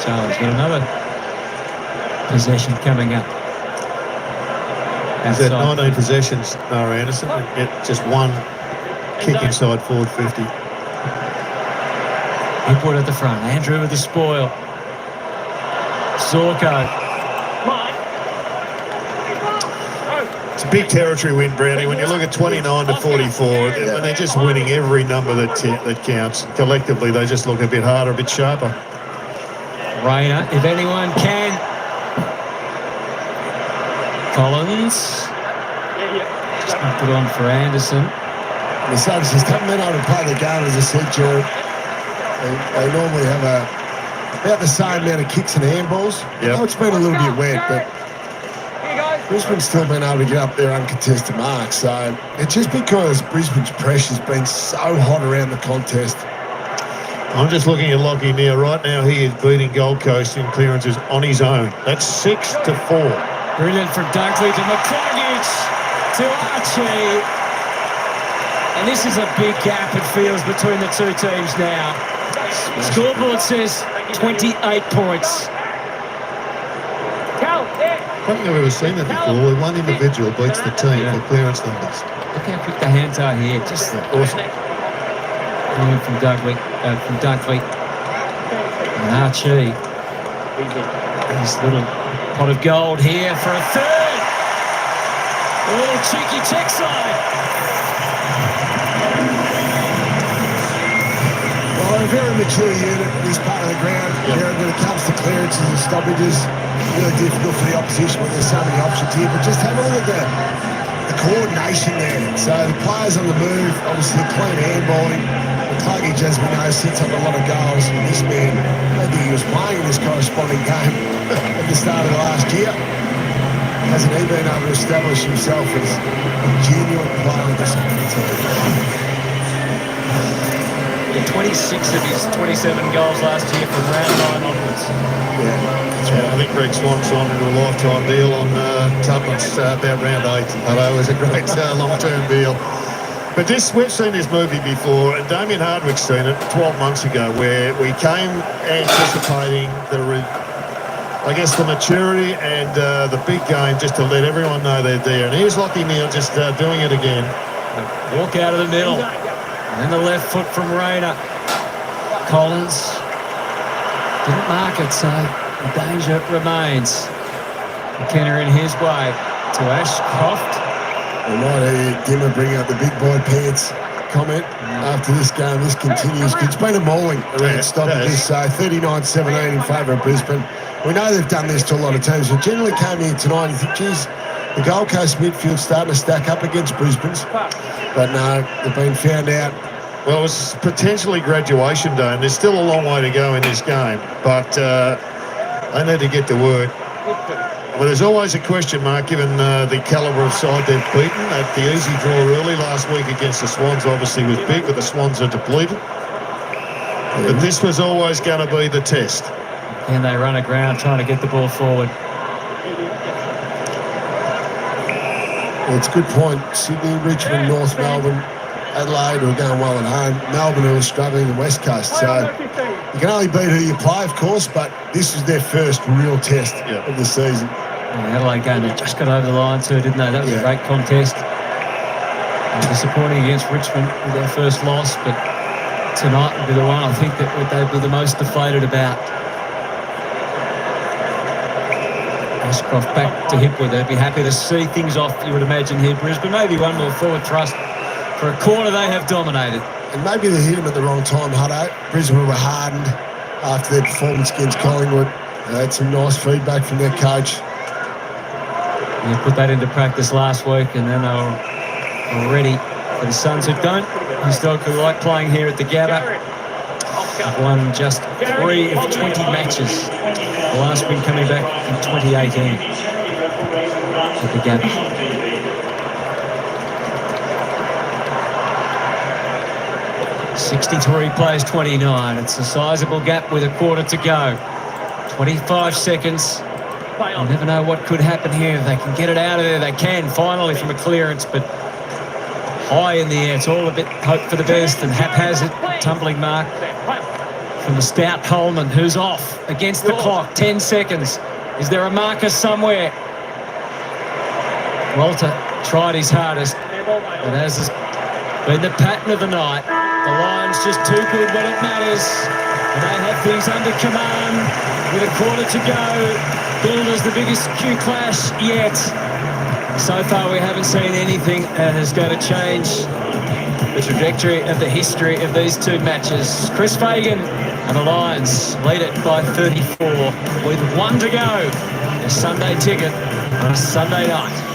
Charlie's got another possession coming up. He's had 19 possessions, Noah Anderson, and get just 1 kick inside forward 50. Hipwood at the front. Andrew with the spoil. Sorko. It's a big territory win, Brownie. When you look at 29 to 44, and they're just winning every number that counts. Collectively, they just look a bit harder, a bit sharper. Rayner, if anyone can. Collins. Just put on for Anderson. The Suns just haven't been able to play the game, as I said, Jared. They normally have about the same amount of kicks and handballs. Yep. I know it's been a little bit wet, but Brisbane's still been able to get up there uncontested marks. So it's just because Brisbane's pressure's been so hot around the contest. I'm just looking at Lockie Neal. Right now, he is beating Gold Coast in clearances on his own. That's 6 to 4. Brilliant from Dunkley to McCluggage to Archie. And this is a big gap, it feels, between the two teams now. Scoreboard says 28 points. I don't think I've ever seen that before, where one individual beats the team for clearance numbers. Look how quick the hands are here. Just awesome. Brilliant from Dunkley. And Archie. His little pot of gold here for a third. Oh, cheeky check slide. Well, very mature unit in this part of the ground. When it comes to clearances and stoppages, really difficult for the opposition when there's so many options here. But just have a look at the coordination there. So the players on the move, obviously clean handballing. The Cluggage, as we know, sets up a lot of goals. And this man, I think he was playing in this corresponding game at the start of the last year. Hasn't he been able to establish himself as a genuine player in this team? Yeah, 26 of his 27 goals last year from round 9 onwards. I think Greg Swan signed into a lifetime deal on Tubman's about round 8. It was a great long-term deal. But we've seen this movie before, and Damien Hardwick's seen it 12 months ago, where we came anticipating the maturity and the big game, just to let everyone know they're there. And here's Lockie Neal just doing it again. Walk out of the middle. And then the left foot from Rayner. Collins didn't mark it, so the danger remains. McKenna in his way to Ashcroft. We might hear Dimmer bring up the big boy pants comment after this game. This continues. It's been a mauling around stoppages, so 39-17 in favour of Brisbane. We know they've done this to a lot of teams. We generally came here tonight and think, geez, the Gold Coast midfield's starting to stack up against Brisbane's. But no, they've been found out. Well, it's potentially graduation day, and there's still a long way to go in this game. But they need to get to work. Well, there's always a question mark given the calibre of side they've beaten. At the easy draw early last week against the Swans obviously was big, but the Swans are depleted. But this was always going to be the test. And they run aground trying to get the ball forward. It's a good point. Sydney, Richmond, North Melbourne, Adelaide who are going well at home. Melbourne who are struggling in the West Coast. So you can only beat who you play, of course, but this is their first real test of the season. The Adelaide game, they just got over the line too, didn't they? That was a great contest. And disappointing against Richmond with their first loss, but tonight will be the one I think that they'd be the most deflated about. Ashcroft back to Hipwood. They'd be happy to see things off, you would imagine, here, Brisbane. Maybe one more forward thrust. For a quarter, they have dominated. And maybe they hit him at the wrong time, Hutto. Brisbane were hardened after their performance against Collingwood. They had some nice feedback from their coach. They put that into practice last week, and then they were ready for the Suns, who don't historically like playing here at the Gabba. They've won just 3 of 20 matches. The last win coming back in 2018 at the Gabba. 63 plays 29. It's a sizable gap with a quarter to go. 25 seconds. You never know what could happen here. If they can get it out of there, they can finally from a clearance, but high in the air. It's all a bit hope for the best and haphazard. Tumbling mark from the stout Coleman, who's off against the clock. 10 seconds. Is there a marker somewhere? Walter tried his hardest, but as has been the pattern of the night, the Lions just too good when it matters. And they have things under command with a quarter to go. Builders the biggest Q clash yet. So far we haven't seen anything that is going to change the trajectory of the history of these two matches. Chris Fagan and the Lions lead it by 34 with 1 to go. A Sunday ticket on a Sunday night.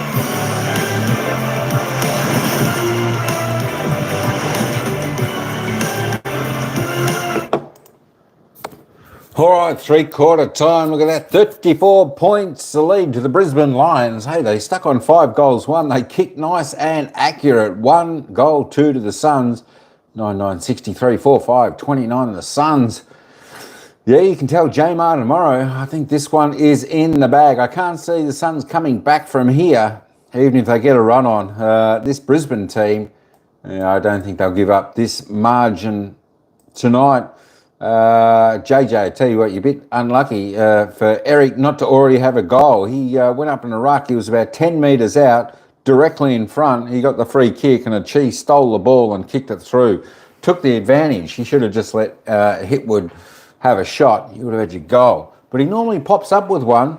All right, three-quarter time. Look at that, 34 points, the lead to the Brisbane Lions. Hey, they stuck on 5 goals, 1. They kicked nice and accurate. 1 goal, 2 to the Suns. 9-9, 63, 4-5, 29 the Suns. Yeah, you can tell J-Mar tomorrow. I think this one is in the bag. I can't see the Suns coming back from here, even if they get a run on. This Brisbane team, I don't think they'll give up this margin tonight. JJ, I tell you what, you're a bit unlucky for Eric not to already have a goal. He went up in a ruck. He was about 10 metres out, directly in front. He got the free kick, and Achie stole the ball and kicked it through. Took the advantage. He should have just let Hipwood have a shot. You would have had your goal. But he normally pops up with one.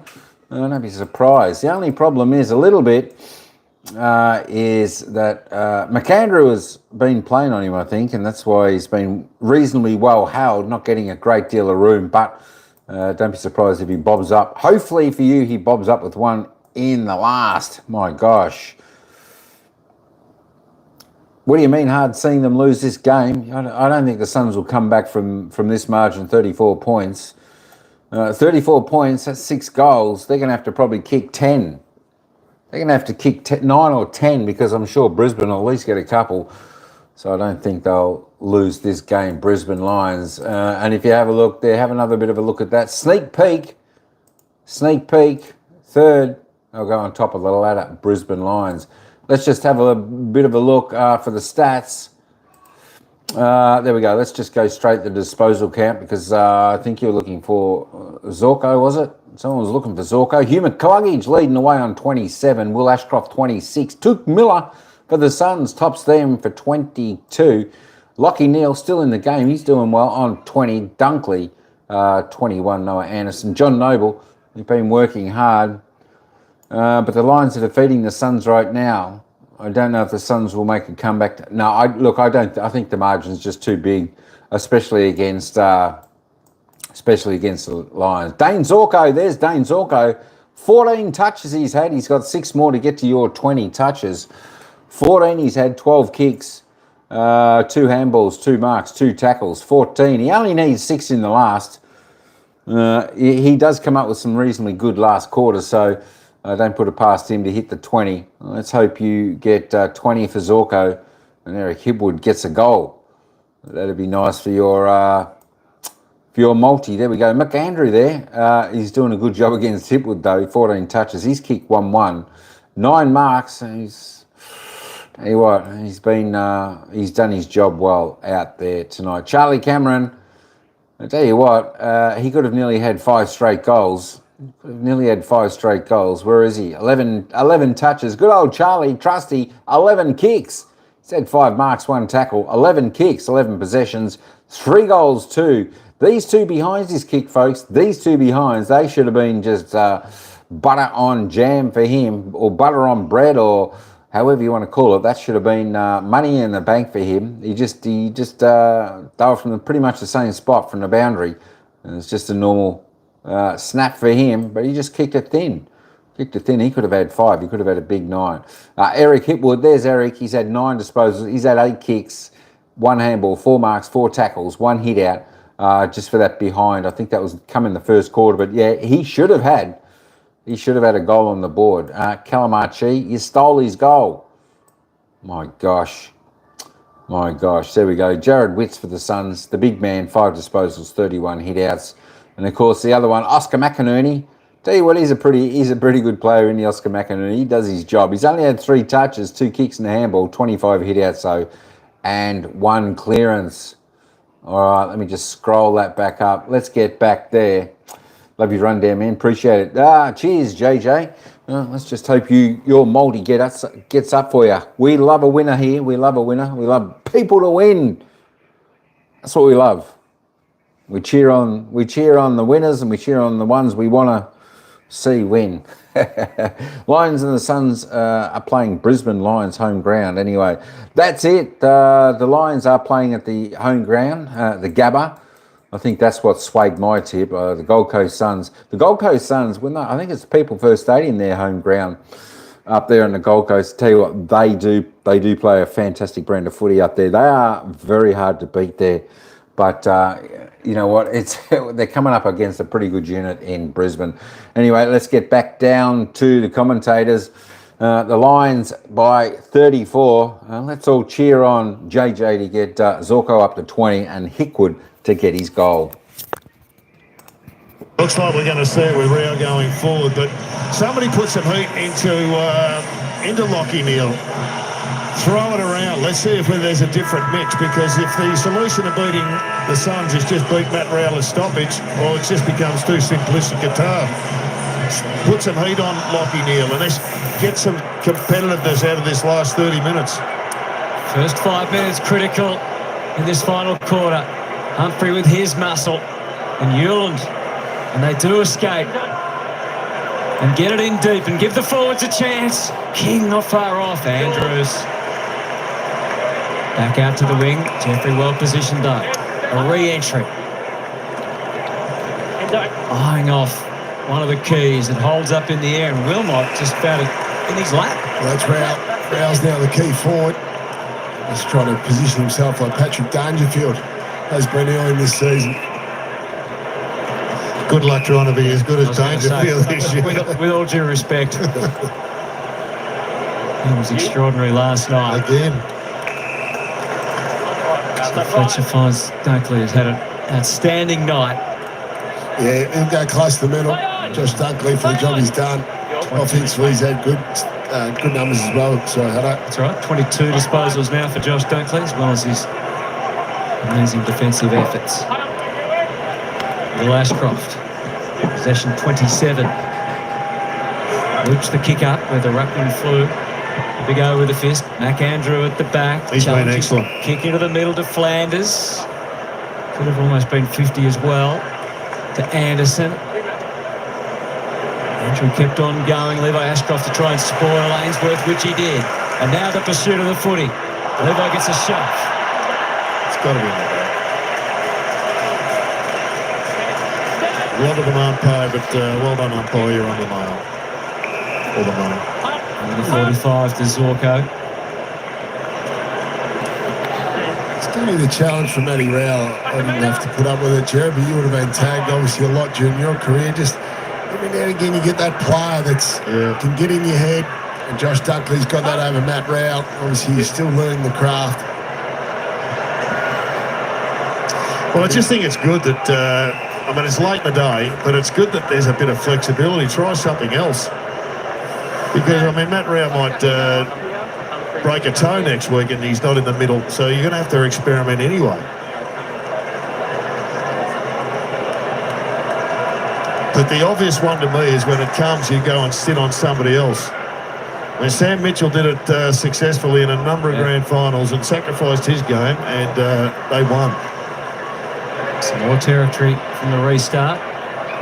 Don't be surprised. The only problem is a little bit, is that McAndrew has been playing on him, I think, and that's why he's been reasonably well held, not getting a great deal of room, but don't be surprised if he bobs up. Hopefully for you, he bobs up with one in the last. My gosh. What do you mean hard seeing them lose this game? I don't think the Suns will come back from this margin, 34 points. 34 points, that's 6 goals. They're going to have to probably kick 10. They're going to have to kick 9 or 10 because I'm sure Brisbane will at least get a couple. So I don't think they'll lose this game, Brisbane Lions. And if you have a look there, have another bit of a look at that. Sneak peek, third. They'll go on top of the ladder, Brisbane Lions. Let's just have a bit of a look for the stats. There we go. Let's just go straight to the disposal count because I think you're looking for Zorko, was it? Someone was looking for Zorko. Hugh McCluggage leading the way on 27. Will Ashcroft 26. Took Miller for the Suns, tops them for 22. Lockie Neal still in the game. He's doing well on 20. Dunkley 21. Noah Anderson. John Noble, he's been working hard. But the Lions are defeating the Suns right now. I don't know if the Suns will make a comeback. No, I don't. I think the margin's just too big, especially against the Lions. Dane Zorko, there's Dane Zorko. 14 touches he's had. He's got 6 more to get to your 20 touches. 14 he's had, 12 kicks, 2 handballs, 2 marks, 2 tackles, 14. He only needs 6 in the last. He does come up with some reasonably good last quarter, so don't put it past him to hit the 20. Let's hope you get 20 for Zorko and Eric Hipwood gets a goal. That'd be nice for your multi. There we go. McAndrew there. He's doing a good job against Hipwood though. 14 touches. He's kicked 1-1. 9 marks. Tell you what, he's done his job well out there tonight. Charlie Cameron, I tell you what, he could have nearly had 5 straight goals. Where is he? 11 touches. Good old Charlie, trusty, 11 kicks. He's had 5 marks, 1 tackle, 11 kicks, 11 possessions, 3 goals, 2. These 2 behinds his kick, folks. These 2 behinds, they should have been just butter on jam for him, or butter on bread, or however you want to call it. That should have been money in the bank for him. He just they were from pretty much the same spot from the boundary. And it's just a normal snap for him, but he just kicked it thin. He could have had 5. He could have had a big 9. Eric Hipwood, there's Eric. He's had 9 disposals. He's had 8 kicks, 1 handball, 4 marks, 4 tackles, 1 hit out, just for that behind. I think that was come in the first quarter, but yeah, he should have had a goal on the board. Calamachi, you stole his goal. My gosh. There we go. Jared Witts for the Suns, the big man, 5 disposals, 31 hit outs. And of course, the other one, Oscar McInerney. Tell you what, he's a pretty good player in the Oscar McInerney. He does his job. He's only had 3 touches, 2 kicks and a handball, 25 hit outs, and 1 clearance. All right, let me just scroll that back up. Let's get back there. Love your rundown, man. Appreciate it. Cheers, JJ. Let's just hope your multi gets up for you. We love a winner here. We love a winner. We love people to win. That's what we love. We cheer on the winners and we cheer on the ones we want to see win. Lions and the Suns are playing Brisbane Lions home ground. Anyway, that's it. The Lions are playing at the home ground, the Gabba. I think that's what swayed my tip. The Gold Coast Suns. The Gold Coast Suns, I think it's People First Stadium, their home ground up there in the Gold Coast. Tell you what, they do play a fantastic brand of footy up there. They are very hard to beat there. But you know what? They're coming up against a pretty good unit in Brisbane. Anyway, let's get back down to the commentators. The Lions by 34. Let's all cheer on JJ to get Zorko up to 20 and Hickwood to get his goal. Looks like we're going to see it with Rio going forward, but somebody put some heat into Lockie Neal. Throw it around. Let's see if there's a different mix, because if the solution of beating the Suns is just beat Matt Rowler's stoppage, or it just becomes too simplistic a task. Put some heat on Lockie Neal and let's get some competitiveness out of this last 30 minutes. First 5 minutes critical in this final quarter. Humphrey with his muscle and Yuland, and they do escape. and get it in deep and give the forwards a chance. King not far off. Andrews back out to the wing. Jeffrey well positioned though. A re-entry. Eyeing off one of the keys. It holds up in the air, and Wilmot just found it in his lap. Well, that's Rao's now the key forward. He's trying to position himself like Patrick Dangerfield has been early in this season. Good luck trying to be as good as Dangerfield this year. With all due respect. He was extraordinary last night. Again. So Fletcher finds Dunkley has had an outstanding night. Yeah, he'll go close to the middle. Josh Dunkley for the job he's done. Offensively, he's had good numbers as well. So that's right. 22 disposals now for Josh Dunkley, as well as his amazing defensive efforts. Will Ashcroft, possession 27. Loops the kick up where the ruckman flew. Big O with the fist. McAndrew at the back. He's been excellent. Kick into the middle to Flanders. Could have almost been 50 as well. To Anderson. Andrew kept on going. Levi Ashcroft to try and spoil Ainsworth, which he did. And now the pursuit of the footy. Levi gets a shot. It's got to be in the back. A lot of them aren't paid, but well done, umpire. You're on the nail. All the money. And the 45 to Zorko. it's going to be the challenge for Matty Rao. I didn't have to put up with it, Jared, but you would have been tagged obviously a lot during your career. Just every now and again you get that player that's can get in your head. And Josh Dunkley's got that over Matt Rao. Obviously he's still learning the craft. Well, I just think it's good that, I mean, it's late in the day, but it's good that there's a bit of flexibility. Try something else. Because, I mean, Matt Rao might break a toe next week and he's not in the middle, so you're going to have to experiment anyway. But the obvious one to me is when it comes, you go and sit on somebody else. When Sam Mitchell did it successfully in a number of grand finals and sacrificed his game, and they won. Some more territory from the restart.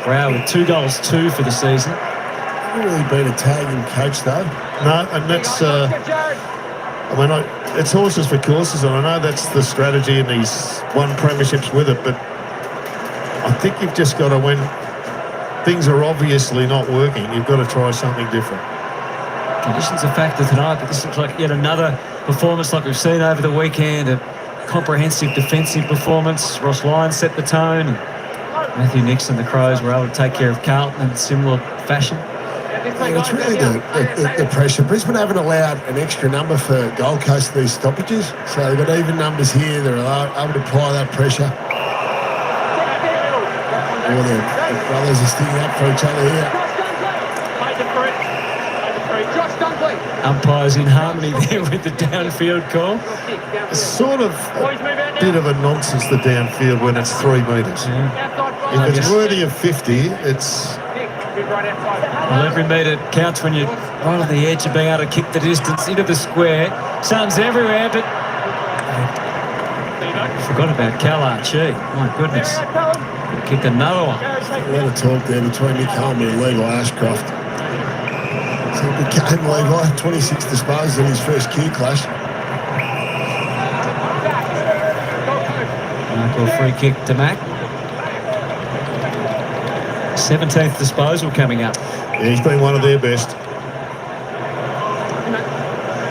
Rao with 2 goals, 2 for the season. Hasn't really been a tagging coach though. No, and that's, I mean, it's horses for courses, and I know that's the strategy, and he's won premierships with it, but I think you've just got to, when things are obviously not working, you've got to try something different. Conditions a factor tonight, but this looks like yet another performance like we've seen over the weekend. A comprehensive defensive performance. Ross Lyons set the tone, and Matthew Nixon, the Crows, were able to take care of Carlton in similar fashion. Mate, it's really the pressure. Brisbane haven't allowed an extra number for Gold Coast these stoppages, so they've got even numbers here. They're able to apply that pressure. All the brothers are sticking up for each other here. Umpires in harmony there with the downfield call. It's sort of a bit of a nonsense, the downfield, when it's 3 metres. Yeah. If it's worthy of 50, it's... Well, every metre counts when you're right on the edge of being able to kick the distance into the square. Sun's everywhere, but I forgot about Cal Archie. My goodness. Kicked another one. A lot of talk there between Nick Holman and Levi Ashcroft. So it became Levi, 26 disposals in his first Q clash. Michael free kick to Mac. 17th disposal coming up. Yeah, he's been one of their best.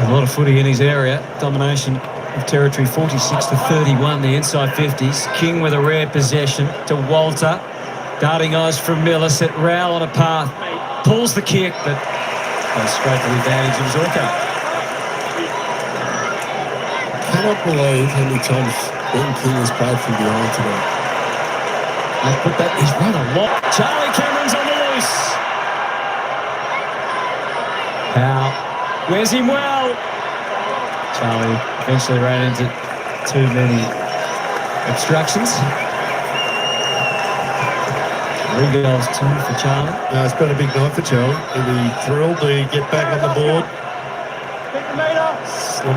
A lot of footy in his area. Domination of territory, 46 to 31, the inside 50s. King with a rare possession to Walter. Darting eyes from Miller, set Rao on a path. Pulls the kick, but goes straight to the advantage of Zorko. Cannot believe how many times Ben King has played from behind tonight. He's run a lot. Charlie Cameron's on the loose. Powell wears him well. Charlie eventually ran into too many obstructions. 3 goals, 2 for Charlie. It's been a big night for Charlie. He'll be thrilled to get back on the board.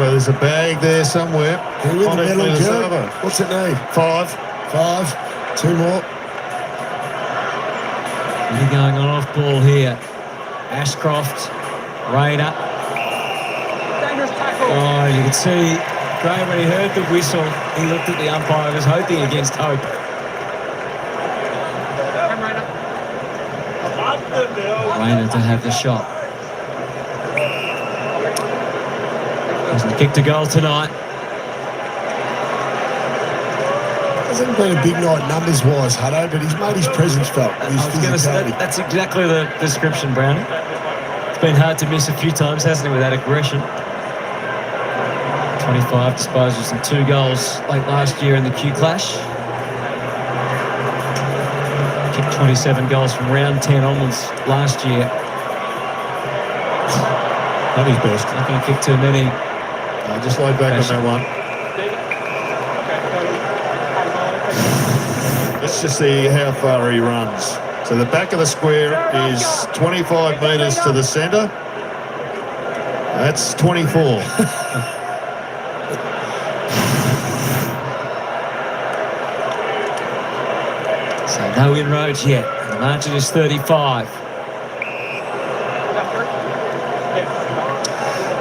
There's a bag there somewhere. In the middle, Jared. What's it need? 5. 5. 2 more. Really going on off ball here. Ashcroft, Rayner. Oh, you could see Graham when he heard the whistle, he looked at the umpire, was hoping against hope. Rayner to have the shot. Hasn't kicked a goal tonight. Hasn't been a big night numbers-wise, Hutto, but he's made his presence felt. I was going to say, that's exactly the description, Brownie. It's been hard to miss a few times, hasn't it, with that aggression. 25 disposals and 2 goals late last year in the Q Clash. Kicked 27 goals from round 10 onwards last year. Not his best. Not going to kick too many. Just lay back on that one. Let's just see how far he runs. So the back of the square is 25 metres to the centre. That's 24. So no inroads yet. The margin is 35.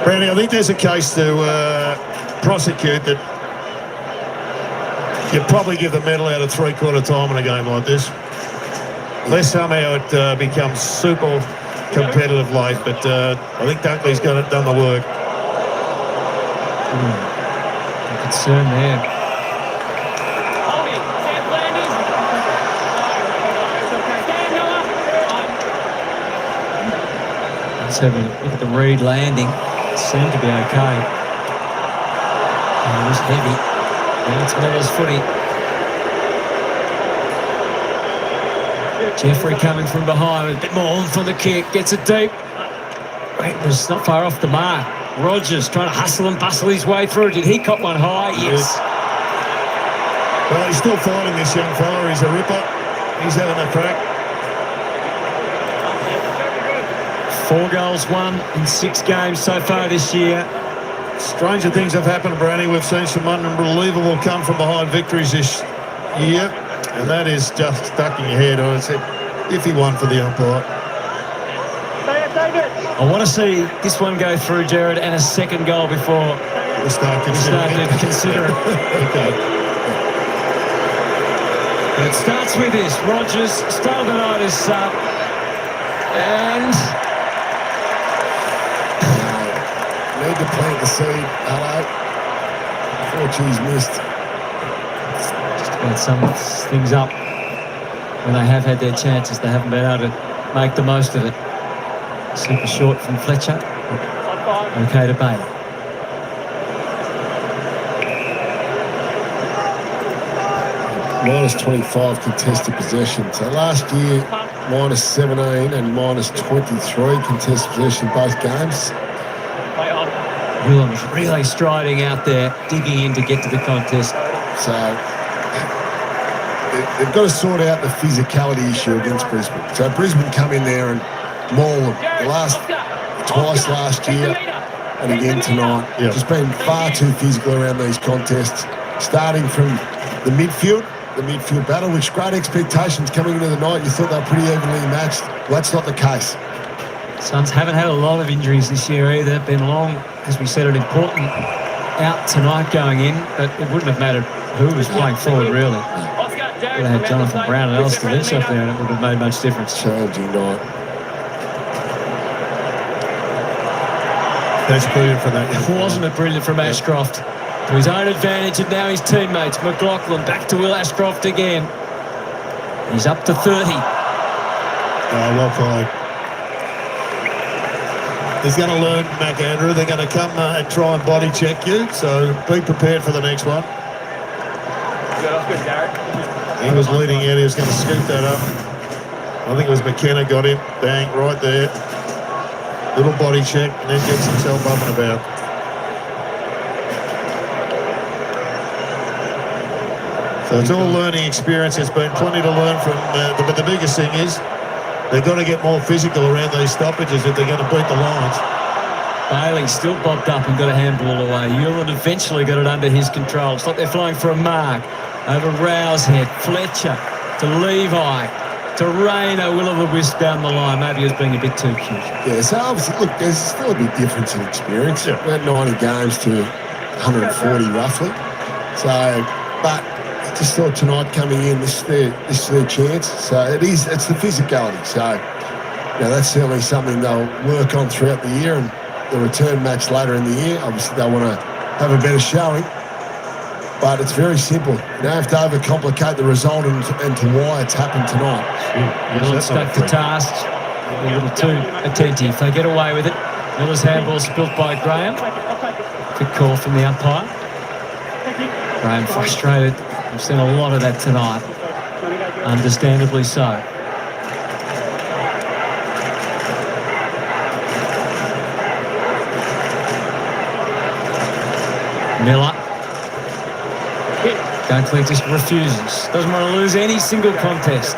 Brownie, I think there's a case to prosecute that you'd probably give the medal out of three-quarter time in a game like this. Unless somehow it becomes super competitive late, but I think Dunkley's done the work. No concern there. Let's have a look at the Reed landing. It seemed to be okay. It was heavy. Now it's Miller's footy. Jeffrey coming from behind with a bit more oomph on the kick. Gets it deep. It was not far off the mark. Rogers trying to hustle and bustle his way through. Did he cop one high? Yes. Well, he's still fighting, this young fella. He's a ripper. He's having a crack. 4 goals won in 6 games so far this year. Stranger things have happened, Brownie. We've seen some unbelievable come from behind victories this year, and that is just ducking your head. I said, if he won for the umpire. I want to see this one go through, Jared, and a second goal before we start to consider it. Okay. But it starts with this. Rogers stole the night as sub, and need to plant the seed. Hello. 4 cheese missed. Just about sums things up. When they have had their chances, they haven't been able to make the most of it. Super short from Fletcher. Okay to Bailey. Minus 25 contested possession. So last year, minus 17 and minus 23 contested possession both games. Willem's really striding out there, digging in to get to the contest. So they've got to sort out the physicality issue against Brisbane. So Brisbane come in there and maul them twice last year and again tonight. Yep. Just been far too physical around these contests. Starting from the midfield battle, which great expectations coming into the night. You thought they were pretty evenly matched. Well, that's not the case. Suns haven't had a lot of injuries this year either. Been long, as we said, an important out tonight going in, but it wouldn't have mattered who was playing forward, really. Would have had Jonathan Brown and Alistair Lynch up there, and it would have made much difference. Challenging night. That's brilliant for that. Wasn't it brilliant from Ashcroft? To his own advantage, and now his teammates. McLaughlin back to Will Ashcroft again. He's up to 30. Well played. He's going to learn, McAndrew. They're going to come and try and body check you, so be prepared for the next one. He was leading out. He was going to scoop that up. I think it was McKenna got him. Bang, right there. Little body check, and then gets himself up and about. So it's all learning experience. There's been plenty to learn from, but the biggest thing is they've got to get more physical around these stoppages if they're going to beat the Lions. Bailey still bobbed up and got a handball away. Hewlett eventually got it under his control. It's like they're flying for a mark. Over Rowe's head. Fletcher to Levi. to rain a will-o'-the-wisp down the line. Maybe he was being a bit too cute. Yeah, so obviously, look, there's still a big difference in experience. Yeah. We're 90 games to 140 roughly. So, but I just thought tonight coming in, this is their chance. So it's the physicality. So, that's certainly something they'll work on throughout the year, and the return match later in the year. Obviously, they want to have a better showing. But it's very simple. You don't have to overcomplicate the result and to why it's happened tonight. Miller's stuck to task. A little too attentive. They get away with it. Miller's handball spilt by Graham. Good call from the umpire. Graham frustrated. We've seen a lot of that tonight. Understandably so. Miller. Dunkley just refuses. Doesn't want to lose any single contest.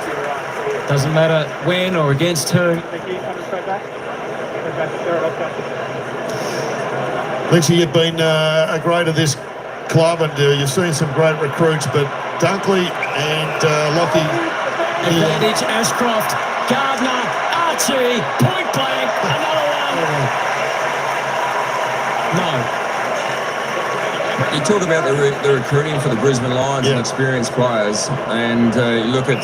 Doesn't matter when or against whom. Lynchy, you've been a great of this club, and you've seen some great recruits, but Dunkley and Lockie. Advantage, Ashcroft, Gardner, Archie, point blank, another one. No. You talk about the recruiting for the Brisbane Lions and experienced players, and you look at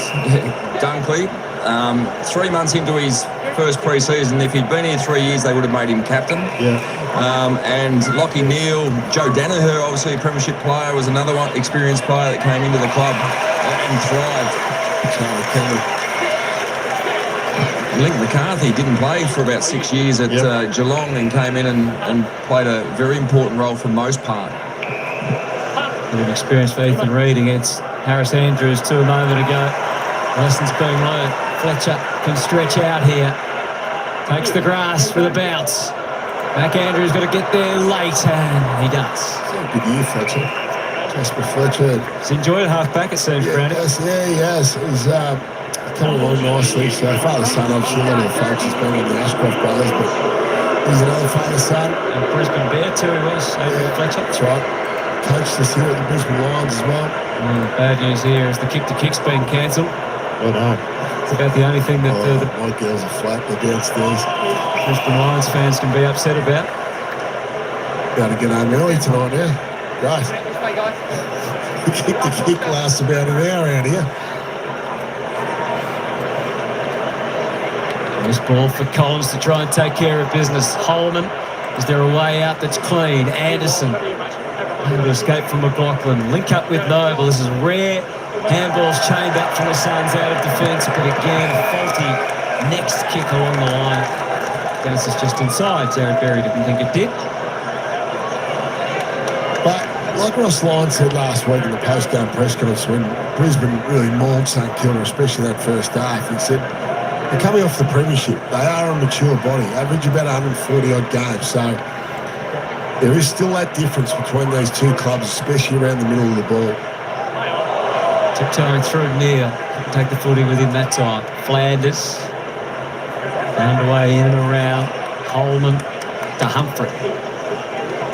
Dunkley, 3 months into his first pre-season. If he'd been here 3 years, they would have made him captain. And Lockie Neal, Joe Danaher, obviously a premiership player, was another one, experienced player that came into the club and thrived. Link McCarthy didn't play for about 6 years at Geelong and came in and played a very important role for the most part. Bit of experience for Ethan Reid against Harris Andrews a moment ago. Lessons being learned. Fletcher can stretch out here. Takes the grass for the bounce. Mac Andrews got to get there late, and he does. Good year, Fletcher. Jasper Fletcher. He's enjoyed half-back, it seems, Brandon. Yes, he has. He's coming along nicely. So father-son, obviously, a lot of the folks has been on the Ashcroft brothers, but he's another father-son. And Brisbane Bear too, he was, Fletcher. That's right. Coached us here at the Brisbane Lions as well. The bad news here is the kick-to-kick's been cancelled. Oh, no. It's about the only thing that my girls are flat. They're downstairs. Brisbane Lions fans can be upset about. About to get home early tonight now. Great. The kick-to-kick lasts about an hour out here. This ball for Collins to try and take care of business. Holman, is there a way out that's clean? Anderson. Able to escape from McLaughlin. Link up with Noble. This is rare. Handballs chained up from the Suns out of defence, but again, faulty next kick along the line. Dennis is just inside. Jared Berry didn't think it did. But like Ross Lyon said last week in the post-game press conference, when Brisbane really mauled St Kilda, especially that first half, he said, they're coming off the premiership. They are a mature body, average about 140-odd games. So there is still that difference between these two clubs, especially around the middle of the ball. Tiptoeing through near. Take the footy with him that time. Flanders. Found away in and around. Holman to Humphrey.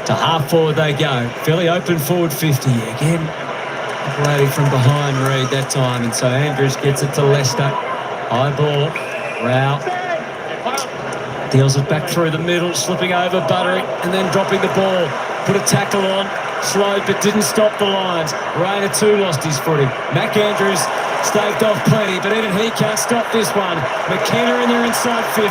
To half forward they go. Fairly open forward 50. Again, operating from behind Reid that time. And so Andrews gets it to Lester. High ball. Rao. Deals it back through the middle. Slipping over Buttery. And then dropping the ball. Put a tackle on. Slowed but didn't stop the Lions. Rayner too lost his footing. Mac Andrews staved off plenty, but even he can't stop this one. McKenna in there inside 50.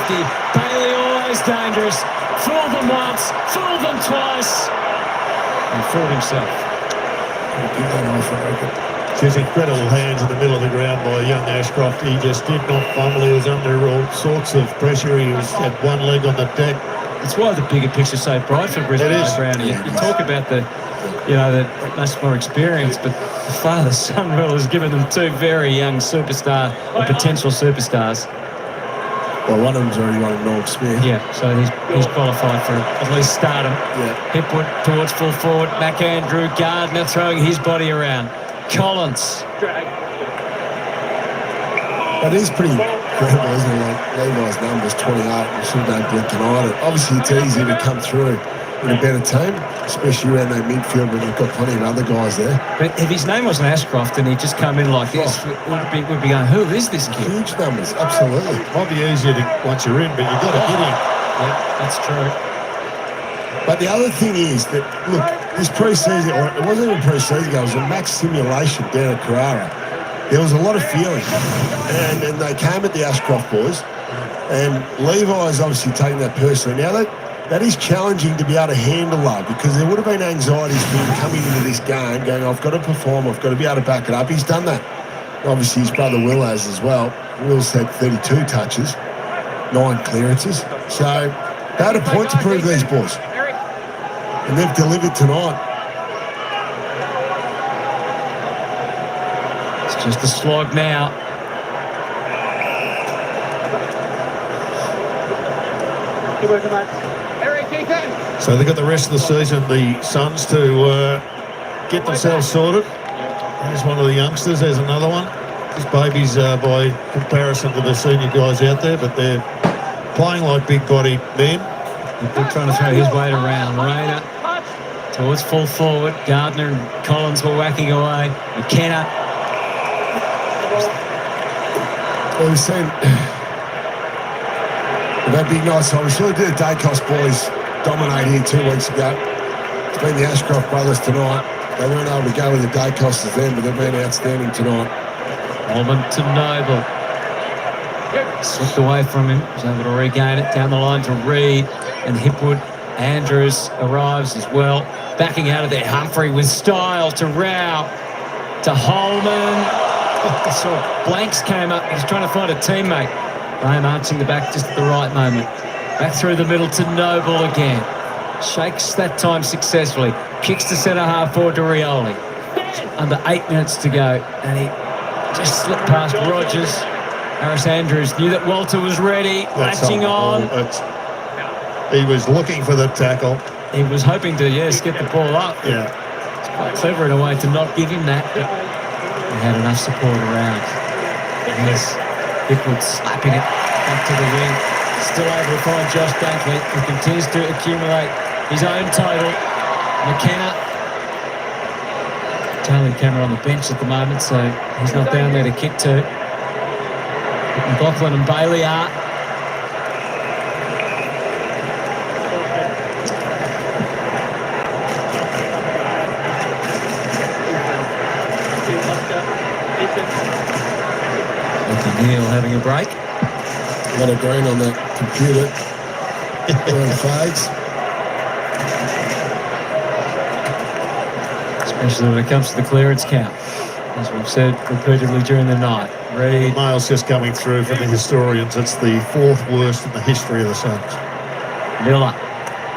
Bailey always dangerous. Fooled them once, fooled them twice. And fooled himself. Just incredible hands in the middle of the ground by young Ashcroft. He just did not fumble. He was under all sorts of pressure. He was at one leg on the deck. It's why the bigger picture's so bright for Brisbane. It is. You talk about the much more experience, but the father-son rule has given them two very young superstar or potential superstars. Well, one of them's already won a Norm Smith. Yeah, so he's qualified for at least stardom. Yeah. Hipwood towards full forward. Mac Andrew Gardner throwing his body around. Collins. That is pretty incredible, isn't it? Like Levi's numbers 28. You should have done blink an eye. Obviously, it's easy to come through in a better team, especially around that midfield when they've got plenty of other guys there. But if his name wasn't Ashcroft and he just come in like this, we'd be going, who is this kid? Huge numbers, absolutely. Might be easier to once you're in, but you've got to get in. Yeah, that's true. But the other thing is that, look, this pre-season, or it wasn't even pre-season, it was a max simulation down at Carrara. There was a lot of feeling. And they came at the Ashcroft boys. And Levi's obviously taking that personally. Now, that is challenging to be able to handle that, because there would have been anxieties for him coming into this game going, I've got to perform, I've got to be able to back it up. He's done that. Obviously, his brother Will has as well. Will's had 32 touches, 9 clearances. So they had a point to prove, these boys. And they've delivered tonight. It's just a slog now. So they've got the rest of the season, the Suns, to get themselves sorted. There's one of the youngsters. There's another one. These babies by comparison to the senior guys out there, but they're playing like big-body men. They're trying to throw his weight around. Rayner towards full forward. Gardner and Collins were whacking away. McKenna. Well, we've seen that big night. So we saw the Dacos boys dominate here 2 weeks ago. It's been the Ashcroft brothers tonight. They weren't able to go with the Dacos then, but they've been outstanding tonight. Holman to Noble. Slipped away from him. Was able to regain it down the line to Reed and Hipwood. Andrews arrives as well. Backing out of there. Humphrey with style to Rao. To Holman. I saw blanks came up. He's trying to find a teammate. Graham arching the back just at the right moment. Back through the middle to Noble again. Shakes that time successfully. Kicks to centre half forward to Rioli. Under 8 minutes to go. And he just slipped past Rogers. Harris Andrews knew that Walter was ready. Latching on. He was looking for the tackle. He was hoping to, yes, get the ball up. Yeah. It's quite clever in a way to not give him that. But he had enough support around. Here's Hipwood slapping it back to the wing. Still able to find Josh Dunkley, who continues to accumulate his own total. McKenna. Charlie Cameron on the bench at the moment, so he's not down there to kick to. McLaughlin and Bailey are. Neil having a break. A lot of green on that computer. Doing fades. Especially when it comes to the clearance count, as we've said repeatedly during the night. Reed. The mail's just coming through from the historians. It's the 4th worst in the history of the Suns. Miller.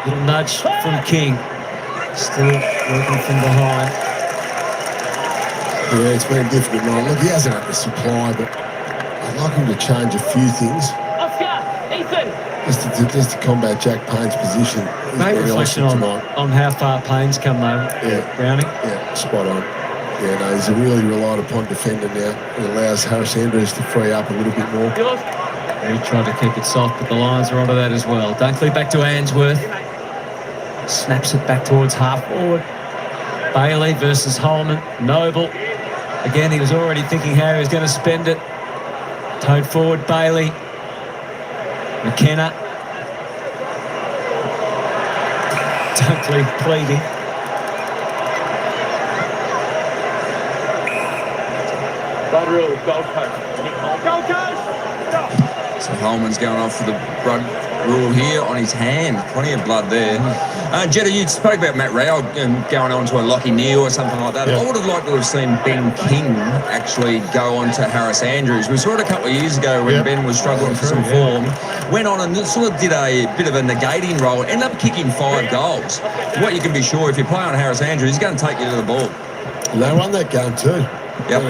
Little nudge from King. Still working from behind. Yeah, it's been a difficult night. Look, he hasn't had the supply, but I'd like him to change a few things. Just to combat Jack Payne's position. Maybe reflection on how far Payne's come though. Yeah. Browning. Yeah, spot on. Yeah, no, he's a really relied upon defender now. It allows Harris Andrews to free up a little bit more. He tried to keep it soft, but the Lions are onto that as well. Dunkley back to Ainsworth. Snaps it back towards half forward. Bailey versus Holman. Noble. Again, he was already thinking how he was going to spend it. Towed forward, Bailey. McKenna. Dunkley pleading. So Holman's going off for the blood rule here on his hand. Plenty of blood there. Jetta, you spoke about Matt Rao going on to a Lockie Neal or something like that. Yeah. I would have liked to have seen Ben King actually go on to Harris Andrews. We saw it a couple of years ago when Ben was struggling for some form. Went on and sort of did a bit of a negating role. Ended up kicking 5 goals. What you can be sure, if you play on Harris Andrews, he's going to take you to the ball. And they won that game too. Yep.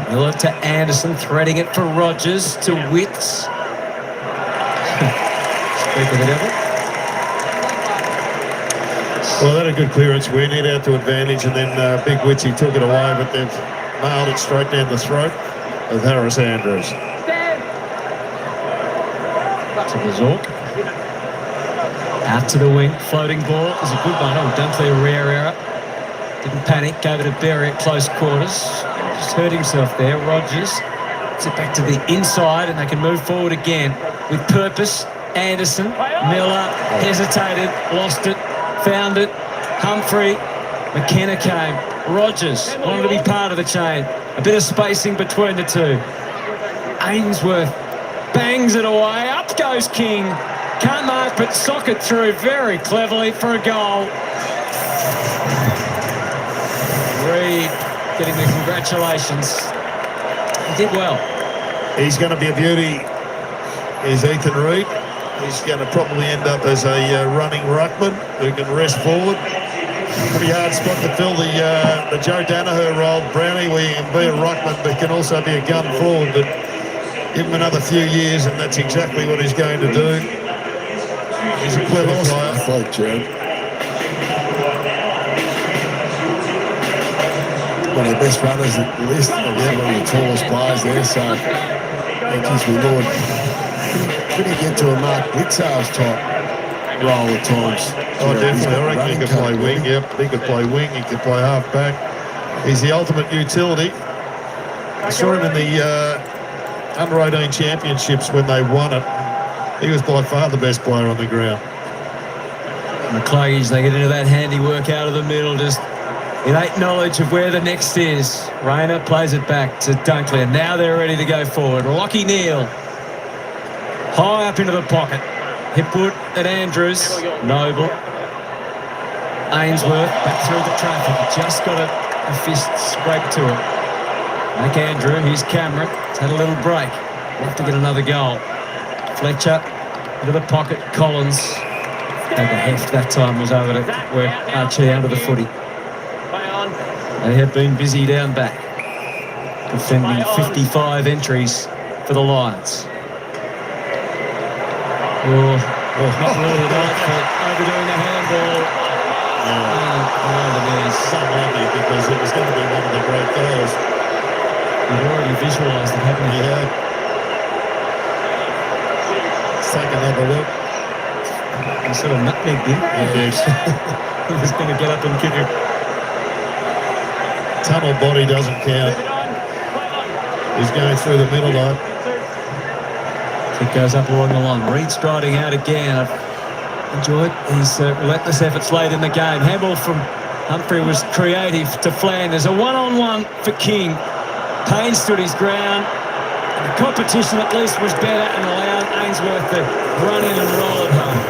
Miller to Anderson, threading it for Rogers to Witts. Speak of the devil. Well, that a good clearance win. Hit out to advantage, and then Big Witchy took it away, but they've nailed it straight down the throat of Harris Andrews. To the Zork. Out to the wing, floating ball is a good one. Oh, Dunkley, a rare error. Didn't panic, gave it a berry at close quarters. Just hurt himself there. Rogers gets it back to the inside and they can move forward again with purpose. Anderson, Miller, hesitated, lost it, found it. Humphrey, McKenna came. Rogers wanted to be part of the chain. A bit of spacing between the two. Ainsworth bangs it away. Up goes King. Can't mark, but sock it through very cleverly for a goal. Reid getting the congratulations. He did well. He's going to be a beauty, is Ethan Reid. He's going to probably end up as a running ruckman who can rest forward. Pretty hard spot to fill the Joe Danaher role, Brownie, where you can be a ruckman but can also be a gun forward. But give him another few years and that's exactly what he's going to do. He's a clever player. Fight, Jared. One of the best runners at the list. One of the tallest players there, so geez, we Lord. Couldn't get to a Mark Blitzar's type role at times. Oh, definitely. I reckon he could play wing. Yep, he could play wing. He could play half back. He's the ultimate utility. I saw him in the under-18 championships when they won it. He was by far the best player on the ground. McCluggies, they get into that handiwork out of the middle, just innate knowledge of where the next is. Rayner plays it back to Dunkley, and now they're ready to go forward. Lockie Neal, high up into the pocket. Hipwood at Andrews. Noble. Ainsworth back through the traffic. Just got a fist scrape to it. McAndrew, here's Cameron. He's had a little break. We'll have to get another goal. Fletcher into the pocket. Collins. Had the heft that time, was over to work Archie out of the footy. They have been busy down back, defending 55 entries for the Lions. Not really right for overdoing the handball. So lucky because it was going to be one of the great goals. You've already visualised it, haven't you? Yeah. Let's take another look. He sort of nutmegged him. He was going to get up and kick it. Tunnel body doesn't count. He's going through the middle though. Kick goes up along the line. Reid striding out again. I've enjoyed his relentless efforts late in the game. Handball from Humphrey was creative to Flan. There's a one-on-one for King. Payne stood his ground. And the competition at least was better and allowed Ainsworth to run in and roll it home.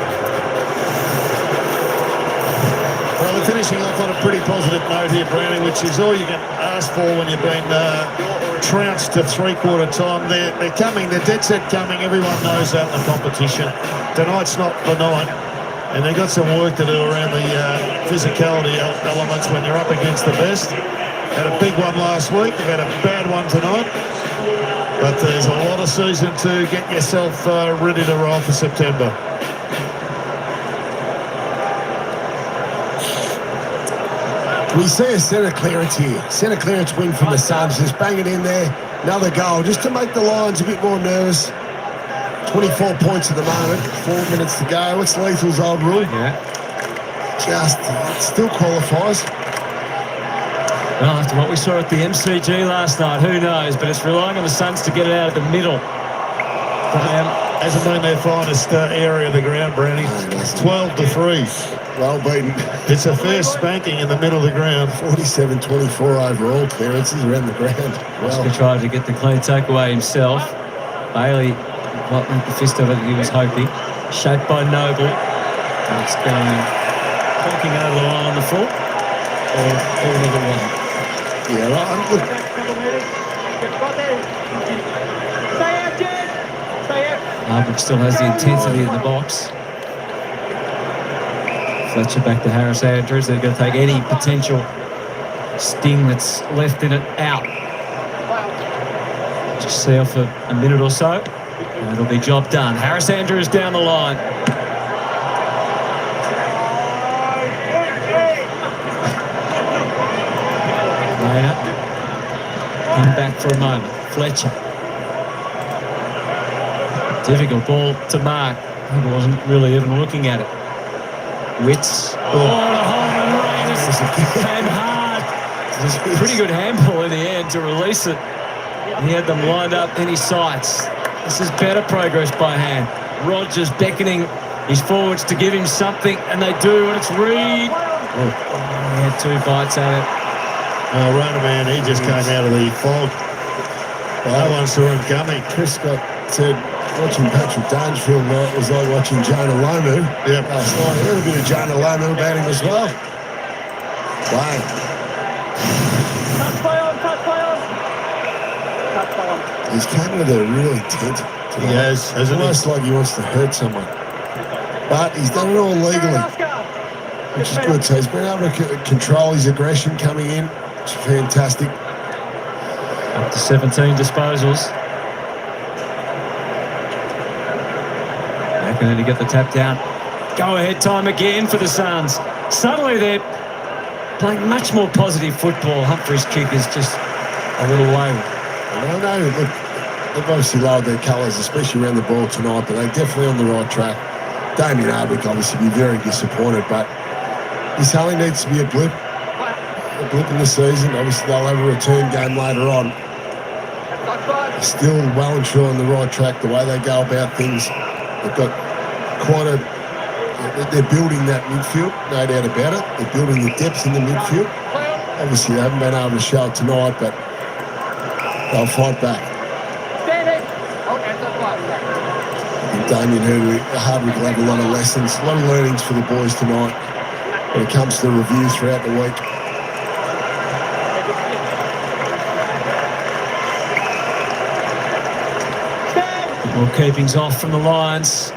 Well, they're finishing off on a pretty positive note here, Brownie, which is all you can ask for when you've been trounced to three-quarter time. They're coming, they're dead set coming. Everyone knows that in the competition. Tonight's not the night, and they've got some work to do around the physicality elements when you're up against the best. Had a big one last week, they've had a bad one tonight, but there's a lot of season to get yourself ready to roll for September. We see a centre clearance here. Centre clearance win from the Suns. Just bang it in there. Another goal just to make the Lions a bit more nervous. 24 points at the moment. 4 minutes to go. What's Lethal's old rule? Yeah. It still qualifies. Well, after what we saw at the MCG last night, who knows? But it's relying on the Suns to get it out of the middle. Hasn't been their finest area of the ground, Brownie. 12-3. Well beaten. It's a fair spanking in the middle of the ground. 47-24 overall clearances around the ground. Oscar tried to get the clean takeaway himself. Bailey not with the fist of it he was hoping. Shaped by Noble. It's going clocking over the line on the full. Or all of it wasn't. Yeah, right. Look. Arbridge still has the intensity in the box. Fletcher back to Harris Andrews. They're going to take any potential sting that's left in it out. Just see off a minute or so. And it'll be job done. Harris Andrews down the line. Rayner. In back for a moment. Fletcher. Difficult ball to mark. He wasn't really even looking at it. Wits. Oh, the home and rain came hard. It was a pretty good handball in the end to release it. He had them lined up in his sights. This is better progress by hand. Rogers beckoning his forwards to give him something, and they do, and it's Reed. Oh, he had 2 bites at it. Runner man, he just came out of the fog. No one saw him coming. Chris Scott said watching Patrick Dangerfield was like watching Jonah Lomu. Yep. Last night, a little bit of Jonah Lomu about him as well. Wow. He's came with a real intent. He has, hasn't he? Almost like he wants to hurt someone. But he's done it all legally, which is good. So he's been able to control his aggression coming in, which is fantastic. Up to 17 disposals. How can he get the tap down? Go ahead time again for the Suns. Suddenly they're playing much more positive football. Humphrey's kick is just a little low. No, look, they've obviously lowered their colours, especially around the ball tonight, but they're definitely on the right track. Damien Hardwick obviously be very disappointed, but this only needs to be a blip in the season. Obviously they'll have a return game later on. They're still well and truly on the right track the way they go about things. They've got they're building that midfield, no doubt about it. They're building the depth in the midfield. Obviously they haven't been able to show it tonight, but they'll fight back. And Damien Hardwick will have a lot of lessons, a lot of learnings for the boys tonight when it comes to the review throughout the week. More keepings off from the Lions.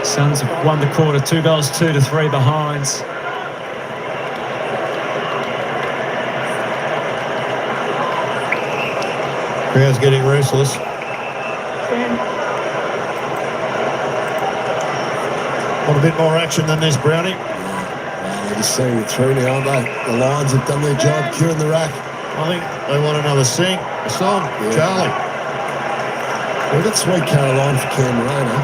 Suns have won the quarter, 2 goals, 2-3 behinds. Crowd's getting restless. Want a bit more action than this, Brownie? They're just seeing it through now, aren't they? The Lions have done their job, queuing the rack. I think they want another song. Yeah. Charlie. We've got Sweet Caroline for Cam Moreno.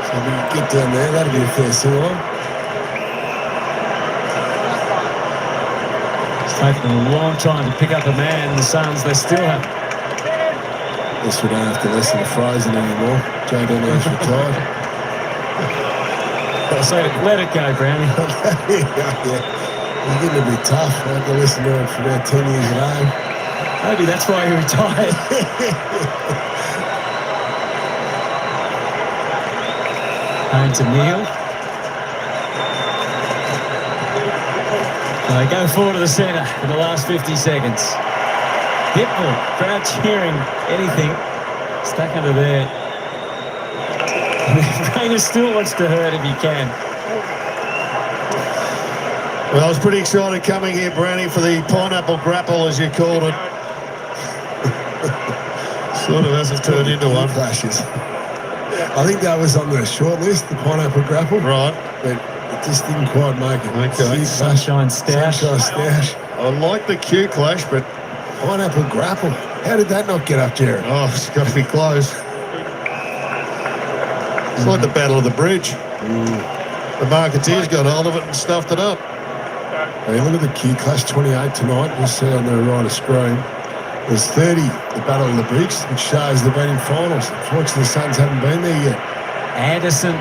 So if we can get down there, that'll be a fair sing-along. It's taken a long time to pick up a man. The Suns, they still have. Guess we don't have to listen to Frozen anymore. Joe Donnell's retired. So let it go, Brownie. Yeah. He's getting a bit tough. I had to listen to him for about 10 years at home. Maybe that's why he retired. Home to Neil. They go forward to the centre in the last 50 seconds. Hipple, crowd cheering anything. Stuck under there. Rainer still wants to hurt if he can. Well, I was pretty excited coming here, Brownie, for the pineapple grapple, as you called it. Sort of hasn't turned into one. Flashes. I think that was on the short list, the pineapple grapple. Right. But it just didn't quite make it. Okay. Sunshine Stash. I like the Q clash, but Pineapple grapple. How did that not get up, Jared? oh, it's got to be close. It's like the Battle of the Bridge. The Marketeers got hold of it and stuffed it up. Hey, look at the Q Clash 28 tonight. We'll see on the right of screen. There's 30, the Battle of the Bridge, which shows they've been in finals. Unfortunately, the Suns haven't been there yet. Anderson.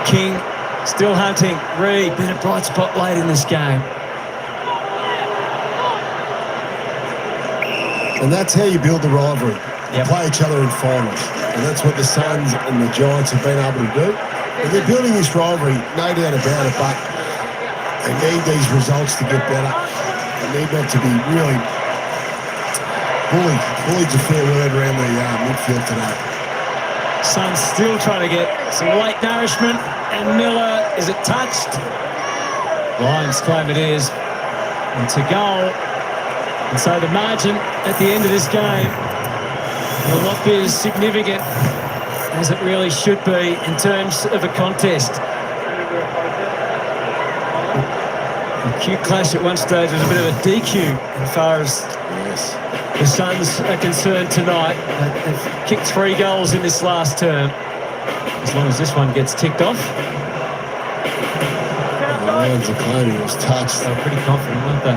King still hunting. Reed, been a bright spot late in this game. And that's how you build the rivalry. Yep. Play each other in finals. And that's what the Suns and the Giants have been able to do. And they're building this rivalry, no doubt about it, but they need these results to get better. They need not to be really bullied. Bullied's a fair word around the midfield today. Suns still trying to get some late nourishment. And Miller, is it touched? Lions claim it is. And to goal. And so the margin at the end of this game will not be as significant as it really should be in terms of a contest. The Q clash at one stage was a bit of a DQ as far as the Suns are concerned tonight. They've kicked 3 goals in this last term. As long as this one gets ticked off, Lions are claiming it was touched. They were pretty confident, weren't they?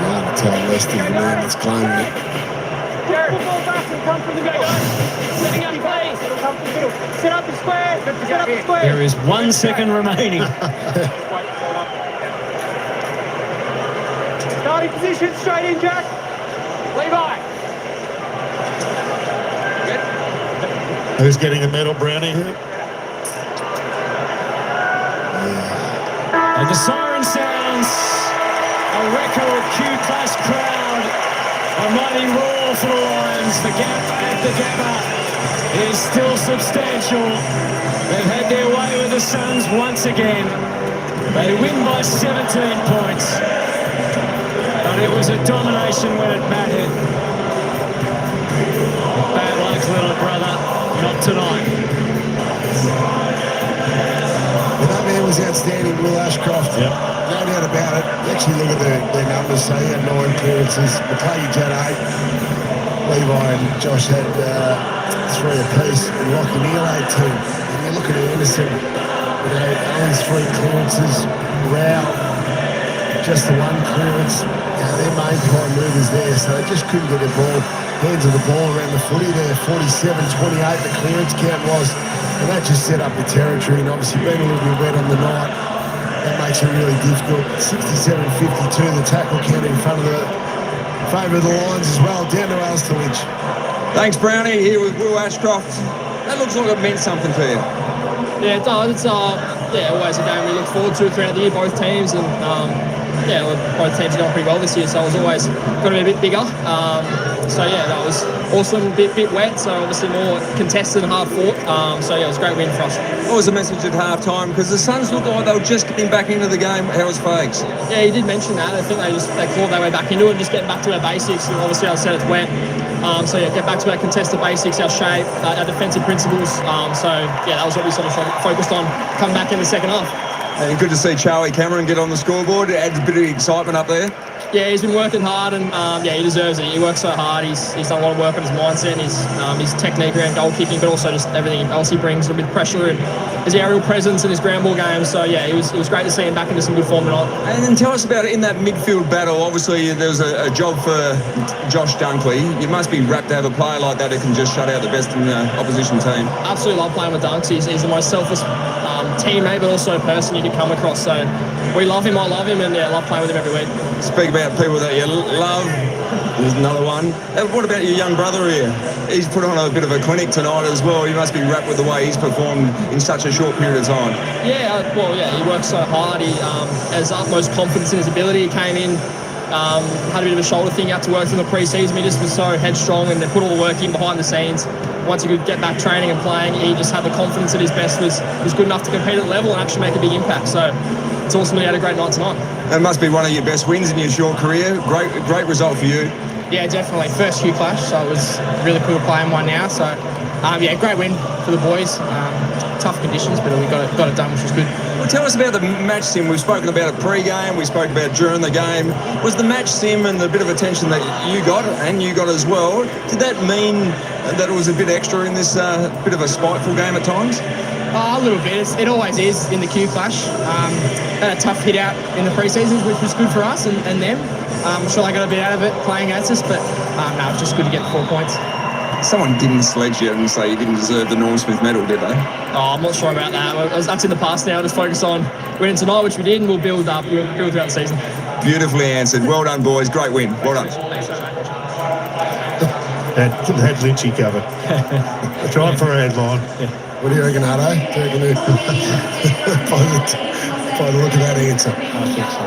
Hard to tell Leicester the man that's claiming it. There is 1 second remaining. Starting position, straight in, Jack. Levi. Who's getting a medal, Brownie? And the siren sounds. A record Q-class crowd. A mighty roar for the Lions. The gap at the Gabba is still substantial. They've had their way with the Suns once again. They win by 17 points. But it was a domination when it mattered. Bad luck, little brother. Not tonight. That man was outstanding, Will Ashcroft. Yep. No doubt about it. Actually, look at their numbers. So he had 9 clearances. McCarthy had 8. Levi and Josh had 3 apiece. And Lockie Neal had 2. And you look at Anderson, Allen's 3 clearances. Rao, just the 1 clearance. Their main prime movers there, so they just couldn't get their hands on the ball around the footy there. 47-28 the clearance count was, and that just set up the territory. And obviously being a little bit wet on the night, that makes it really difficult. 67-52 the tackle count in front of favour of the Lions as well. Down to Alistair Lynch. Thanks, Brownie, here with Will Ashcroft. That looks like it meant something to you. Yeah, it does. It's always a game we look forward to throughout the year, both teams, and both teams are going pretty well this year, so it was always going to be a bit bigger. So that was awesome. A bit wet, so obviously more contested and hard fought. It was a great win for us. What was the message at half time? Because the Suns looked like they were just getting back into the game. How was Fags? Yeah, he did mention that. I think they clawed their way back into it and just getting back to our basics. And obviously, I said it's wet. Get back to our contested basics, our shape, our defensive principles. That was what we sort of focused on coming back in the second half. And good to see Charlie Cameron get on the scoreboard. It adds a bit of excitement up there. Yeah, he's been working hard, and he deserves it. He works so hard. He's done a lot of work on his mindset, his technique around goal kicking, but also just everything else he brings, a bit of pressure and his aerial presence and his ground ball game. So it was great to see him back into some good form tonight. And then tell us about it in that midfield battle. Obviously, there was a job for Josh Dunkley. You must be rapt to have a player like that who can just shut out the best in the opposition team. Absolutely love playing with Dunks. He's the most selfless teammate, but also a person you could come across. So we love him. I love him, and love playing with him every week. Speak about people that you love. There's another one. What about your young brother here? He's put on a bit of a clinic tonight as well. You must be wrapped with the way he's performed in such a short period of time. He works so hard. He has utmost confidence in his ability. He came in, had a bit of a shoulder thing out to work through the pre-season. He just was so headstrong and put all the work in behind the scenes. Once he could get back training and playing, he just had the confidence that his best was good enough to compete at the level and actually make a big impact. So it's awesome that he had a great night tonight. That must be one of your best wins in your short career. Great result for you. Yeah, definitely. First Q Clash, so it was really cool playing one now. So, great win for the boys. Tough conditions, but we got it done, which was good. Well, tell us about the match sim. We've spoken about it pre-game. We spoke about during the game. Was the match sim and the bit of attention that you got as well, did that mean that it was a bit extra in this bit of a spiteful game at times? A little bit. It always is in the Q Clash. Had a tough hit out in the pre-season, which was good for us and them. I'm sure they got a bit out of it playing against us, but it's just good to get the 4 points. Someone didn't sledge you and say you didn't deserve the Norm Smith medal, did they? I'm not sure about that. That's in the past now. Just focus on winning tonight, which we did, and we'll build up. We'll build throughout the season. Beautifully answered. Well done, boys. Great win. Well done. Had Lynchy covered. Try for a headline. What do you reckon, Hutto? Do you reckon by the look of that answer? I think so.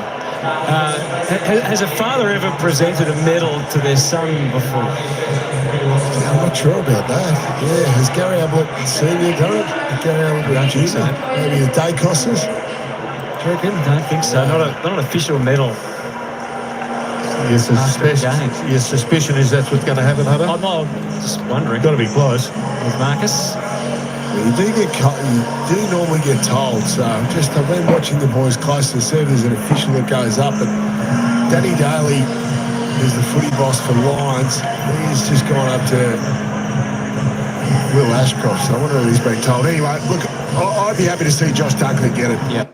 Has a father ever presented a medal to their son before? I'm not sure about that. Yeah, has Gary Ablett Senior done it? Gary Ablett Junior? Maybe the day costers? Do you reckon? I don't think so. Not an official medal. Your suspicion is that's what's going to happen, Hutto? I'm just wondering. Got to be close. With Marcus? You do normally get told, so I've been watching the boys closely. See there's an official that goes up, but Danny Daly is the footy boss for Lions. He's just gone up to Will Ashcroft. So I wonder if he's been told. Anyway, look, I'd be happy to see Josh Dunkley get it. Yeah.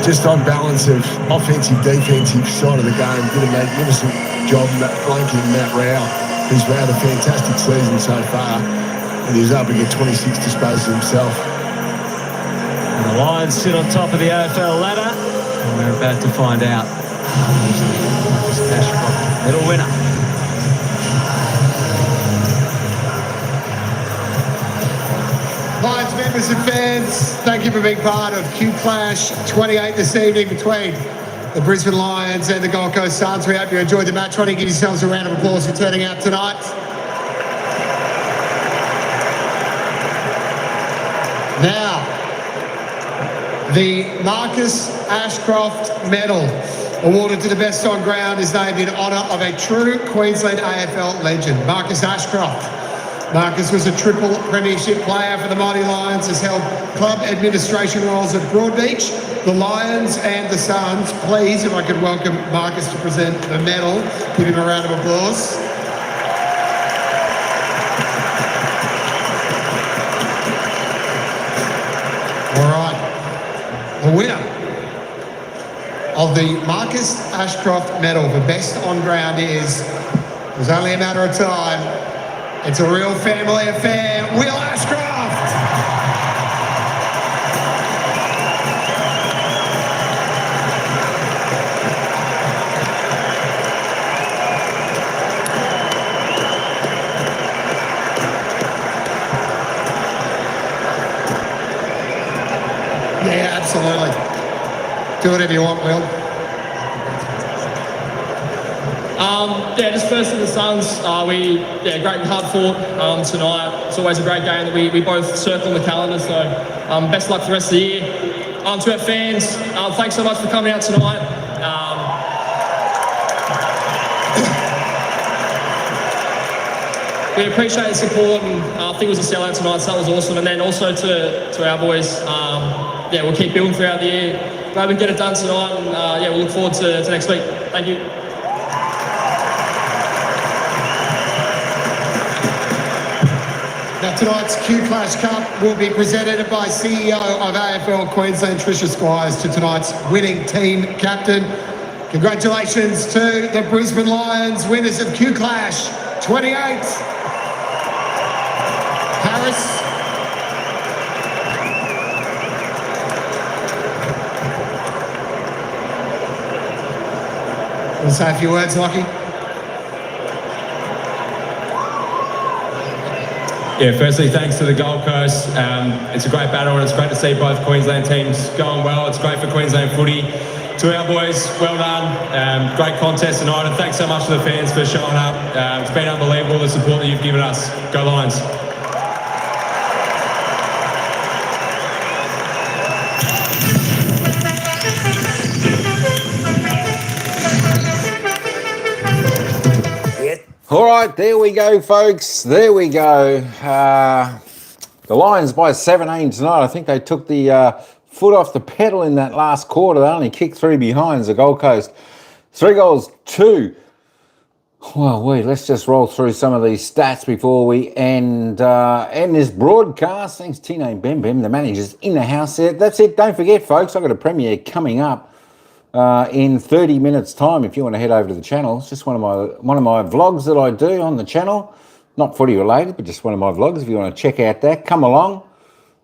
Just on balance of offensive, defensive side of the game, did a magnificent job flanking Matt Rao, who's had a fantastic season so far, and he's able to get 26 disposals himself. And the Lions sit on top of the AFL ladder, and we're about to find out. Ashcroft, medal winner. Lions members and fans, thank you for being part of Q Clash 28 this evening between the Brisbane Lions and the Gold Coast Suns. We hope you enjoyed the match. Try to give yourselves a round of applause for turning out tonight. Now, the Marcus Ashcroft Medal, awarded to the best on ground, is named in honour of a true Queensland AFL legend, Marcus Ashcroft. Marcus was a triple premiership player for the Mighty Lions, has held club administration roles at Broadbeach, the Lions and the Suns. Please, if I could welcome Marcus to present the medal. Give him a round of applause. All right. The winner of the Marcus Ashcroft Medal for best on ground is, it was only a matter of time, it's a real family affair, Will Ashcroft! Yeah, absolutely. Do whatever you want, Will. Yeah, just first to the Suns, great and hard fought tonight. It's always a great game that we both circle on the calendar, so best luck for the rest of the year. To our fans, thanks so much for coming out tonight. We appreciate the support, and I think it was a sellout tonight, so that was awesome. And then also to our boys, we'll keep building throughout the year. Glad we can get it done tonight, and we'll look forward to next week. Thank you. Now tonight's Q Clash Cup will be presented by CEO of AFL Queensland, Tricia Squires, to tonight's winning team captain. Congratulations to the Brisbane Lions, winners of Q Clash 28. Harris. Want to say a few words, Lockie? Yeah, firstly, thanks to the Gold Coast. It's a great battle and it's great to see both Queensland teams going well. It's great for Queensland footy. To our boys, well done. Great contest tonight, and thanks so much to the fans for showing up. It's been unbelievable, the support that you've given us. Go Lions. All right, there we go, folks. There we go. The Lions by 17 tonight. I think they took the foot off the pedal in that last quarter. They only kicked 3 behinds, the Gold Coast. 3 goals, 2. Well, let's just roll through some of these stats before we end this broadcast. Thanks, Tino Bem Bem, the manager's in the house there. That's it. Don't forget, folks, I've got a premiere coming up in 30 minutes time. If you want to head over to the channel, it's just one of my vlogs that I do on the channel, not footy related, but just one of my vlogs. If you want to check out that, come along.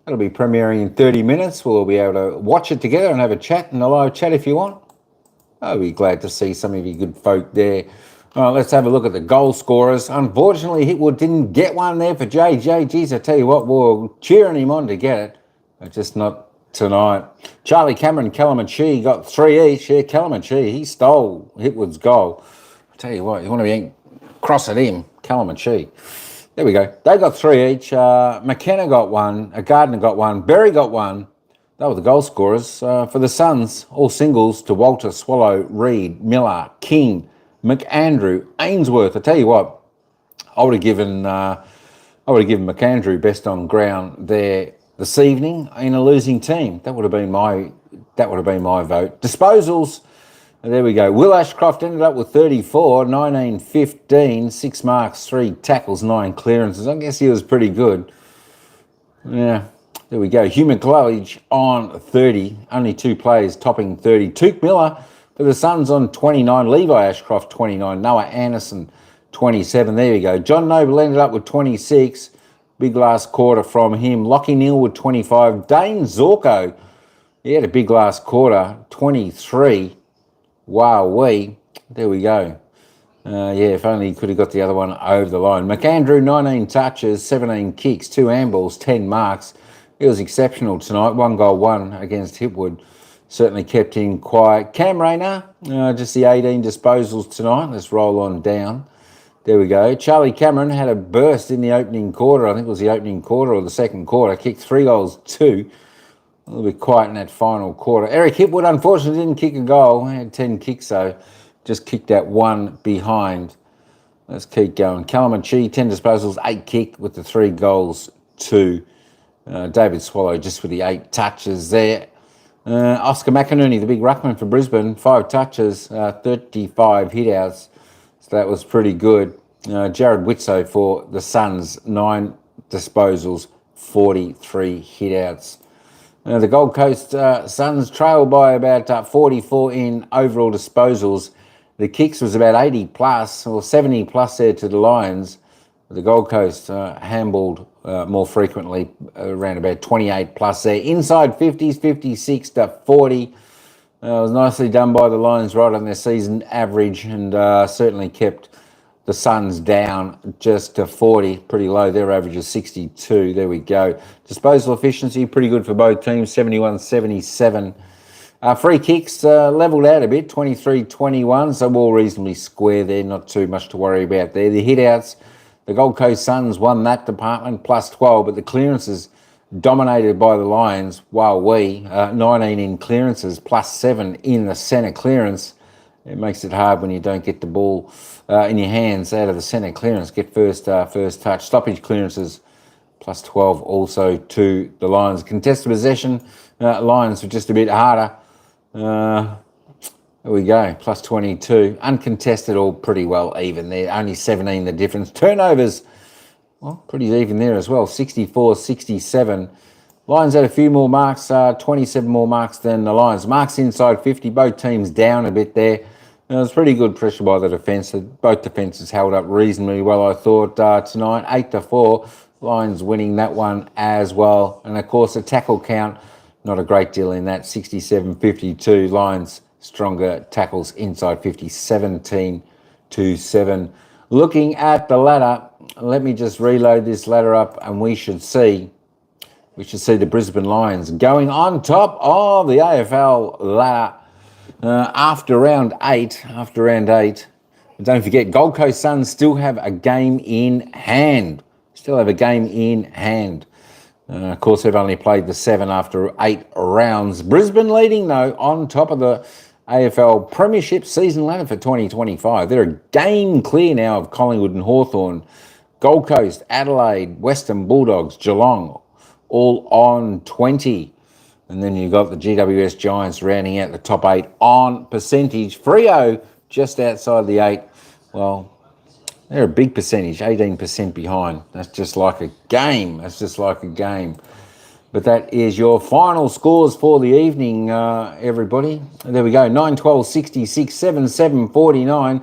It'll be premiering in 30 minutes. We'll be able to watch it together and have a chat, and a live chat if you want. I'll be glad to see some of you good folk there. All right, let's have a look at the goal scorers. Unfortunately, Hitwood didn't get one there for JJ. Geez, I tell you what, we're cheering him on to get it, but just not tonight. Charlie Cameron, Kalamanchi got 3 each. Yeah, Kalamanchi, he stole Hitwood's goal. I tell you what, you want to be cross at him, Kalamanchi. There we go. They got 3 each. McKenna got 1. Gardner got 1. Berry got 1. They were the goal scorers. For the Suns, all singles to Walter, Swallow, Reed, Miller, King, McAndrew, Ainsworth. I tell you what, I would have given McAndrew best on ground there this evening in a losing team. That would have been my vote. Disposals, There we go. Will Ashcroft ended up with 34, 19-15, 6 marks, 3 tackles, 9 clearances. I guess he was pretty good. Yeah, there we go. Hugh McLeod on 30, only 2 players topping 30. Tuke Miller for the Suns on 29, Levi Ashcroft 29, Noah Anderson 27. There you go. John Noble ended up with 26. Big last quarter from him. Lockie Neal with 25. Dane Zorko, he had a big last quarter, 23. Wowee. There we go. Yeah, if only he could have got the other one over the line. McAndrew, 19 touches, 17 kicks, 2 handballs, 10 marks. He was exceptional tonight. 1 goal, 1 against Hipwood. Certainly kept him quiet. Cam Rayner, just the 18 disposals tonight. Let's roll on down. There we go. Charlie Cameron had a burst in the opening quarter. I think it was the opening quarter or the second quarter. Kicked 3 goals, 2. A little bit quiet in that final quarter. Eric Hipwood, unfortunately, didn't kick a goal. He had 10 kicks, though. Just kicked out 1 behind. Let's keep going. Kalamanchi, 10 disposals, 8 kick with the 3 goals, 2. David Swallow just with the 8 touches there. Oscar McInerney, the big ruckman for Brisbane, 5 touches, 35 hitouts. So that was pretty good. Jared Whitso for the Suns, 9 disposals, 43 hitouts. The Gold Coast Suns trailed by about 44 in overall disposals. The kicks was about 80 plus or 70 plus there to the Lions. The Gold Coast handballed more frequently, around about 28 plus there. Inside 50s, 56 to 40. It was nicely done by the Lions right on their season average, and certainly kept the Suns down just to 40, pretty low. Their average is 62. There we go. Disposal efficiency, pretty good for both teams, 71-77. Free kicks levelled out a bit, 23-21, so all reasonably square there, not too much to worry about there. The hitouts, the Gold Coast Suns won that department, plus 12, but the clearances dominated by the Lions. Wowee, 19 in clearances, plus 7 in the centre clearance. It makes it hard when you don't get the ball in your hands out of the centre clearance. Get first touch. Stoppage clearances, plus 12 also to the Lions. Contested possession, Lions were just a bit harder. There we go, plus 22. Uncontested, all pretty well even there. Only 17 the difference. Turnovers, well, pretty even there as well. 64-67. Lions had a few more marks, 27 more marks than the Lions. Marks inside 50, both teams down a bit there. It was pretty good pressure by the defence. Both defences held up reasonably well, I thought, tonight. 8-4. Lions winning that one as well. And, of course, the tackle count, not a great deal in that. 67-52. Lions stronger tackles inside 50, 17-7. Looking at the ladder, let me just reload this ladder up, and we should see the Brisbane Lions going on top of the AFL ladder after round 8. But don't forget, Gold Coast Suns still have a game in hand. Of course, they've only played the 7 after 8 rounds. Brisbane leading, though, on top of the AFL Premiership season ladder for 2025. They're a game clear now of Collingwood and Hawthorn. Gold Coast, Adelaide, Western Bulldogs, Geelong, all on 20. And then you've got the GWS Giants rounding out the top 8 on percentage. Freo just outside the 8. Well, they're a big percentage, 18% behind. That's just like a game. But that is your final scores for the evening, everybody. There we go, 9-12, 66, 7-7, 49.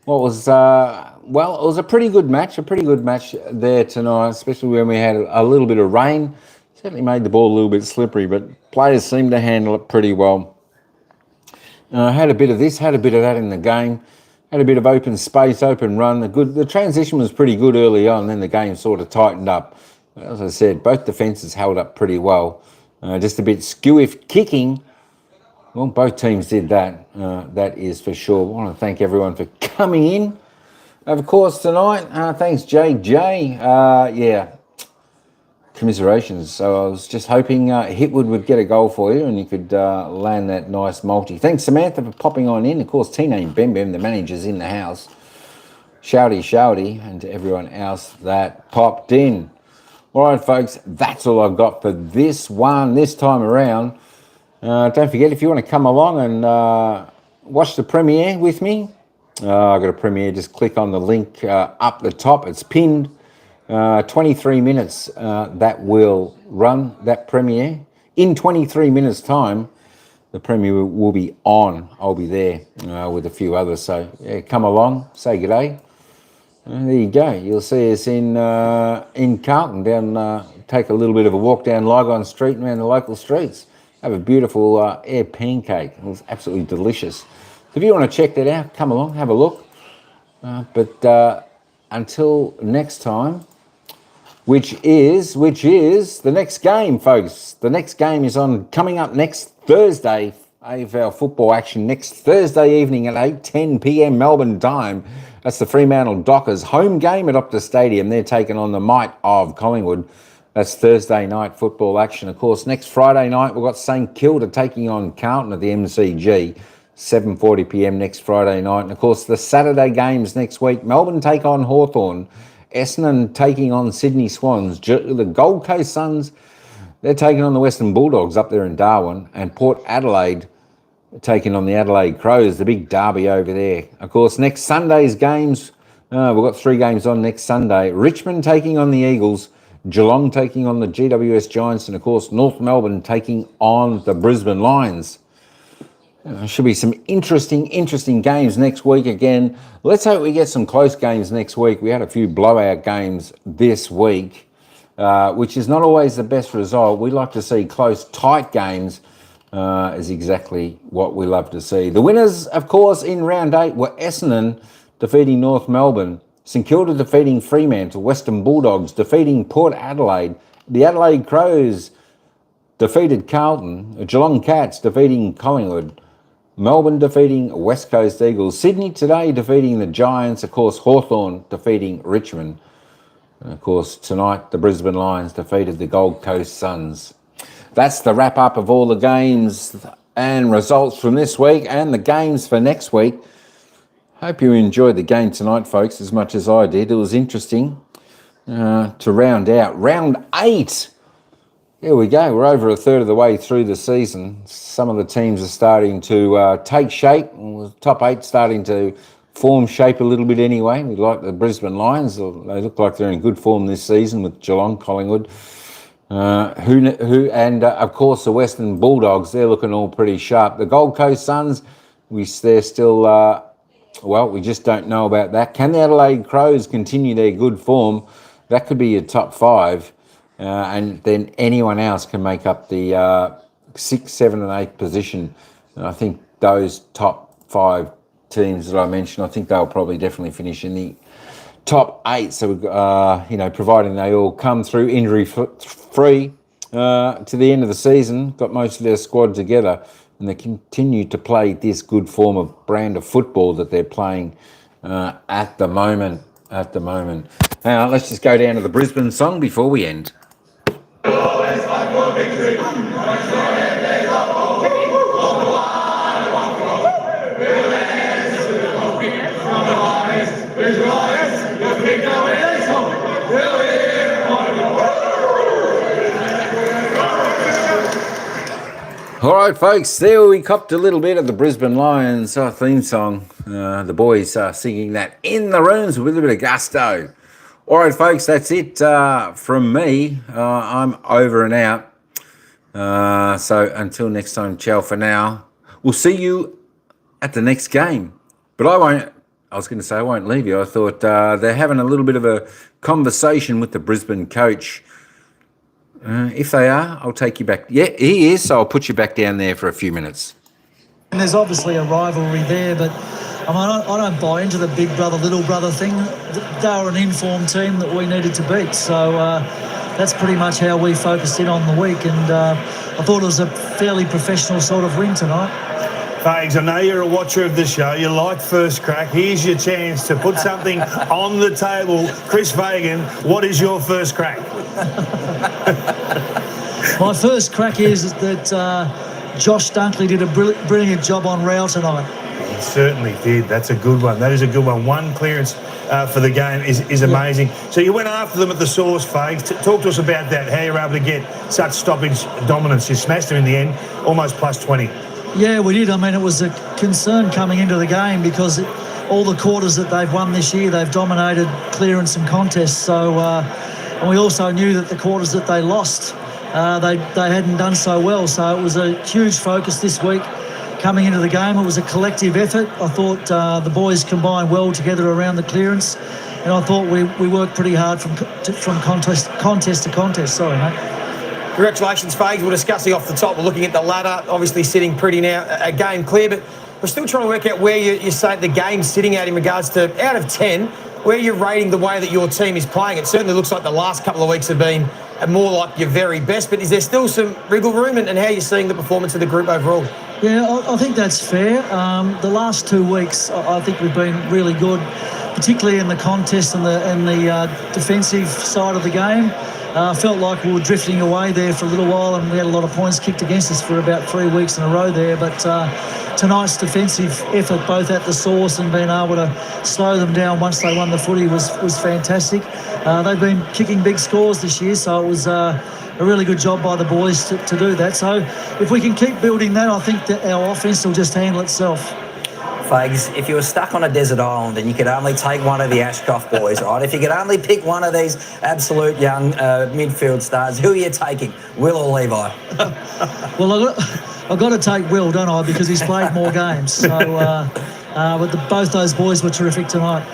What was, well, it was a pretty good match there tonight, especially when we had a little bit of rain. Certainly made the ball a little bit slippery, but players seemed to handle it pretty well. Had a bit of this, had a bit of that in the game. Had a bit of open space, open run. The transition was pretty good early on, then the game sort of tightened up. As I said, both defences held up pretty well. Just a bit skew if kicking. Well, both teams did that. That is for sure. I want to thank everyone for coming in. Of course, tonight, thanks JJ. Yeah, commiserations. So I was just hoping Hipwood would get a goal for you and you could land that nice multi. Thanks, Samantha, for popping on in. Of course, Tina and Bem Bem, the manager's in the house. Shouty, and to everyone else that popped in. All right, folks, that's all I've got for this time around. Don't forget, if you want to come along and watch the premiere with me? I've got a premiere. Just click on the link up the top. It's pinned. 23 minutes that will run, that premiere. In 23 minutes time, the premiere will be on. I'll be there with a few others. So yeah, come along, say g'day. There you go. You'll see us in Carlton, down, take a little bit of a walk down Lygon Street and around the local streets. Have a beautiful air pancake. It was absolutely delicious. If you want to check that out, come along, have a look. But until next time, which is the next game, folks. The next game is coming up next Thursday. AFL football action next Thursday evening at 8:10 p.m. Melbourne time. That's the Fremantle Dockers home game at Optus Stadium. They're taking on the might of Collingwood. That's Thursday night football action. Of course, next Friday night, we've got St Kilda taking on Carlton at the MCG. 7:40 p.m. next Friday night. And of course, the Saturday games next week. Melbourne take on Hawthorn. Essendon taking on Sydney Swans. The Gold Coast Suns, they're taking on the Western Bulldogs up there in Darwin. And Port Adelaide taking on the Adelaide Crows, the big derby over there. Of course, next Sunday's games, we've got 3 games on next Sunday. Richmond taking on the Eagles. Geelong taking on the GWS Giants. And of course, North Melbourne taking on the Brisbane Lions. Should be some interesting games next week again. Let's hope we get some close games next week. We had a few blowout games this week, which is not always the best result. We like to see close, tight games is exactly what we love to see. The winners, of course, in round 8 were Essendon defeating North Melbourne, St Kilda defeating Fremantle, Western Bulldogs defeating Port Adelaide, the Adelaide Crows defeated Carlton, Geelong Cats defeating Collingwood, Melbourne defeating West Coast Eagles, Sydney today defeating the Giants, of course Hawthorn defeating Richmond, and of course tonight the Brisbane Lions defeated the Gold Coast Suns. That's the wrap up of all the games and results from this week and the games for next week. Hope you enjoyed the game tonight, folks, as much as I did. It was interesting to round out. Round 8. Here we go. We're over a third of the way through the season. Some of the teams are starting to take shape. The top 8 starting to form shape a little bit anyway. We like the Brisbane Lions. They look like they're in good form this season with Geelong, Collingwood. Of course the Western Bulldogs, they're looking all pretty sharp. The Gold Coast Suns, they're still, we just don't know about that. Can the Adelaide Crows continue their good form? That could be your top 5. And then anyone else can make up the 6, 7 and 8 position. And I think those top 5 teams that I mentioned, I think they'll probably definitely finish in the top 8. So, providing they all come through injury-free to the end of the season, got most of their squad together, and they continue to play this good form of brand of football that they're playing at the moment. Now, let's just go down to the Brisbane song before we end. All right, folks, there we copped a little bit of the Brisbane Lions theme song. The boys singing that in the rooms with a bit of gusto. All right, folks, that's it from me. I'm over and out. So until next time, ciao for now. We'll see you at the next game. But I won't leave you. I thought they're having a little bit of a conversation with the Brisbane coach. If they are, I'll take you back. Yeah, he is, so I'll put you back down there for a few minutes. And there's obviously a rivalry there, but I don't buy into the big brother, little brother thing. They were an informed team that we needed to beat, so that's pretty much how we focused in on the week, and I thought it was a fairly professional sort of win tonight. Fags, I know you're a watcher of the show. You like First Crack. Here's your chance to put something on the table. Chris Fagan, what is your first crack? My first crack is that Josh Dunkley did a brilliant job on rail tonight. He certainly did. That's a good one. That is a good one. One clearance for the game is amazing. Yeah. So you went after them at the source, Fags. Talk to us about that, how you were able to get such stoppage dominance. You smashed them in the end, almost plus 20. Yeah, we did. I mean, it was a concern coming into the game because all the quarters that they've won this year, they've dominated clearance and contests. So, and we also knew that the quarters that they lost, they hadn't done so well. So it was a huge focus this week coming into the game. It was a collective effort. I thought the boys combined well together around the clearance, and I thought we worked pretty hard from contest to contest. Sorry, mate. Congratulations, Fags. We're discussing off the top. We're looking at the ladder, obviously sitting pretty now, a game clear, but we're still trying to work out where you say the game's sitting at in regards to, out of 10, where you're rating the way that your team is playing. It certainly looks like the last couple of weeks have been more like your very best, but is there still some wriggle room, and how you're seeing the performance of the group overall? Yeah, I think that's fair. The last 2 weeks, I think we've been really good, particularly in the contest and the defensive side of the game. Felt like we were drifting away there for a little while, and we had a lot of points kicked against us for about 3 weeks in a row there. But tonight's defensive effort, both at the source and being able to slow them down once they won the footy, was fantastic. They've been kicking big scores this year, so it was a really good job by the boys to do that. So if we can keep building that, I think that our offence will just handle itself. Fags, if you were stuck on a desert island and you could only take one of the Ashcroft boys, right? If you could only pick one of these absolute young midfield stars, who are you taking, Will or Levi? Well, I've got to take Will, don't I? Because he's played more games. So, but both those boys were terrific tonight.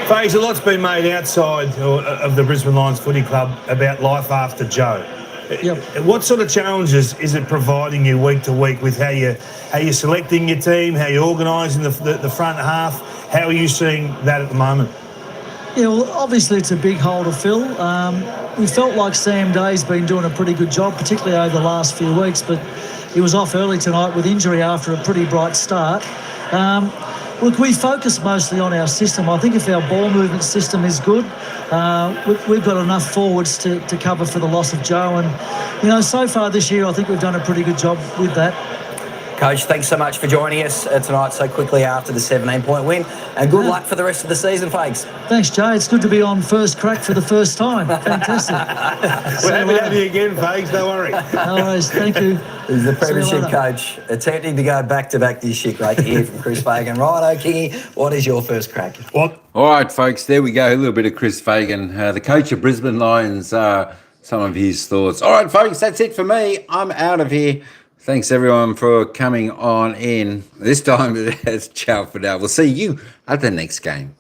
Fags, a lot's been made outside of the Brisbane Lions Footy Club about life after Joe. Yep. What sort of challenges is it providing you week to week with how you're selecting your team, how you're organising the front half? How are you seeing that at the moment? Yeah, well, obviously it's a big hole to fill. We felt like Sam Day's been doing a pretty good job, particularly over the last few weeks, but he was off early tonight with injury after a pretty bright start. Look, we focus mostly on our system. I think if our ball movement system is good, we've got enough forwards to cover for the loss of Joe. And, so far this year, I think we've done a pretty good job with that. Coach, thanks so much for joining us tonight so quickly after the 17-point win. And good luck for the rest of the season, Fags. Thanks, Jay. It's good to be on first crack for the first time. Fantastic. We're happy to have you again, Fags. Don't worry. No worries. Thank you. He's the premiership coach, attempting to go back-to-back this year. Great to hear from Chris Fagan. Righto, Kingy, what is your first crack? What? All right, folks, there we go. A little bit of Chris Fagan, the coach of Brisbane Lions, some of his thoughts. All right, folks, that's it for me. I'm out of here. Thanks, everyone, for coming on in. This time, it's ciao for now. We'll see you at the next game.